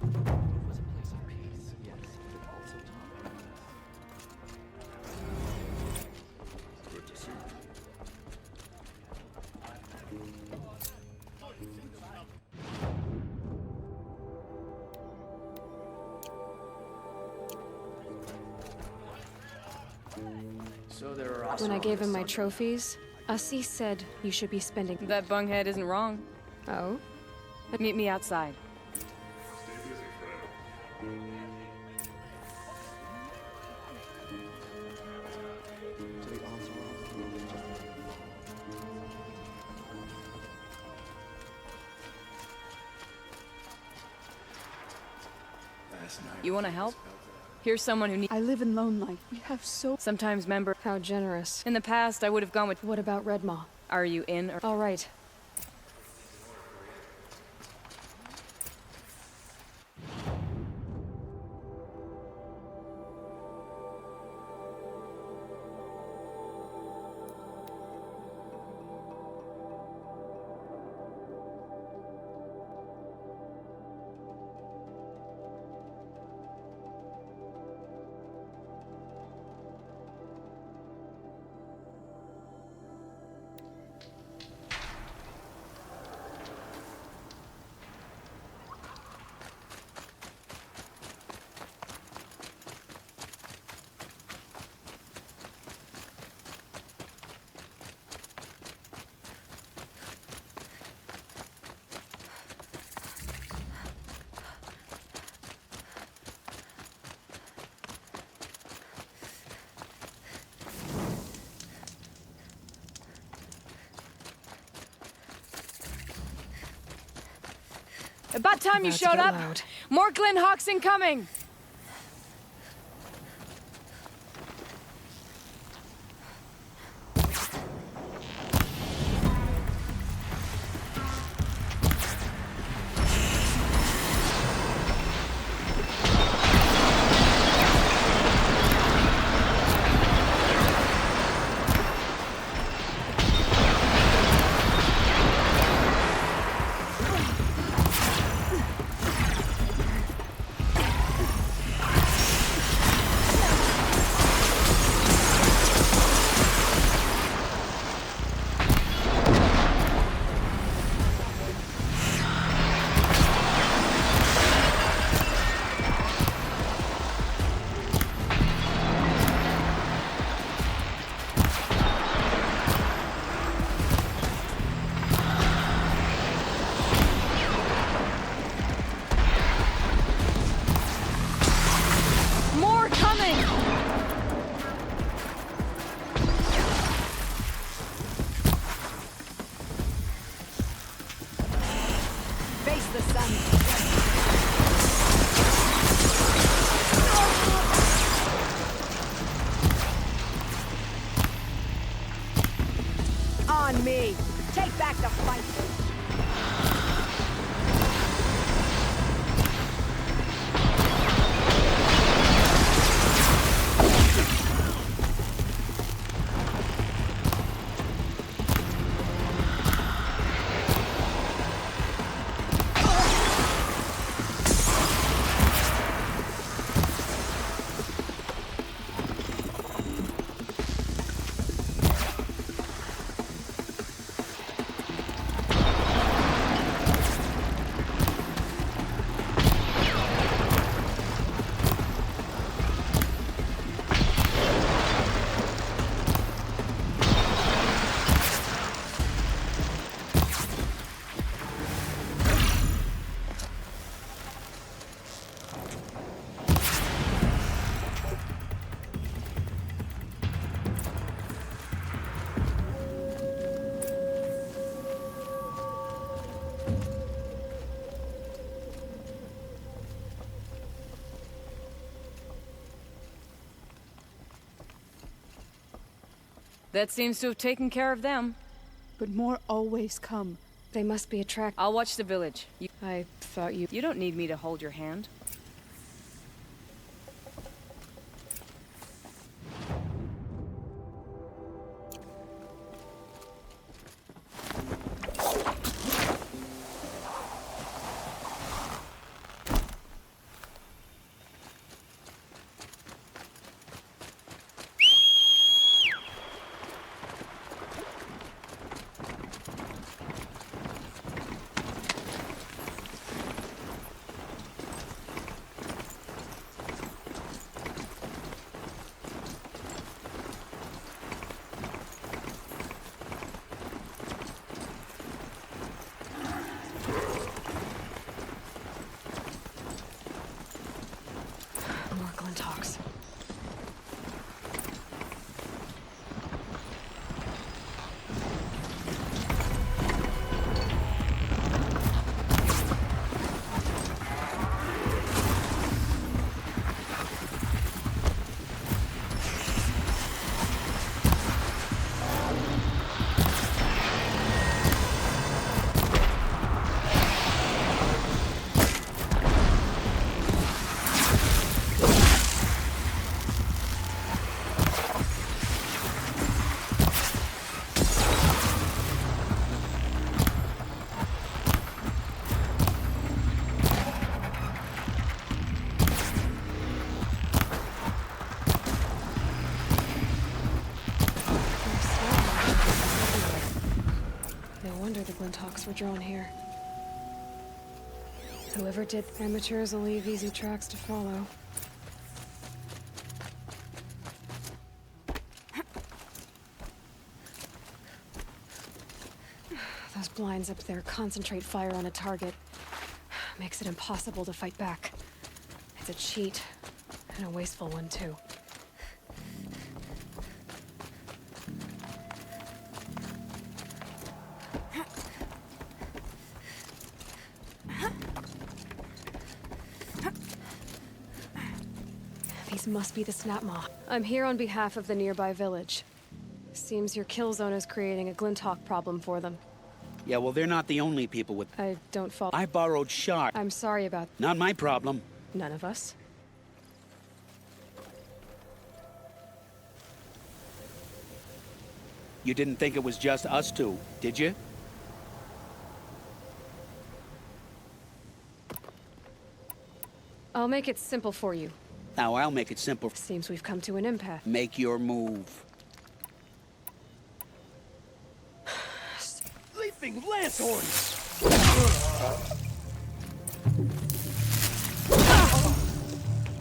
So there are When I gave him my trophies, Ussie said you should be spending. That bunghead isn't wrong. Oh? Meet me outside. You want to help? Here's someone who needs. I live in Lone Light. We have so. Sometimes member. How generous. In the past, I would have gone with. What about Red Maw? Are you in or? All right. About time you showed up. Loud. More Glen Hawks incoming. On me. Take back the fight. That seems to have taken care of them. But more always come. They must be attracted. I'll watch the village. I thought you... You don't need me to hold your hand. Talks. Talks were drawn here. Whoever did, amateurs will leave easy tracks to follow. Those blinds up there concentrate fire on a target. Makes it impossible to fight back. It's a cheat, and a wasteful one too. These must be the Snapmaw. I'm here on behalf of the nearby village. Seems your kill zone is creating a Glinthawk problem for them. Yeah, well, they're not the only people with... I don't follow. I borrowed shards. I'm sorry about... Not my problem. None of us. You didn't think it was just us two, did you? I'll make it simple for you. Now I'll make it simple. Seems we've come to an impasse. Make your move. Leaping lanthorns!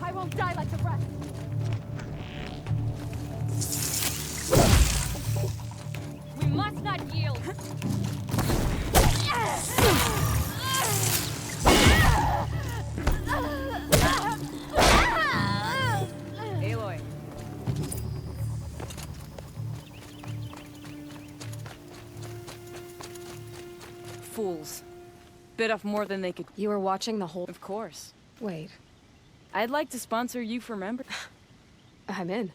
I won't die like the rest. We must not yield. Aloy. Fools. Bit off more than they could. You were watching the whole... Of course. Wait. I'd like to sponsor you for member. I'm in.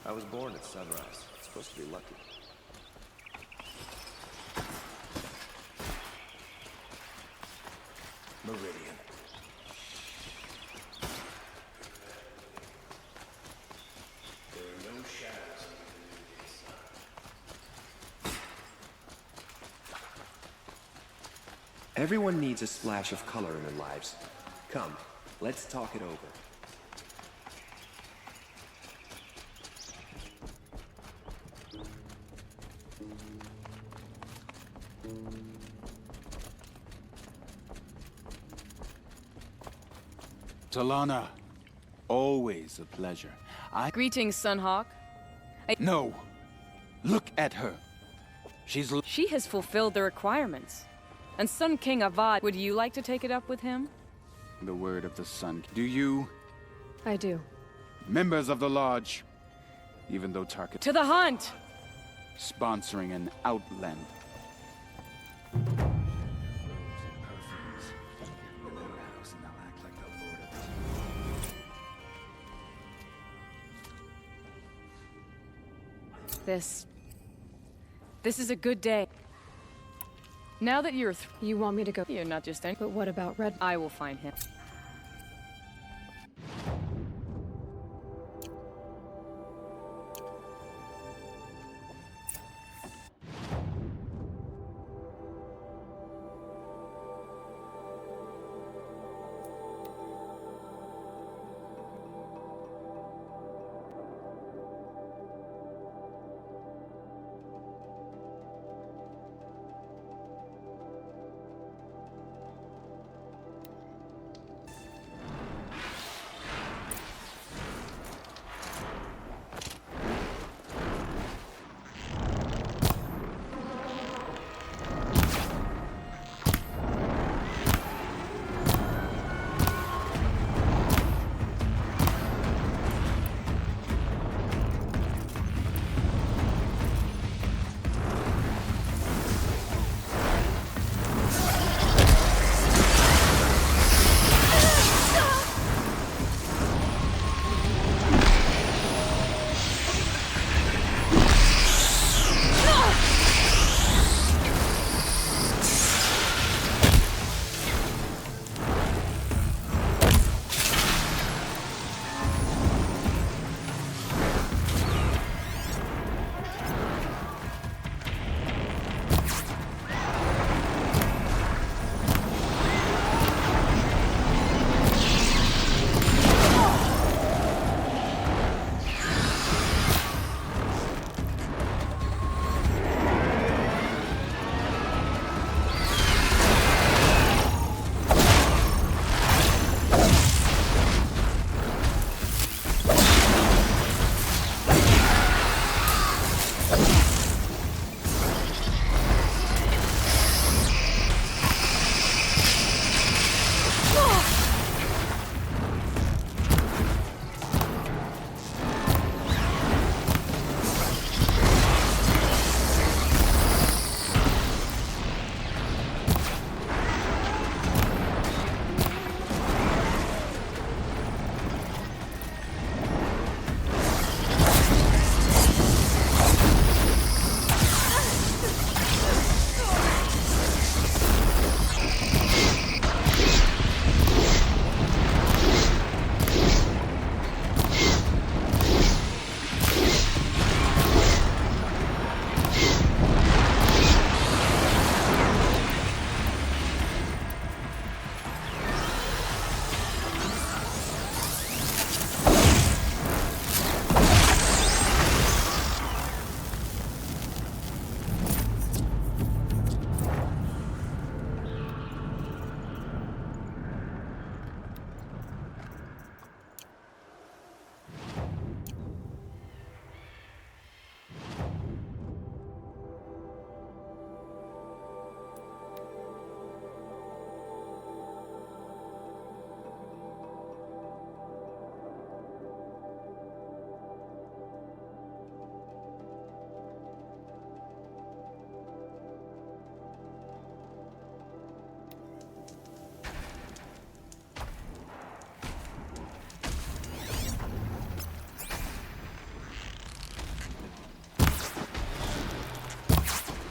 I was born at sunrise. It's supposed to be lucky. Meridian. There are no shadows under the noonday sun. Everyone needs a splash of color in their lives. Come, let's talk it over. Talana, always a pleasure. Greetings, Sunhawk. No. Look at her. She has fulfilled the requirements. And Sun King Avad, would you like to take it up with him? The word of the Sun. Do you? I do. Members of the Lodge, even though Tarkin... To the hunt! Sponsoring an outland. This is a good day. Now that you're you want me to go? You're not just any. But what about Red? I will find him.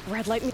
Red light me.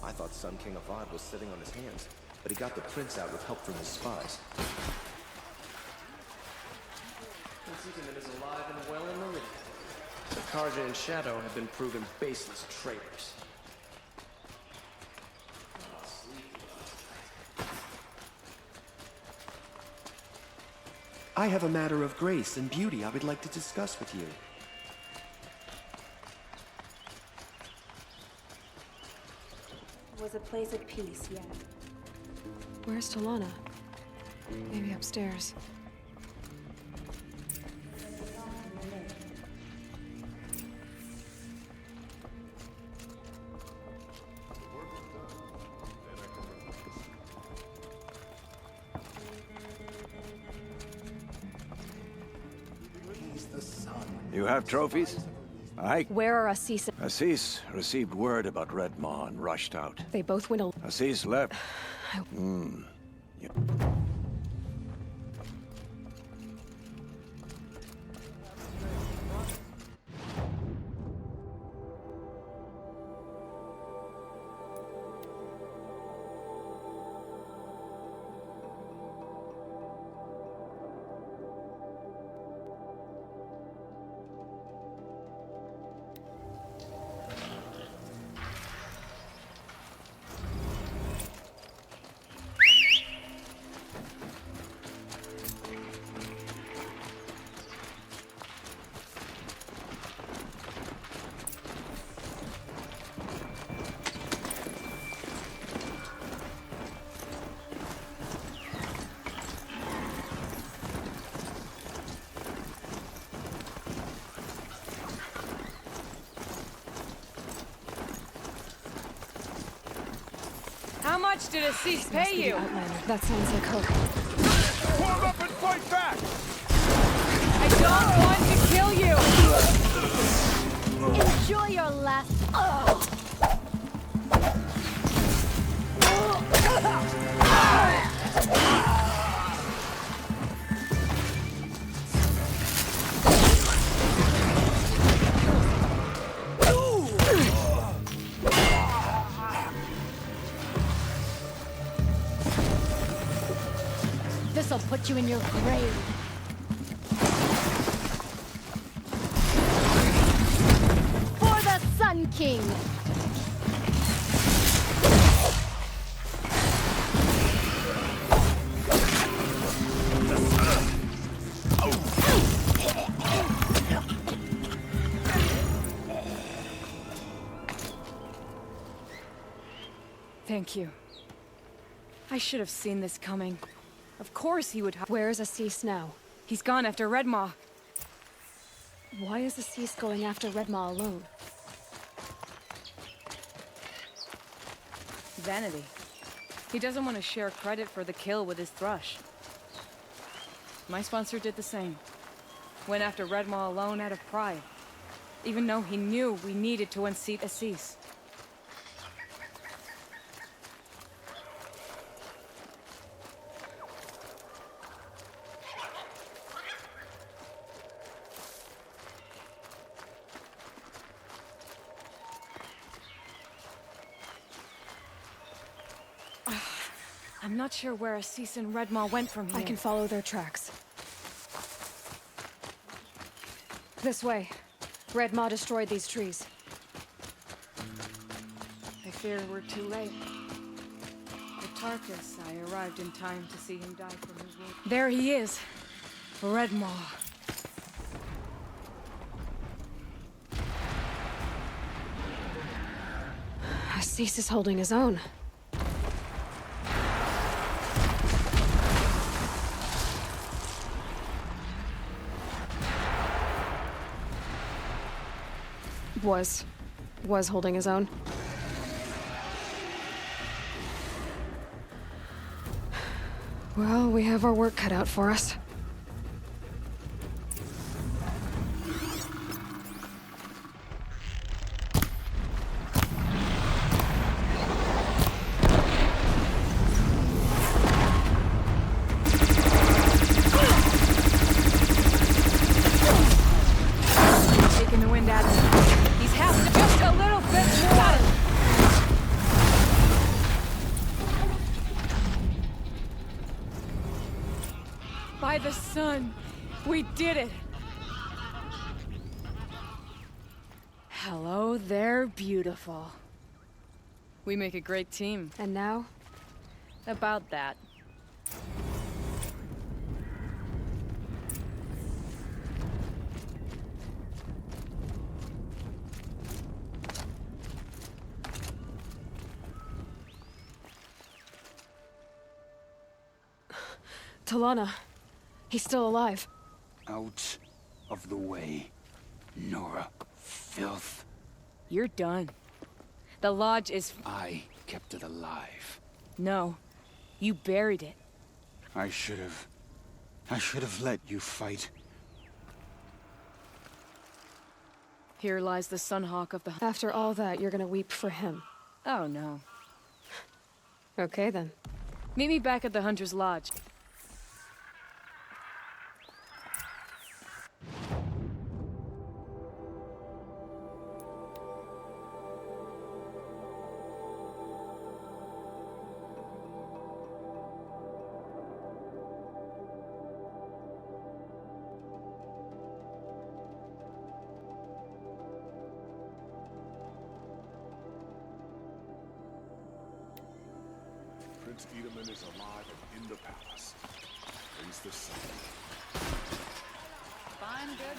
I thought Sun King Avad was sitting on his hands, but he got the prince out with help from his spies. Prince Itamen is alive and well in Meridian. The Carja and Shadow have been proven baseless traitors. I have a matter of grace and beauty I would like to discuss with you. Was a place of peace, yeah. Where's Talana? Maybe upstairs. You have trophies? Where are Assis? Assis received word about Red Maw and rushed out. They both went. Assis left. How much did Assis pay you? That sounds like her. Form up and fight back! I don't want to kill you! Enjoy your last... This'll put you in your grave. For the Sun King! Thank you. I should have seen this coming. Of course he would have. Where's Assis now? He's gone after Red Maw. Why is Assis going after Red Maw alone? Vanity. He doesn't want to share credit for the kill with his thrush. My sponsor did the same. Went after Red Maw alone out of pride. Even though he knew we needed to unseat Assis. I'm not sure where Assis and Red Maw went from here. I can follow their tracks. This way. Red Maw destroyed these trees. I fear we're too late. With Tarkus, I arrived in time to see him die from his wound. There he is. Red Maw. Assis is holding his own. Was holding his own. Well, we have our work cut out for us. Taking the wind out of him. He's half just a little bit more. son. We did it. Hello there, beautiful. We make a great team. And now? About that. Talana. He's still alive. Out of the way, Nora. Filth. You're done. The Lodge is... I kept it alive. No. You buried it. I should have let you fight. Here lies the Sunhawk of the... After all that, you're gonna weep for him. Oh, no. Okay, then. Meet me back at the Hunter's Lodge. Prince Edaman is alive and in the palace. Praise the sun. Fine, good.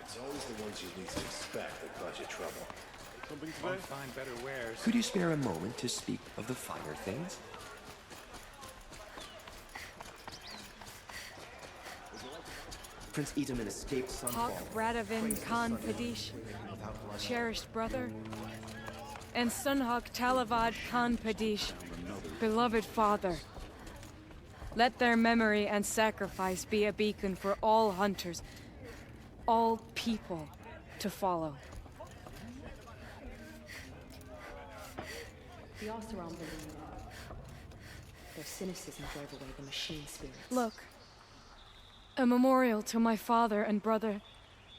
It's always the ones you least expect that cause you trouble. Something Won't find better wares. Could you spare a moment to speak of the finer things? Prince Edaman escaped Sunfall. Hawk Radovin Khan Padish, cherished brother, and Sunhawk Talavad Khan Padish, beloved father. Let their memory and sacrifice be a beacon for all hunters, all people to follow. The Oseram believe their cynicism drove away the machine spirits. Look. A memorial to my father and brother,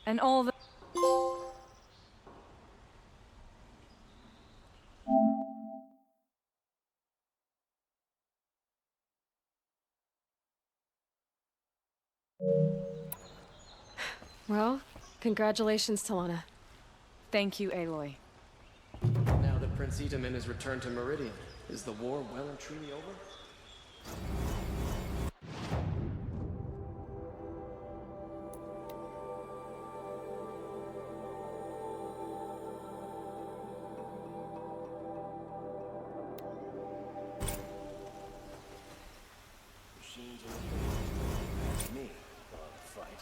and all the... Well, congratulations, Talana. Thank you, Aloy. Now that Prince Edaman has returned to Meridian, is the war well and truly over? Machines are me on the fight.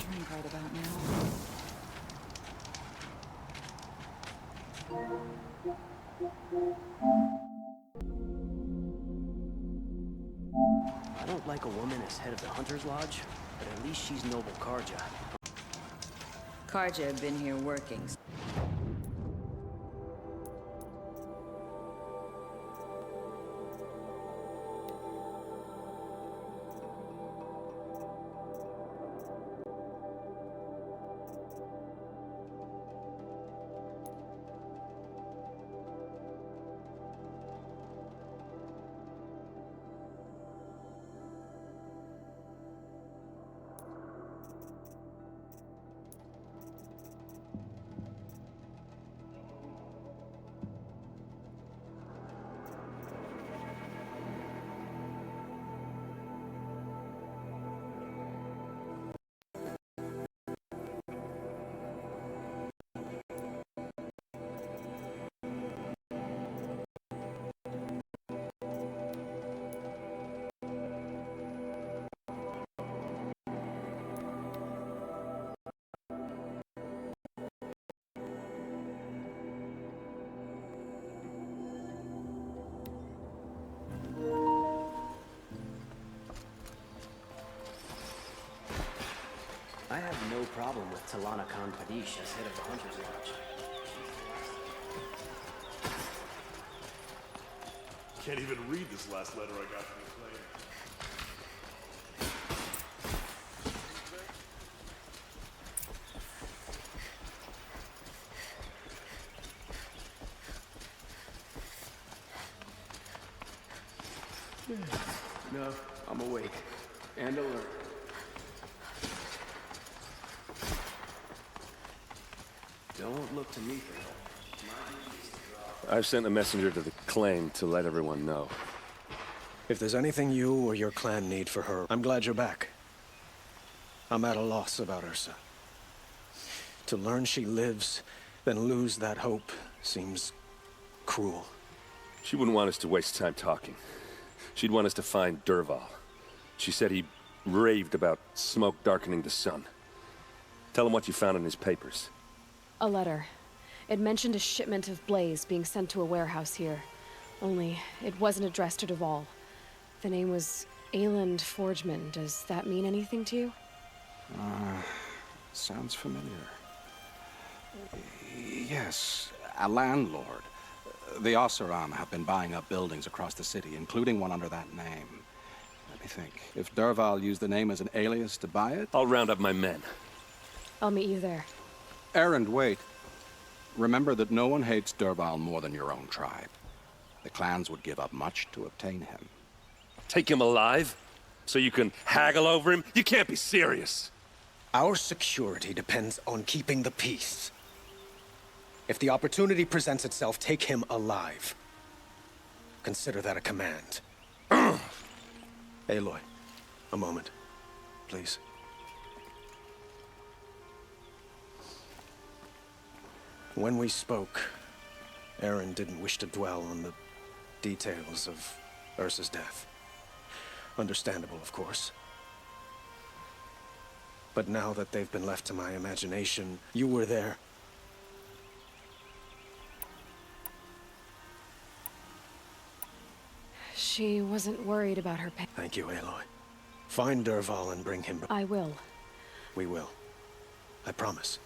Drink right about now. I don't like a woman as head of the Hunter's Lodge, but at least she's noble Karja. Karja have been here working. problem with Talana Khan Padish as head of the Hunter's Lodge. Can't even read this last letter I got from the claim. No, I'm awake. And alert. Don't look to me for help. I've sent a messenger to the claim to let everyone know. If there's anything you or your clan need for her, I'm glad you're back. I'm at a loss about Ursa. To learn she lives, then lose that hope, seems cruel. She wouldn't want us to waste time talking. She'd want us to find Dervahl. She said he raved about smoke darkening the sun. Tell him what you found in his papers. A letter. It mentioned a shipment of blaze being sent to a warehouse here. Only, it wasn't addressed to Dervahl. The name was Ayland Forgeman. Does that mean anything to you? Sounds familiar. Yes, a landlord. The Oseram have been buying up buildings across the city, including one under that name. Let me think. If Dervahl used the name as an alias to buy it... I'll round up my men. I'll meet you there. Errand, wait. Remember that no one hates Dervahl more than your own tribe. The clans would give up much to obtain him. Take him alive? So you can haggle over him? You can't be serious. Our security depends on keeping the peace. If the opportunity presents itself, take him alive. Consider that a command. Aloy, a moment, please. When we spoke, Aaron didn't wish to dwell on the details of Ursa's death. Understandable, of course. But now that they've been left to my imagination, you were there. She wasn't worried about her pain. Thank you, Aloy. Find Dervahl and bring him... I will. We will. I promise.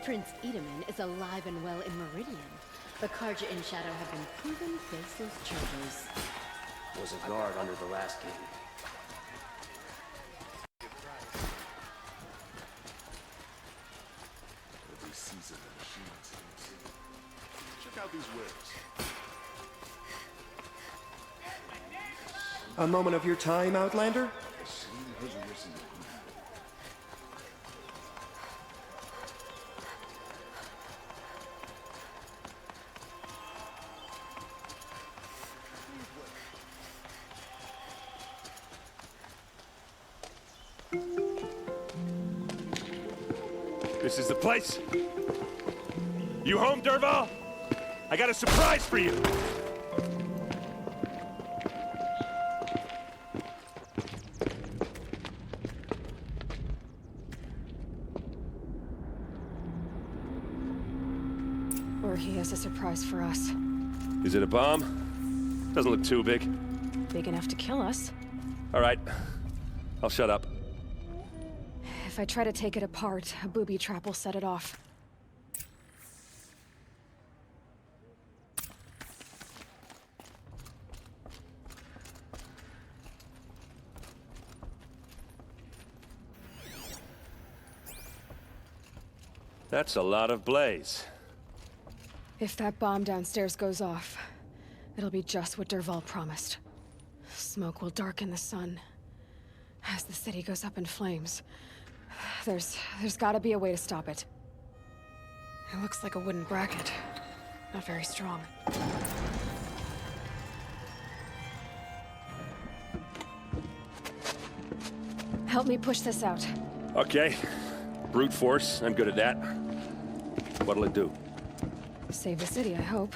Prince Itamen is alive and well in Meridian. The Karja in Shadow have been proven faceless traitors. Was a guard under the last king. Every season the machines. Check out these wares. A moment of your time, Outlander? This is the place? You home, Dervahl? I got a surprise for you! Or he has a surprise for us. Is it a bomb? Doesn't look too big. Big enough to kill us. All right. I'll shut up. If I try to take it apart, a booby trap will set it off. That's a lot of blaze. If that bomb downstairs goes off, it'll be just what Dervahl promised. Smoke will darken the sun as the city goes up in flames. There's gotta be a way to stop it. It looks like a wooden bracket. Not very strong. Help me push this out. Okay. Brute force, I'm good at that. What'll it do? Save the city, I hope.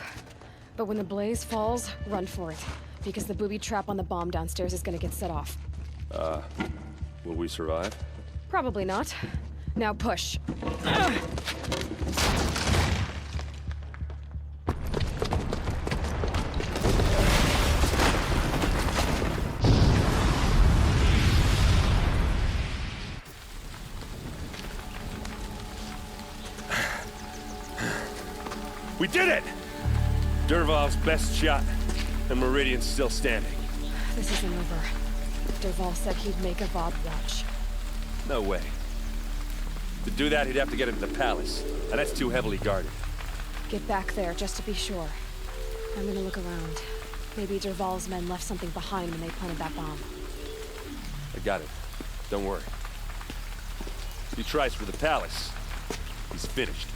But when the blaze falls, run for it. Because the booby trap on the bomb downstairs is gonna get set off. Will we survive? Probably not. Now push. We did it! Dervahl's best shot, and Meridian's still standing. This isn't over. Dervahl said he'd make a Vod watch. No way. To do that, he'd have to get into the palace, and that's too heavily guarded. Get back there, just to be sure. I'm gonna look around. Maybe Dervahl's men left something behind when they planted that bomb. I got it. Don't worry. If he tries for the palace, he's finished.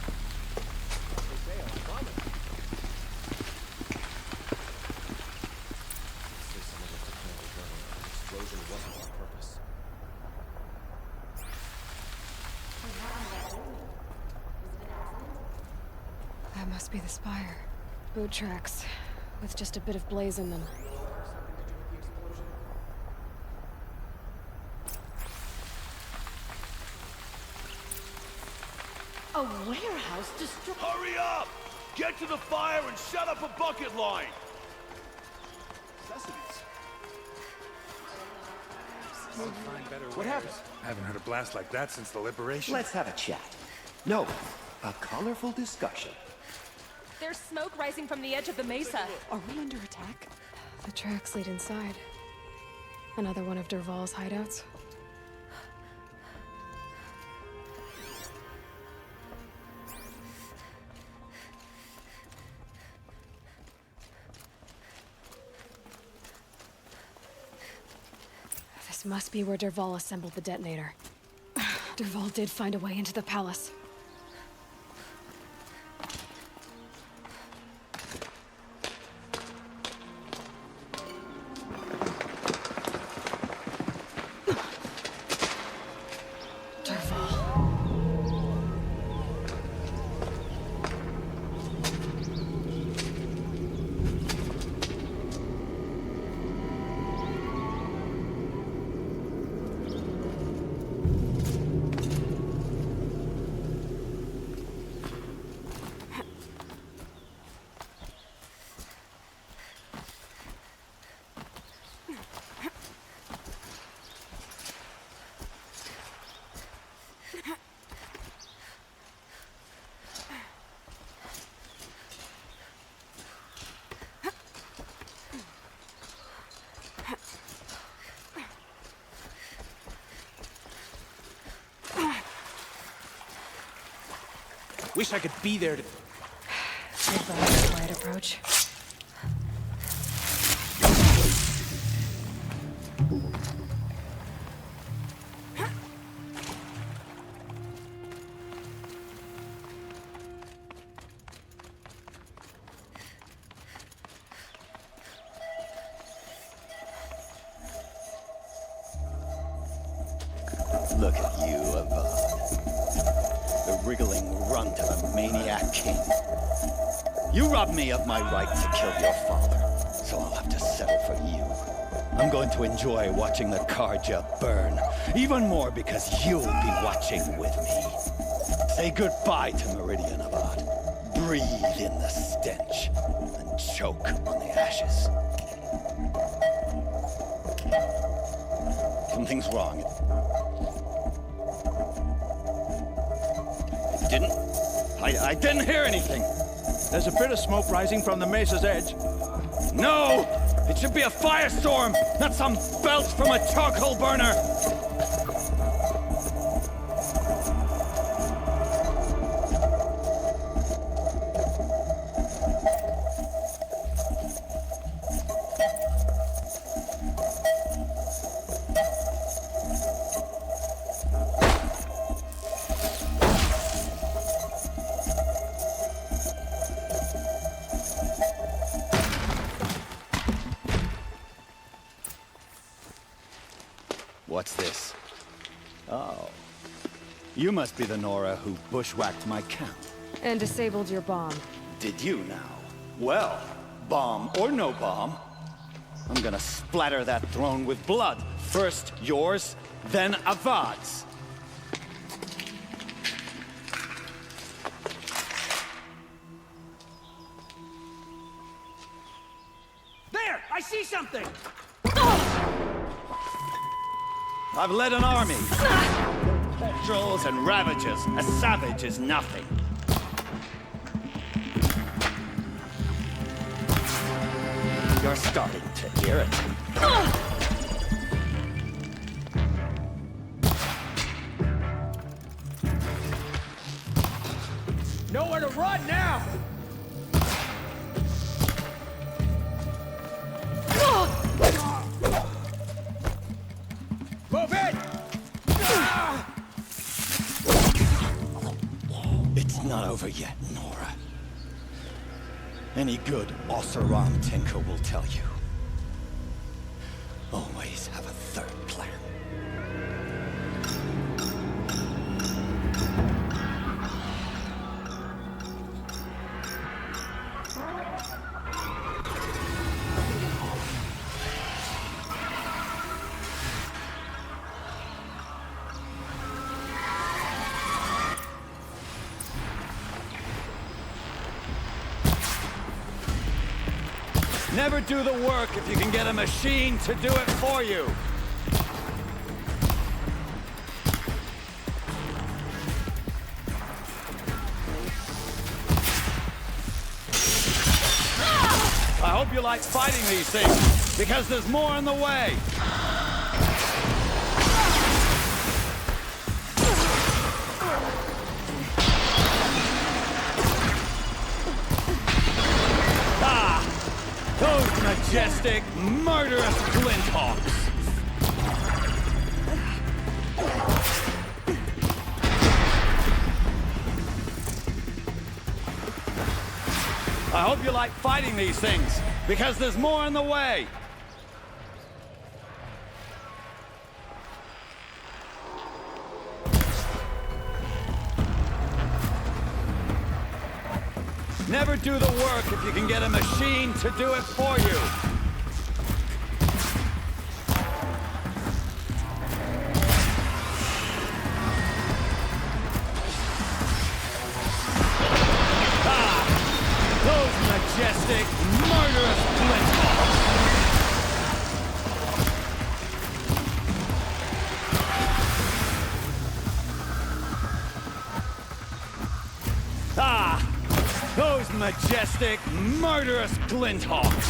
That must be the spire. Boot tracks, with just a bit of blaze in them. A warehouse destroyed. Hurry up! Get to the fire and shut up a bucket line! What happened? I haven't heard a blast like that since the liberation. Let's have a chat. No, a colorful discussion. There's smoke rising from the edge of the mesa. Are we under attack? The tracks lead inside. Another one of Dervahl's hideouts. This must be where Dervahl assembled the detonator. Dervahl did find a way into the palace. Wish I could be there to... Dervahl's quiet approach. Look at you, Avad. The wriggling runt of a maniac king. You robbed me of my right to kill your father, so I'll have to settle for you. I'm going to enjoy watching the Carja burn, even more because you'll be watching with me. Say goodbye to Meridian, Avad. Breathe in the stench, and choke on the ashes. Something's wrong. I didn't hear anything. There's a bit of smoke rising from the mesa's edge. No! It should be a firestorm, not some belch from a charcoal burner! What's this? Oh. You must be the Nora who bushwhacked my camp. And disabled your bomb. Did you now? Well, bomb or no bomb, I'm gonna splatter that throne with blood. First yours, then Avad's. see something! I've led an army. Trolls and ravagers. A savage is nothing. You're starting to irritate. Nowhere to run now! Move it! It's not over yet, Nora. Any good Oseram tinker will tell you. Always have a third plan. Never do the work if you can get a machine to do it for you. I hope you like fighting these things, because there's more in the way. Those majestic, murderous Glinthawks! I hope you like fighting these things, because there's more in the way! Never do the work if you can get a machine to do it for you. Those majestic, murderous Glinthawks! Those majestic, murderous Glinthawks!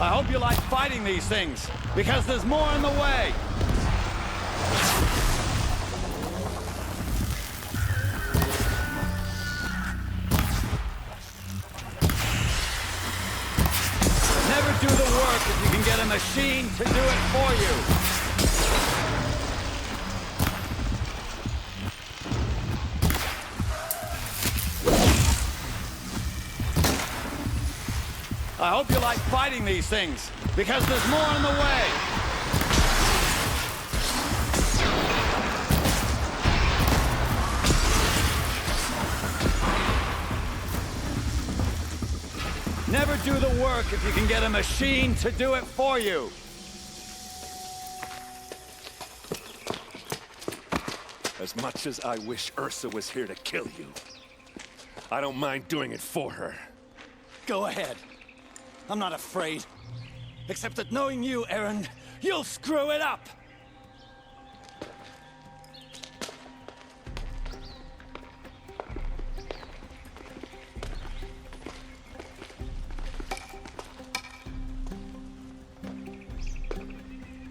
I hope you like fighting these things, because there's more in the way! Never do the work if you can get a machine to do it for you. I hope you like fighting these things, because there's more in the way. Never do the work if you can get a machine to do it for you. As much as I wish Ursa was here to kill you, I don't mind doing it for her. Go ahead. I'm not afraid. Except that knowing you, Aaron, you'll screw it up!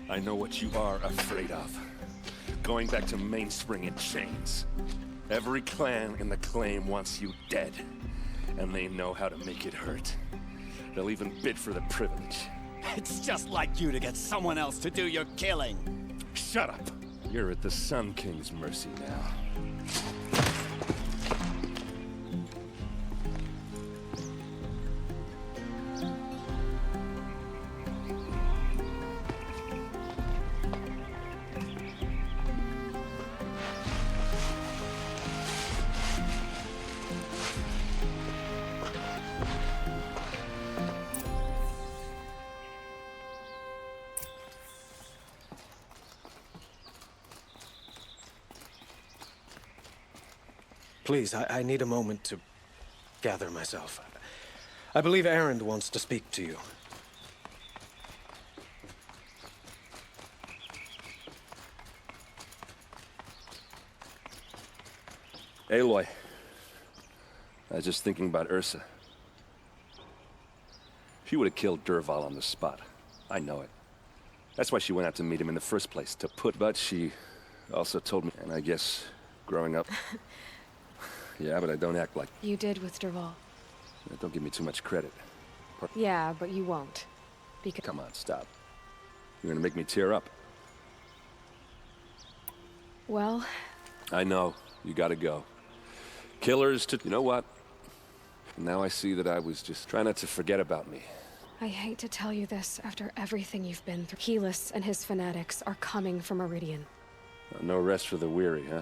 I know what you are afraid of. Going back to Mainspring in chains. Every clan in the claim wants you dead. And they know how to make it hurt. They'll even bid for the privilege. It's just like you to get someone else to do your killing. Shut up! You're at the Sun King's mercy now. Please, I need a moment to gather myself. I believe Erend wants to speak to you. Aloy, I was just thinking about Ursa. She would have killed Dervahl on the spot. I know it. That's why she went out to meet him in the first place, but she also told me, and I guess growing up... Yeah, but I don't act like... You did with Dervahl. Don't give me too much credit. Yeah, but you won't. Because... Come on, stop. You're gonna make me tear up. Well... I know. You gotta go. Killers to... You know what? Now I see that I was just trying not to forget about me. I hate to tell you this after everything you've been through. Helis and his fanatics are coming from Meridian. No rest for the weary, huh?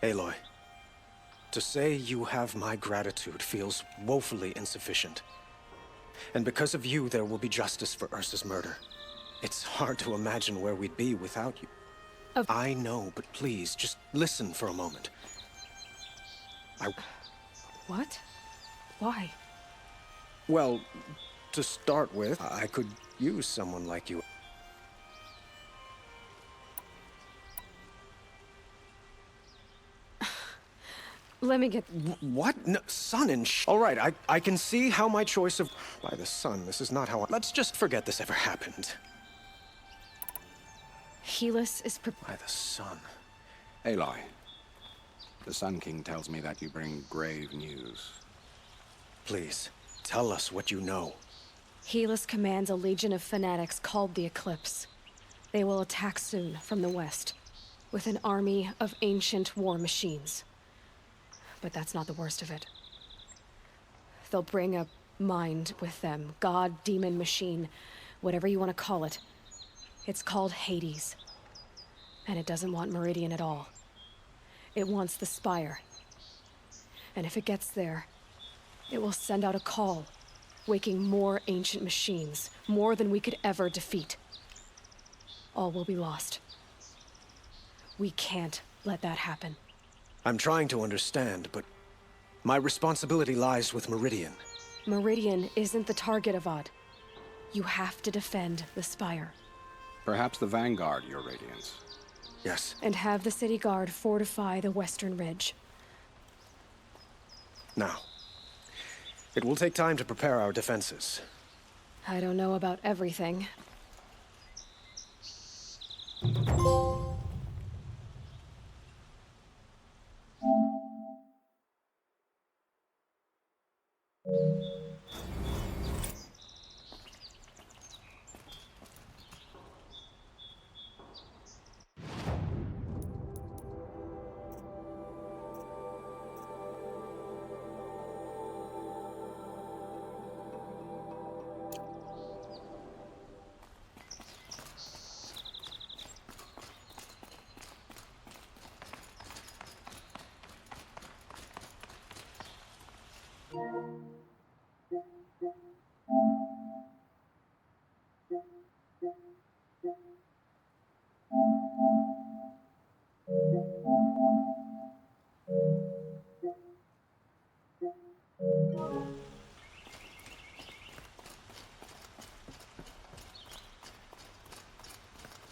Aloy, to say you have my gratitude feels woefully insufficient. And because of you, there will be justice for Ursa's murder. It's hard to imagine where we'd be without you. I know, but please, just listen for a moment. What? Why? Well, to start with, I could use someone like you. Let me get... What? No, sun and All right, I can see how my choice of... By the sun, this is not how I... Let's just forget this ever happened. Helis is... By the sun. Aloy, the Sun King tells me that you bring grave news. Please, tell us what you know. Helis commands a legion of fanatics called the Eclipse. They will attack soon from the west, with an army of ancient war machines. But that's not the worst of it. They'll bring a mind with them. God, demon, machine, whatever you want to call it. It's called Hades. And it doesn't want Meridian at all. It wants the Spire. And if it gets there, it will send out a call, waking more ancient machines, more than we could ever defeat. All will be lost. We can't let that happen. I'm trying to understand, but my responsibility lies with Meridian. Meridian isn't the target, Avad. You have to defend the Spire. Perhaps the Vanguard, Your Radiance. Yes. And have the city guard fortify the western ridge. Now, it will take time to prepare our defenses. I don't know about everything.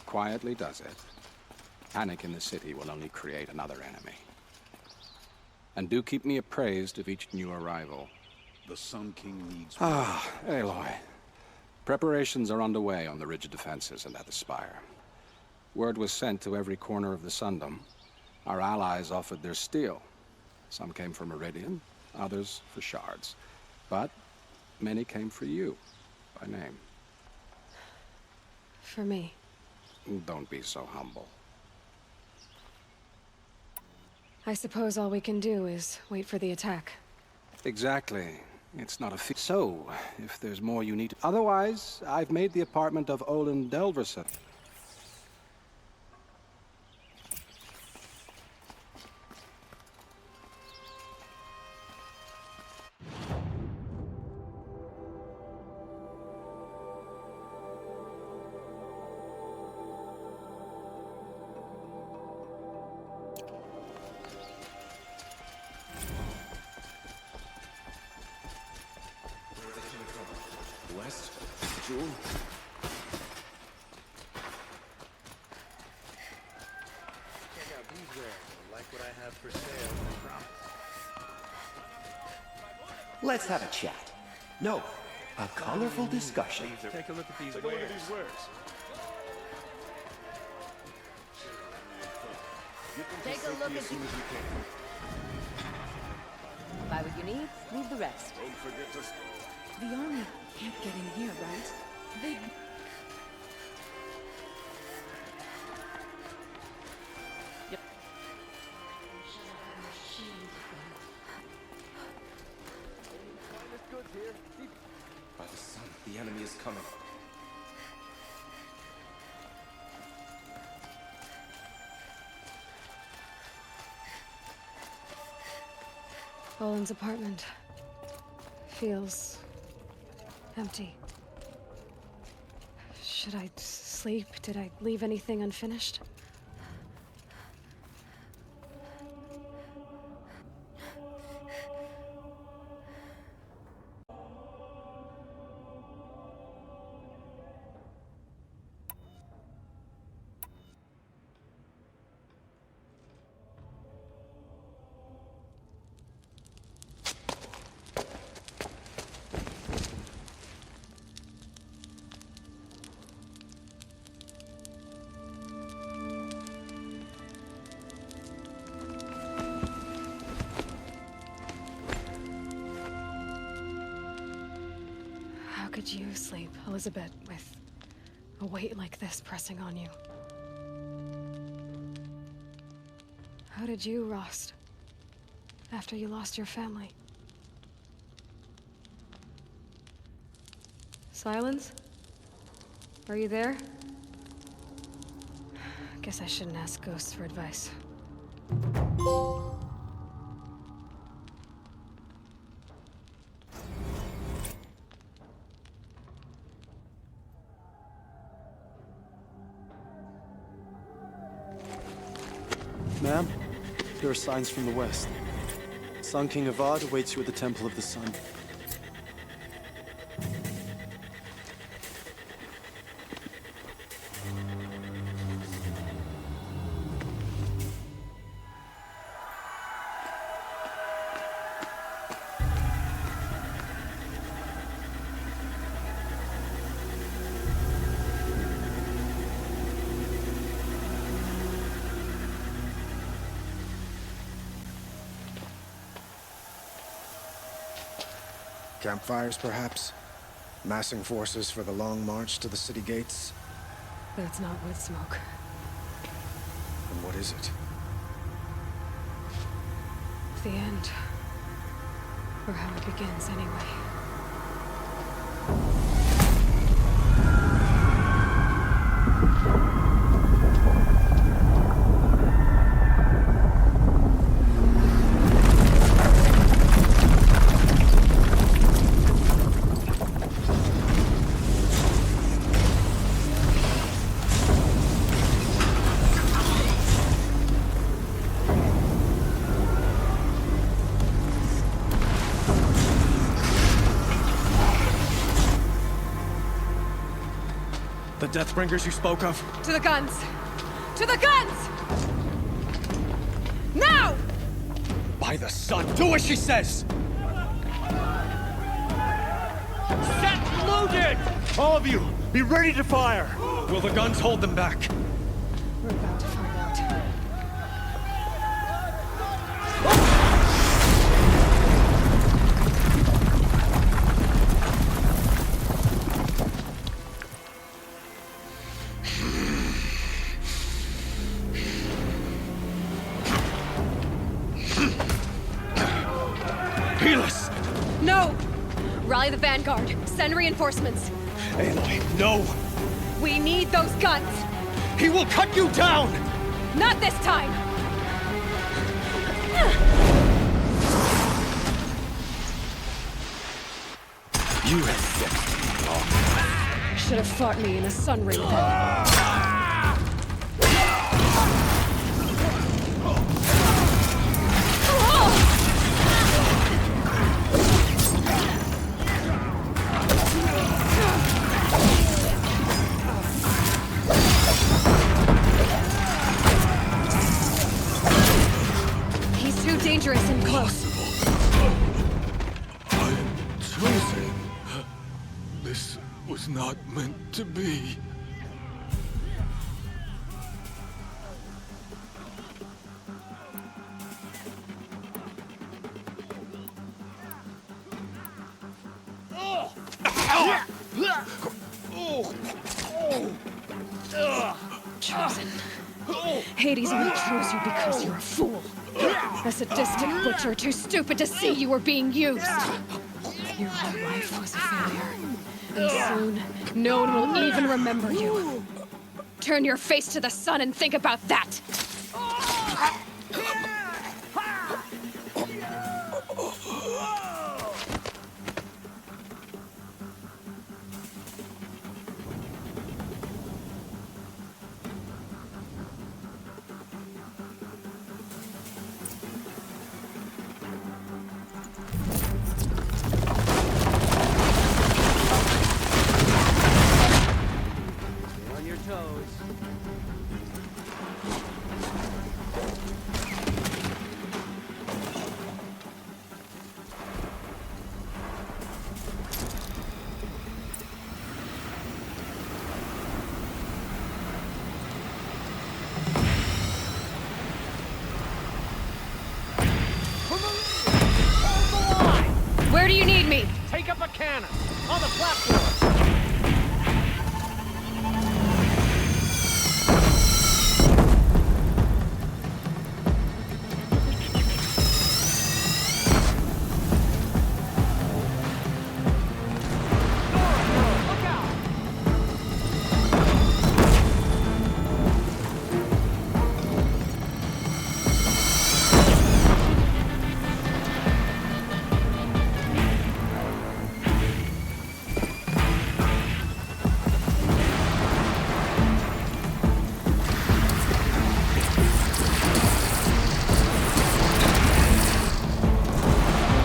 Quietly does it. Panic in the city will only create another enemy. And do keep me appraised of each new arrival. The Sun King needs... Aloy. Preparations are underway on the ridge of defenses and at the Spire. Word was sent to every corner of the Sundom. Our allies offered their steel. Some came for Meridian, others for shards. But many came for you, by name. For me. Don't be so humble. I suppose all we can do is wait for the attack. Exactly. It's not a So, if there's more you need... Otherwise, I've made the apartment of Olin Delverson. soon. Check out these wares. I like what I have for sale, I promise. Let's have a chat. No, a colorful discussion. Take a look at these Take a look at these wares. Take a look at as soon as you can. Buy what you need, leave the rest. Don't forget to... The army can't get in here, right? They... Yep. By the sun, the enemy is coming. Olin's apartment feels empty. Should I sleep? Did I leave anything unfinished? How could you sleep, Elizabeth, with a weight like this pressing on you? How did you, Rost, after you lost your family? Silence? Are you there? Guess I shouldn't ask ghosts for advice. Ma'am, there are signs from the west. Sun King Avad awaits you at the Temple of the Sun. Campfires, perhaps? Massing forces for the long march to the city gates? But it's not wood smoke. And what is it? The end. Or how it begins, anyway. The Deathbringers you spoke of? To the guns! To the guns! Now! By the sun, do as she says! Set loaded! All of you, be ready to fire! Will the guns hold them back? We're about to find out. No! Rally the Vanguard. Send reinforcements. Aloy, no! We need those guns! He will cut you down! Not this time! You have fixed me. Should have fought me in a sun ring then. not meant to be. Chosen. Hades only chose you because you're a fool. A sadistic butcher too stupid to see you were being used. Your whole life was a failure. And soon, no one will even remember you. Turn your face to the sun and think about that! On your toes. Where do you need me? Take up a cannon! On the platform!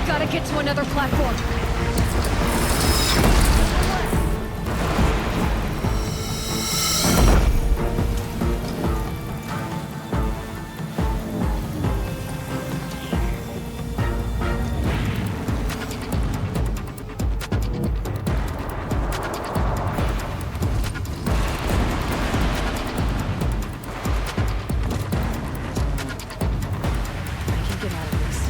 Gotta get to another platform. I can get out of this.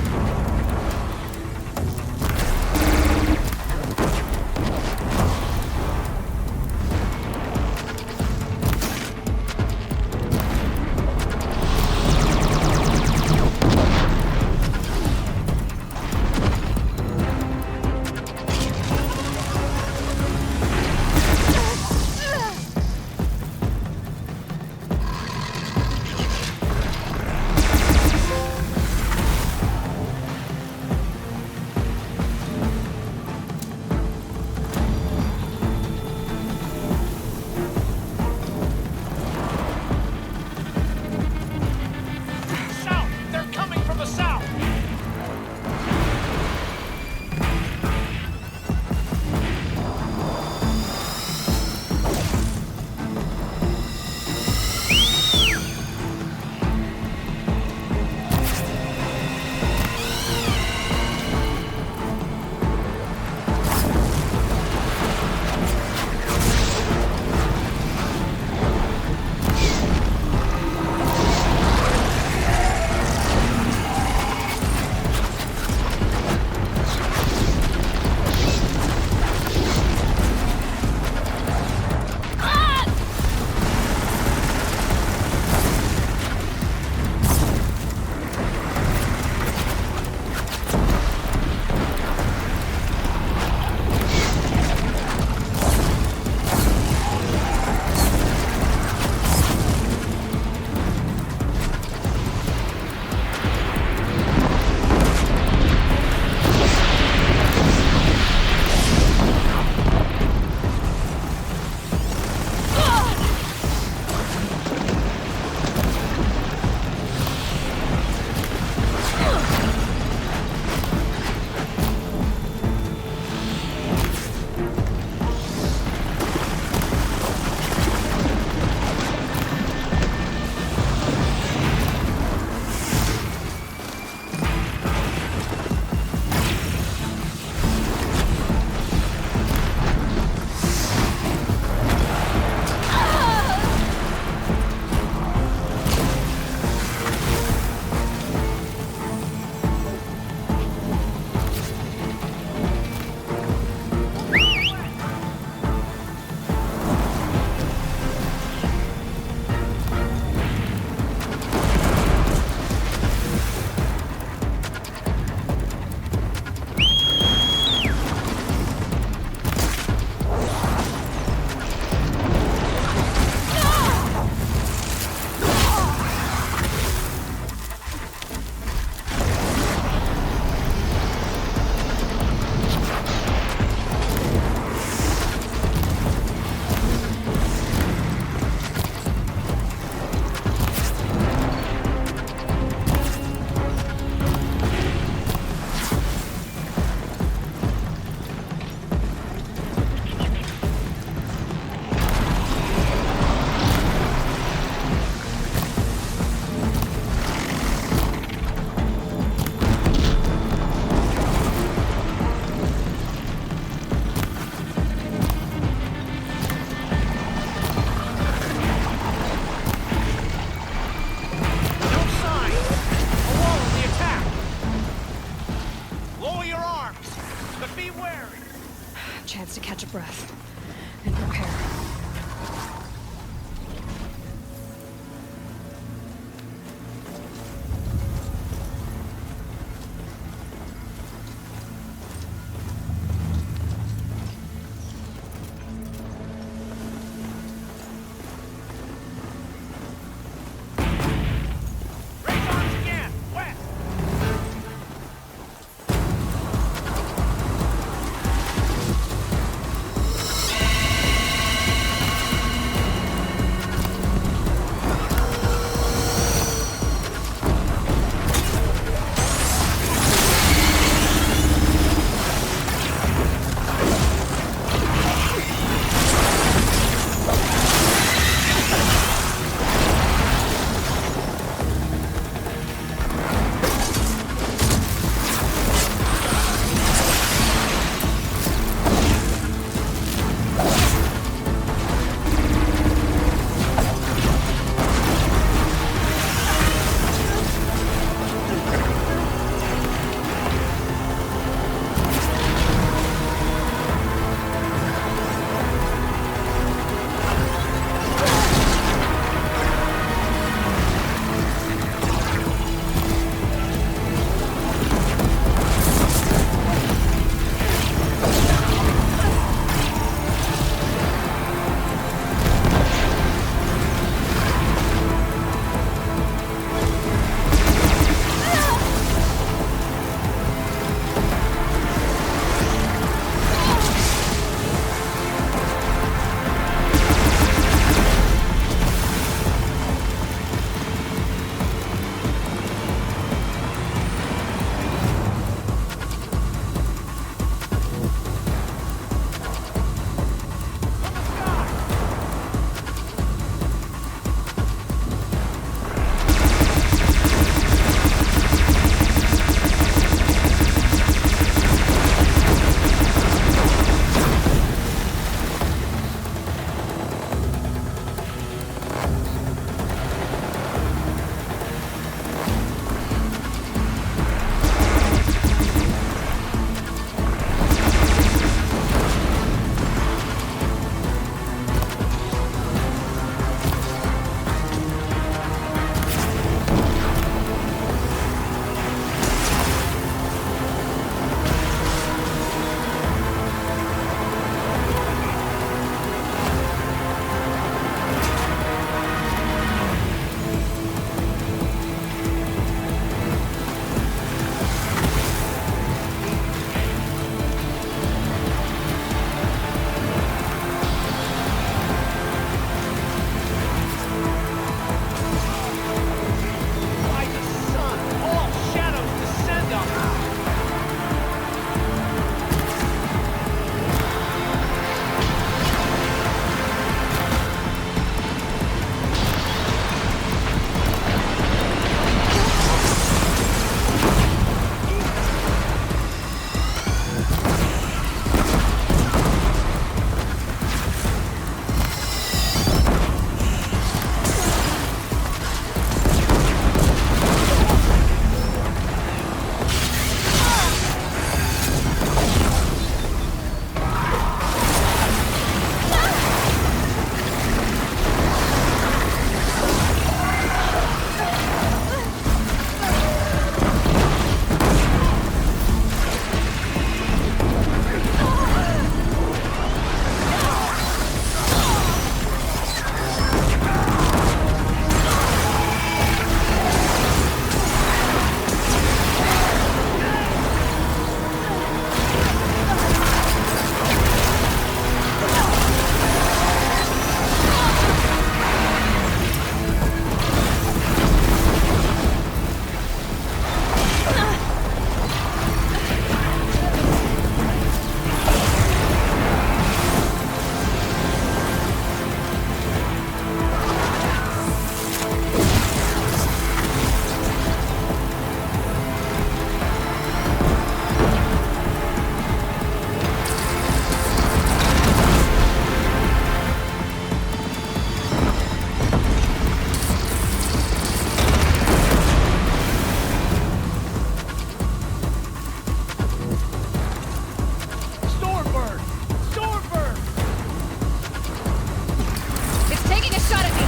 shot at me!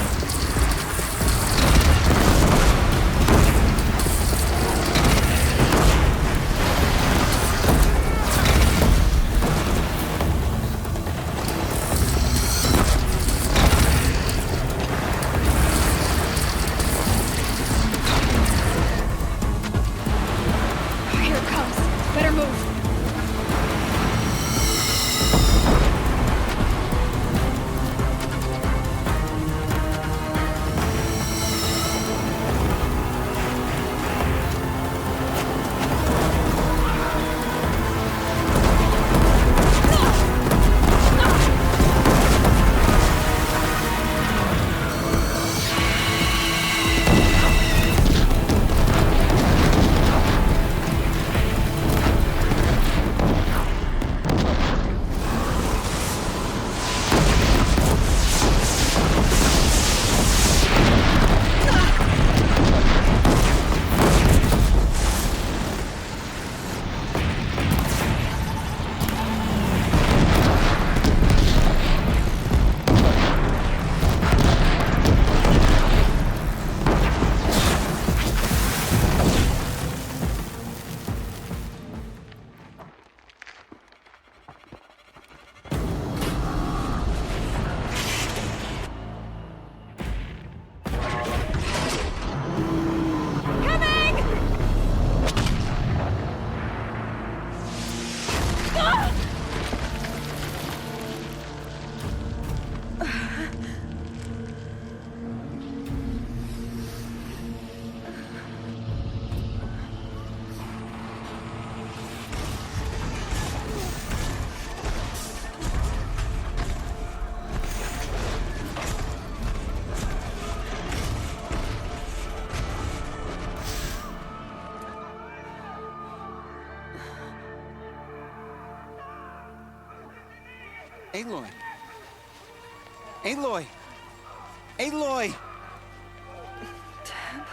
Here it comes. Better move. Aloy! Aloy! Aloy! Dad?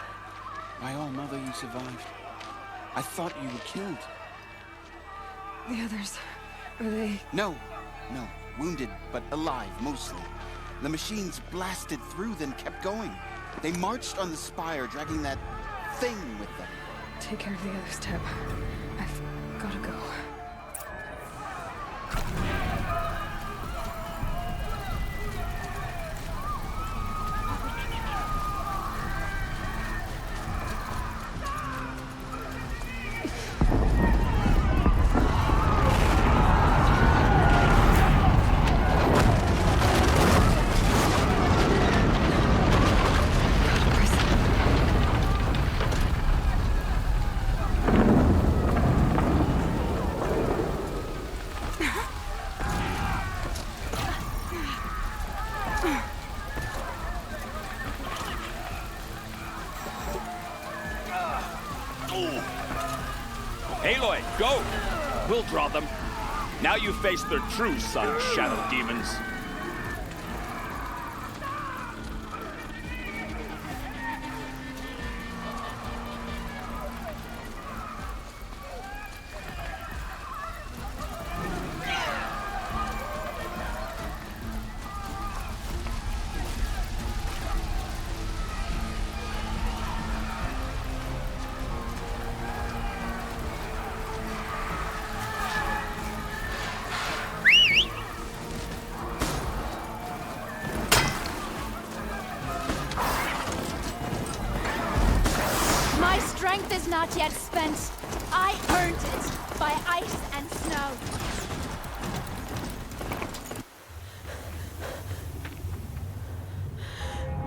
My own mother, you survived. I thought you were killed. The others, are they... No. Wounded, but alive, mostly. The machines blasted through, then kept going. They marched on the spire, dragging that thing with them. Take care of the others, Teb. I've gotta go. Aloy, go! We'll draw them. Now you face their true son, shadow demons. Is not yet spent. I earned it by ice and snow.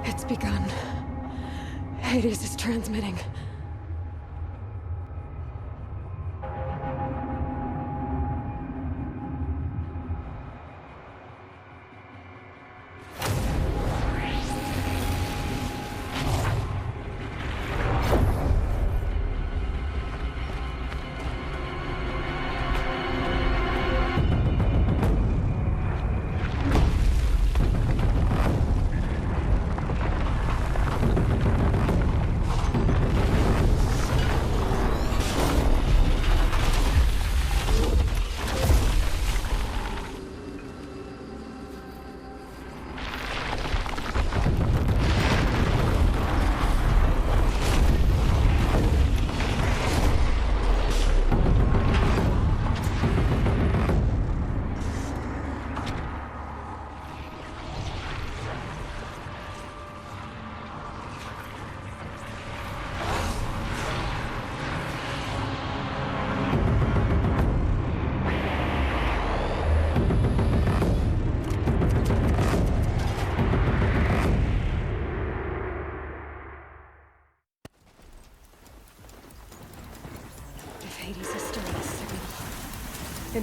It's begun. Hades is transmitting.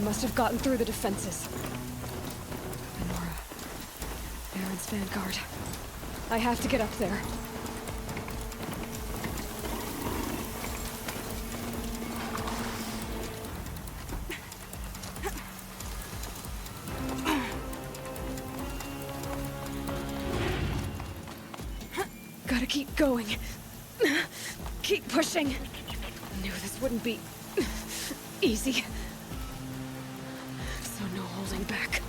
must have gotten through the defenses. Nora. Baron's vanguard. I have to get up there. Gotta keep going. Keep pushing. Knew this wouldn't be easy. So no holding back.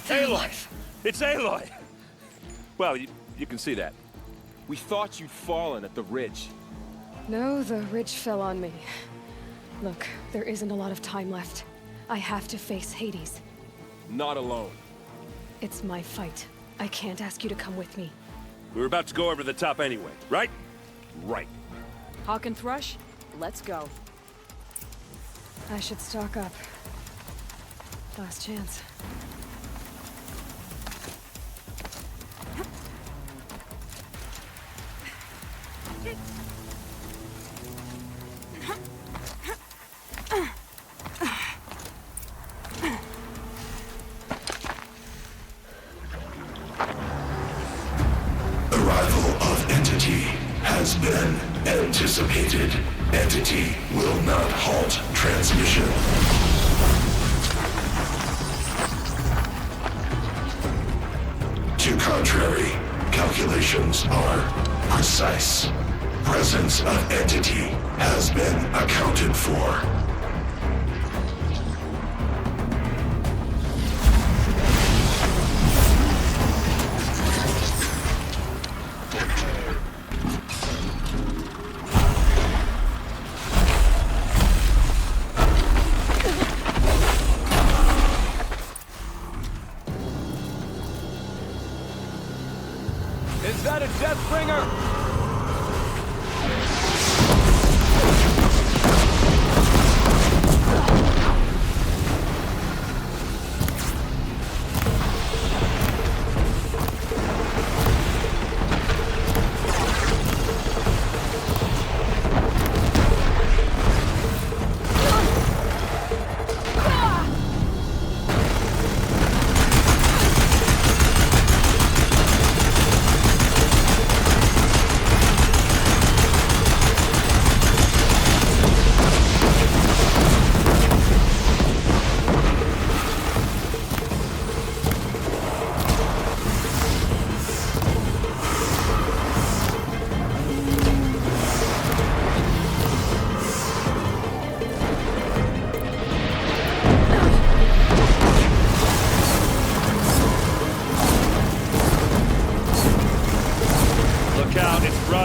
Aloy! It's Aloy! Well, you can see that. We thought you'd fallen at the ridge. No, the ridge fell on me. Look, there isn't a lot of time left. I have to face Hades. Not alone. It's my fight. I can't ask you to come with me. We were about to go over the top anyway, right? Right. Hawk and Thrush, let's go. I should stock up. Last chance. Has been anticipated. Entity will not halt transmission. To contrary, calculations are precise. Presence of entity has been accounted for. Is that a Deathbringer?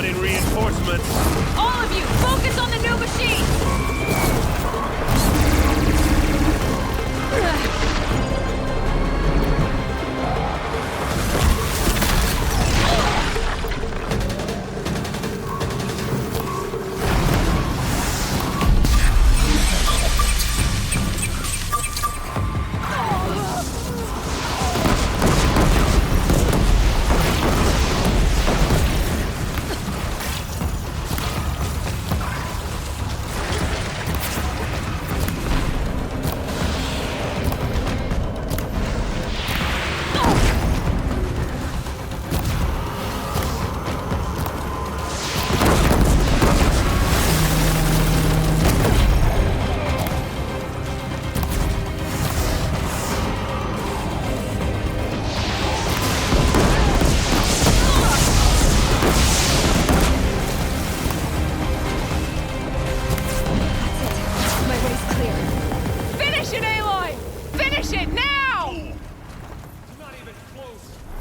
In reinforcements. All of you, focus on the new machine!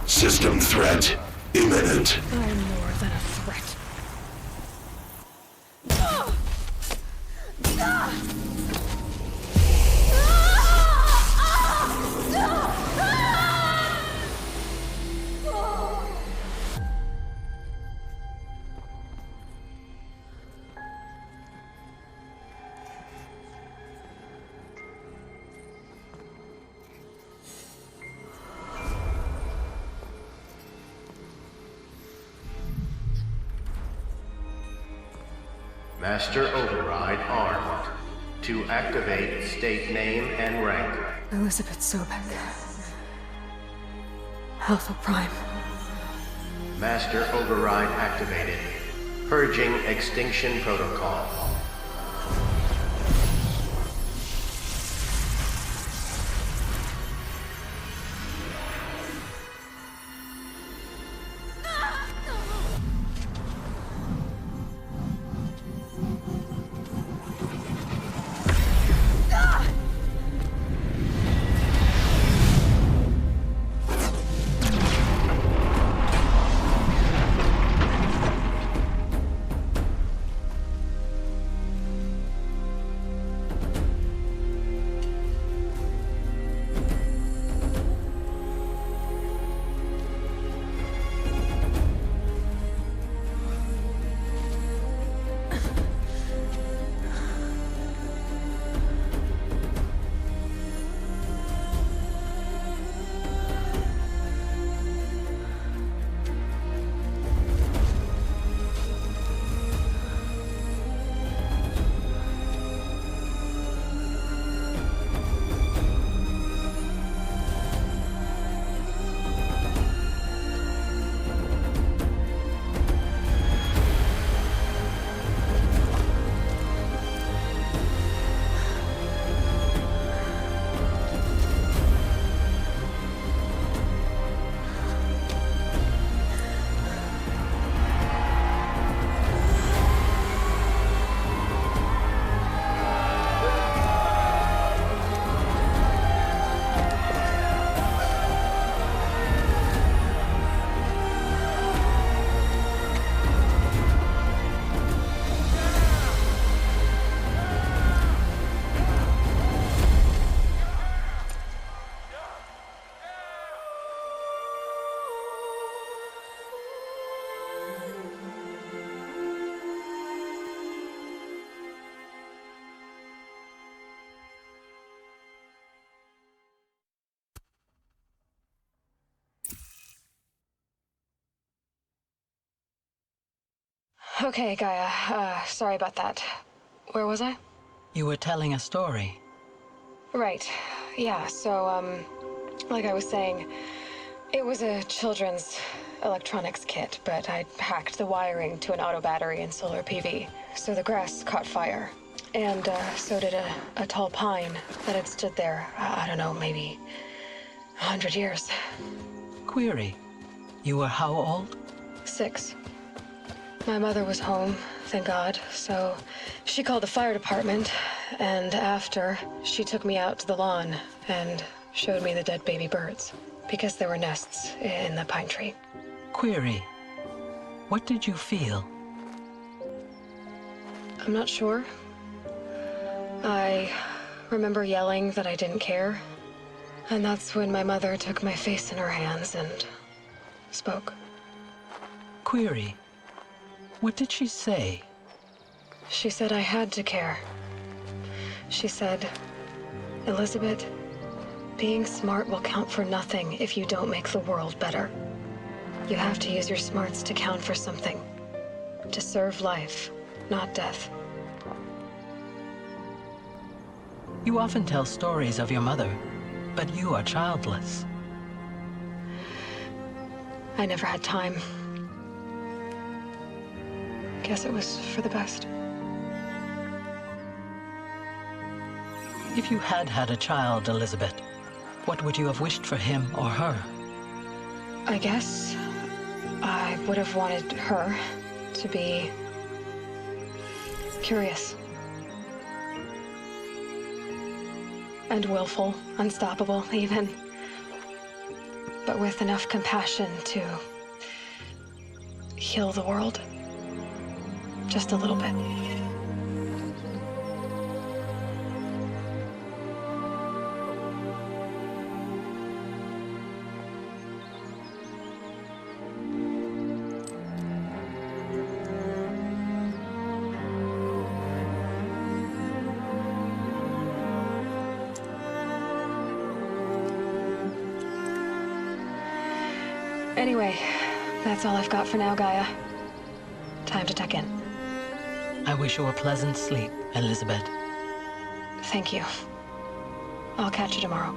System threat imminent. I'm more than a threat. Master Override armed. To activate, state name and rank. Elizabeth Sobek. Alpha Prime. Master Override activated. Purging Extinction Protocol. Okay, Gaia. Sorry about that. Where was I? You were telling a story. Right. Yeah, so, like I was saying, it was a children's electronics kit, but I'd hacked the wiring to an auto battery and solar PV. So the grass caught fire. And, so did a tall pine that had stood there, I don't know, maybe 100 years. Query. You were how old? 6. My mother was home, thank God, so she called the fire department, and after, she took me out to the lawn and showed me the dead baby birds, because there were nests in the pine tree. Query. What did you feel? I'm not sure. I remember yelling that I didn't care, and that's when my mother took my face in her hands and spoke. Query. What did she say? She said I had to care. She said, Elizabeth, being smart will count for nothing if you don't make the world better. You have to use your smarts to count for something. To serve life, not death. You often tell stories of your mother, but you are childless. I never had time. Guess it was for the best. If you had had a child, Elizabeth, what would you have wished for him or her? I guess I would have wanted her to be curious. And willful, unstoppable, even. But with enough compassion to heal the world. Just a little bit. Anyway, that's all I've got for now, Gaia. Time to tuck in. I wish you a pleasant sleep, Elizabeth. Thank you. I'll catch you tomorrow.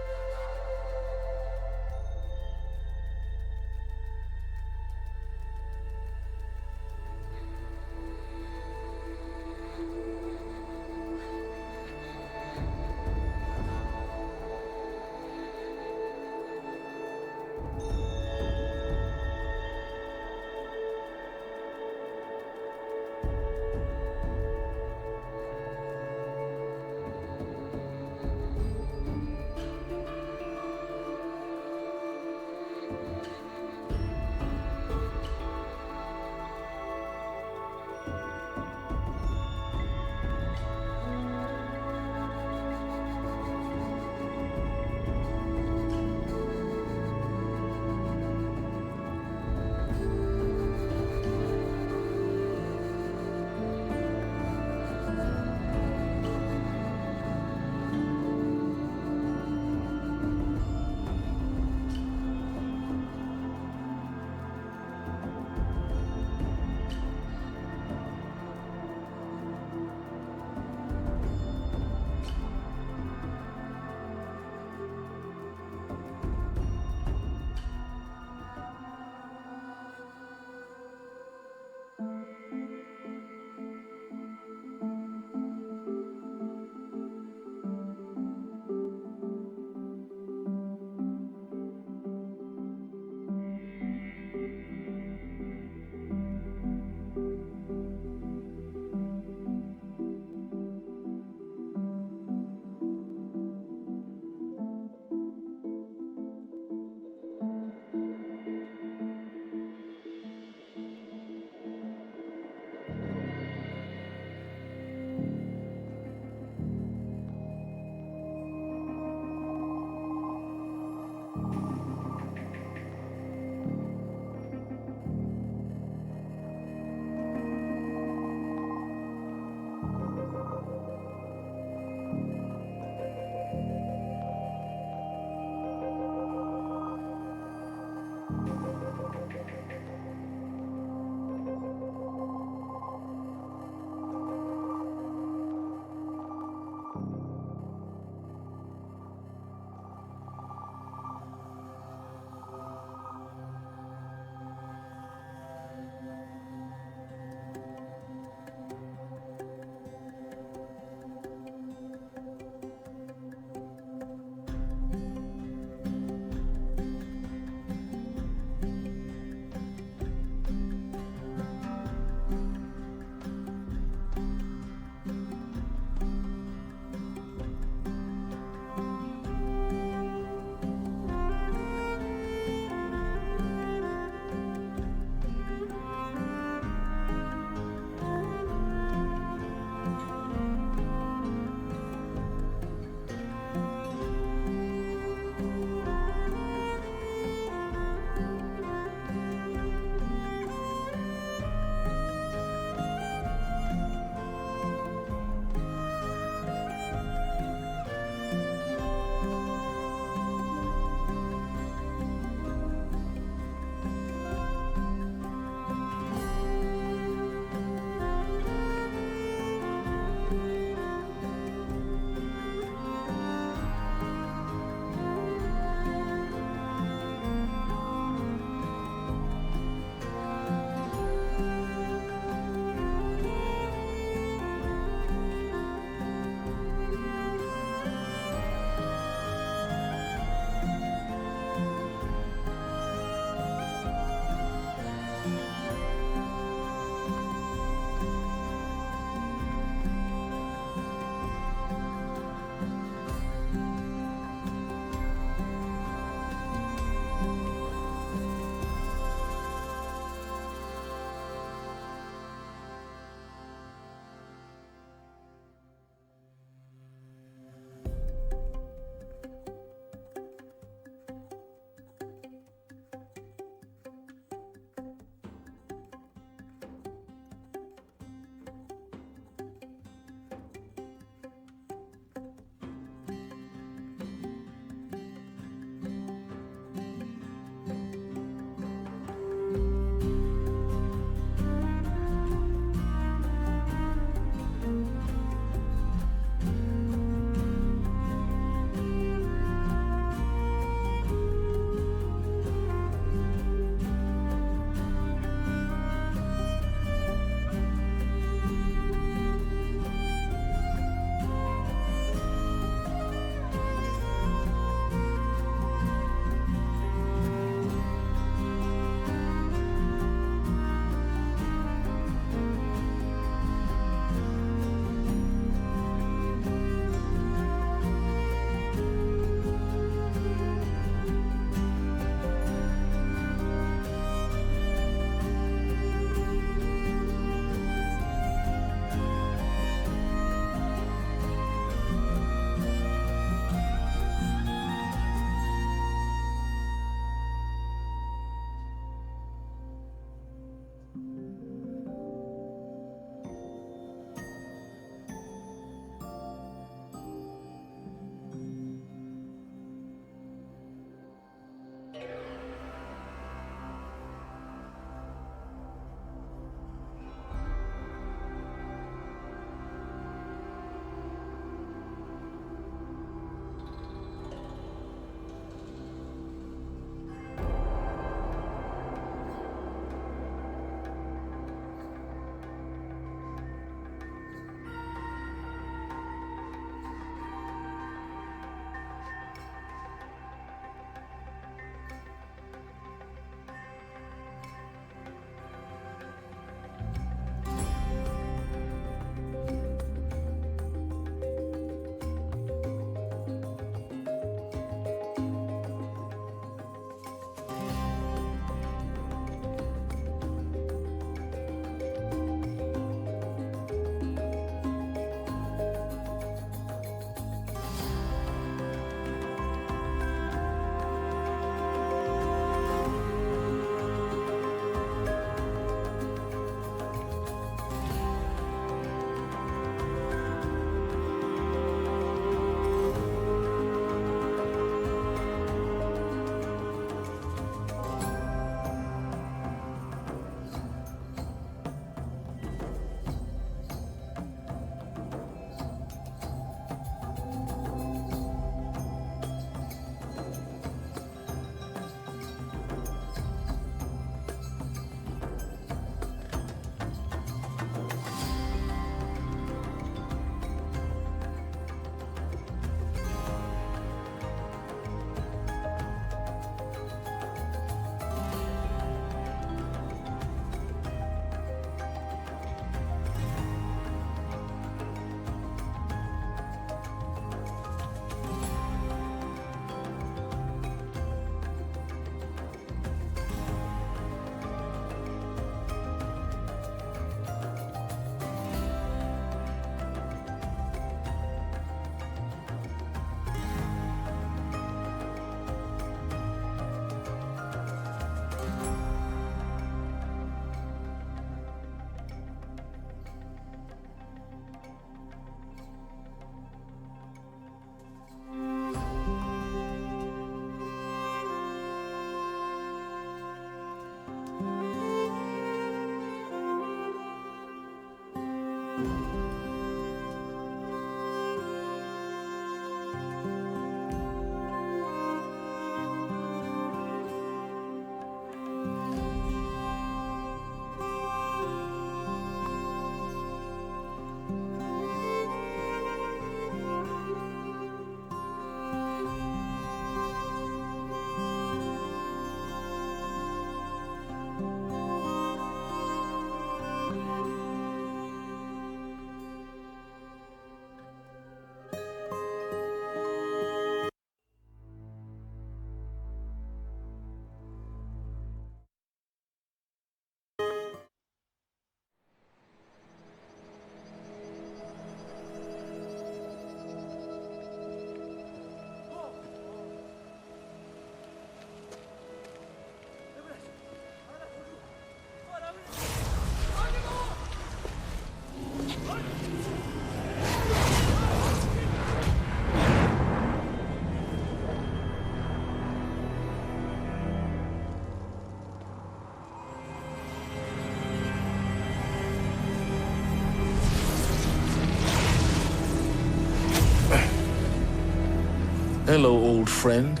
Hello, old friend.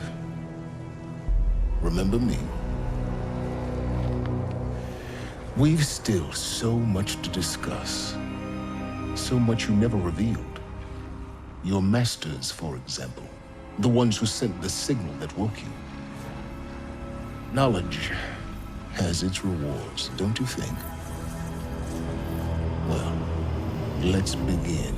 Remember me? We've still so much to discuss. So much you never revealed. Your masters, for example. The ones who sent the signal that woke you. Knowledge has its rewards, don't you think? Well, let's begin.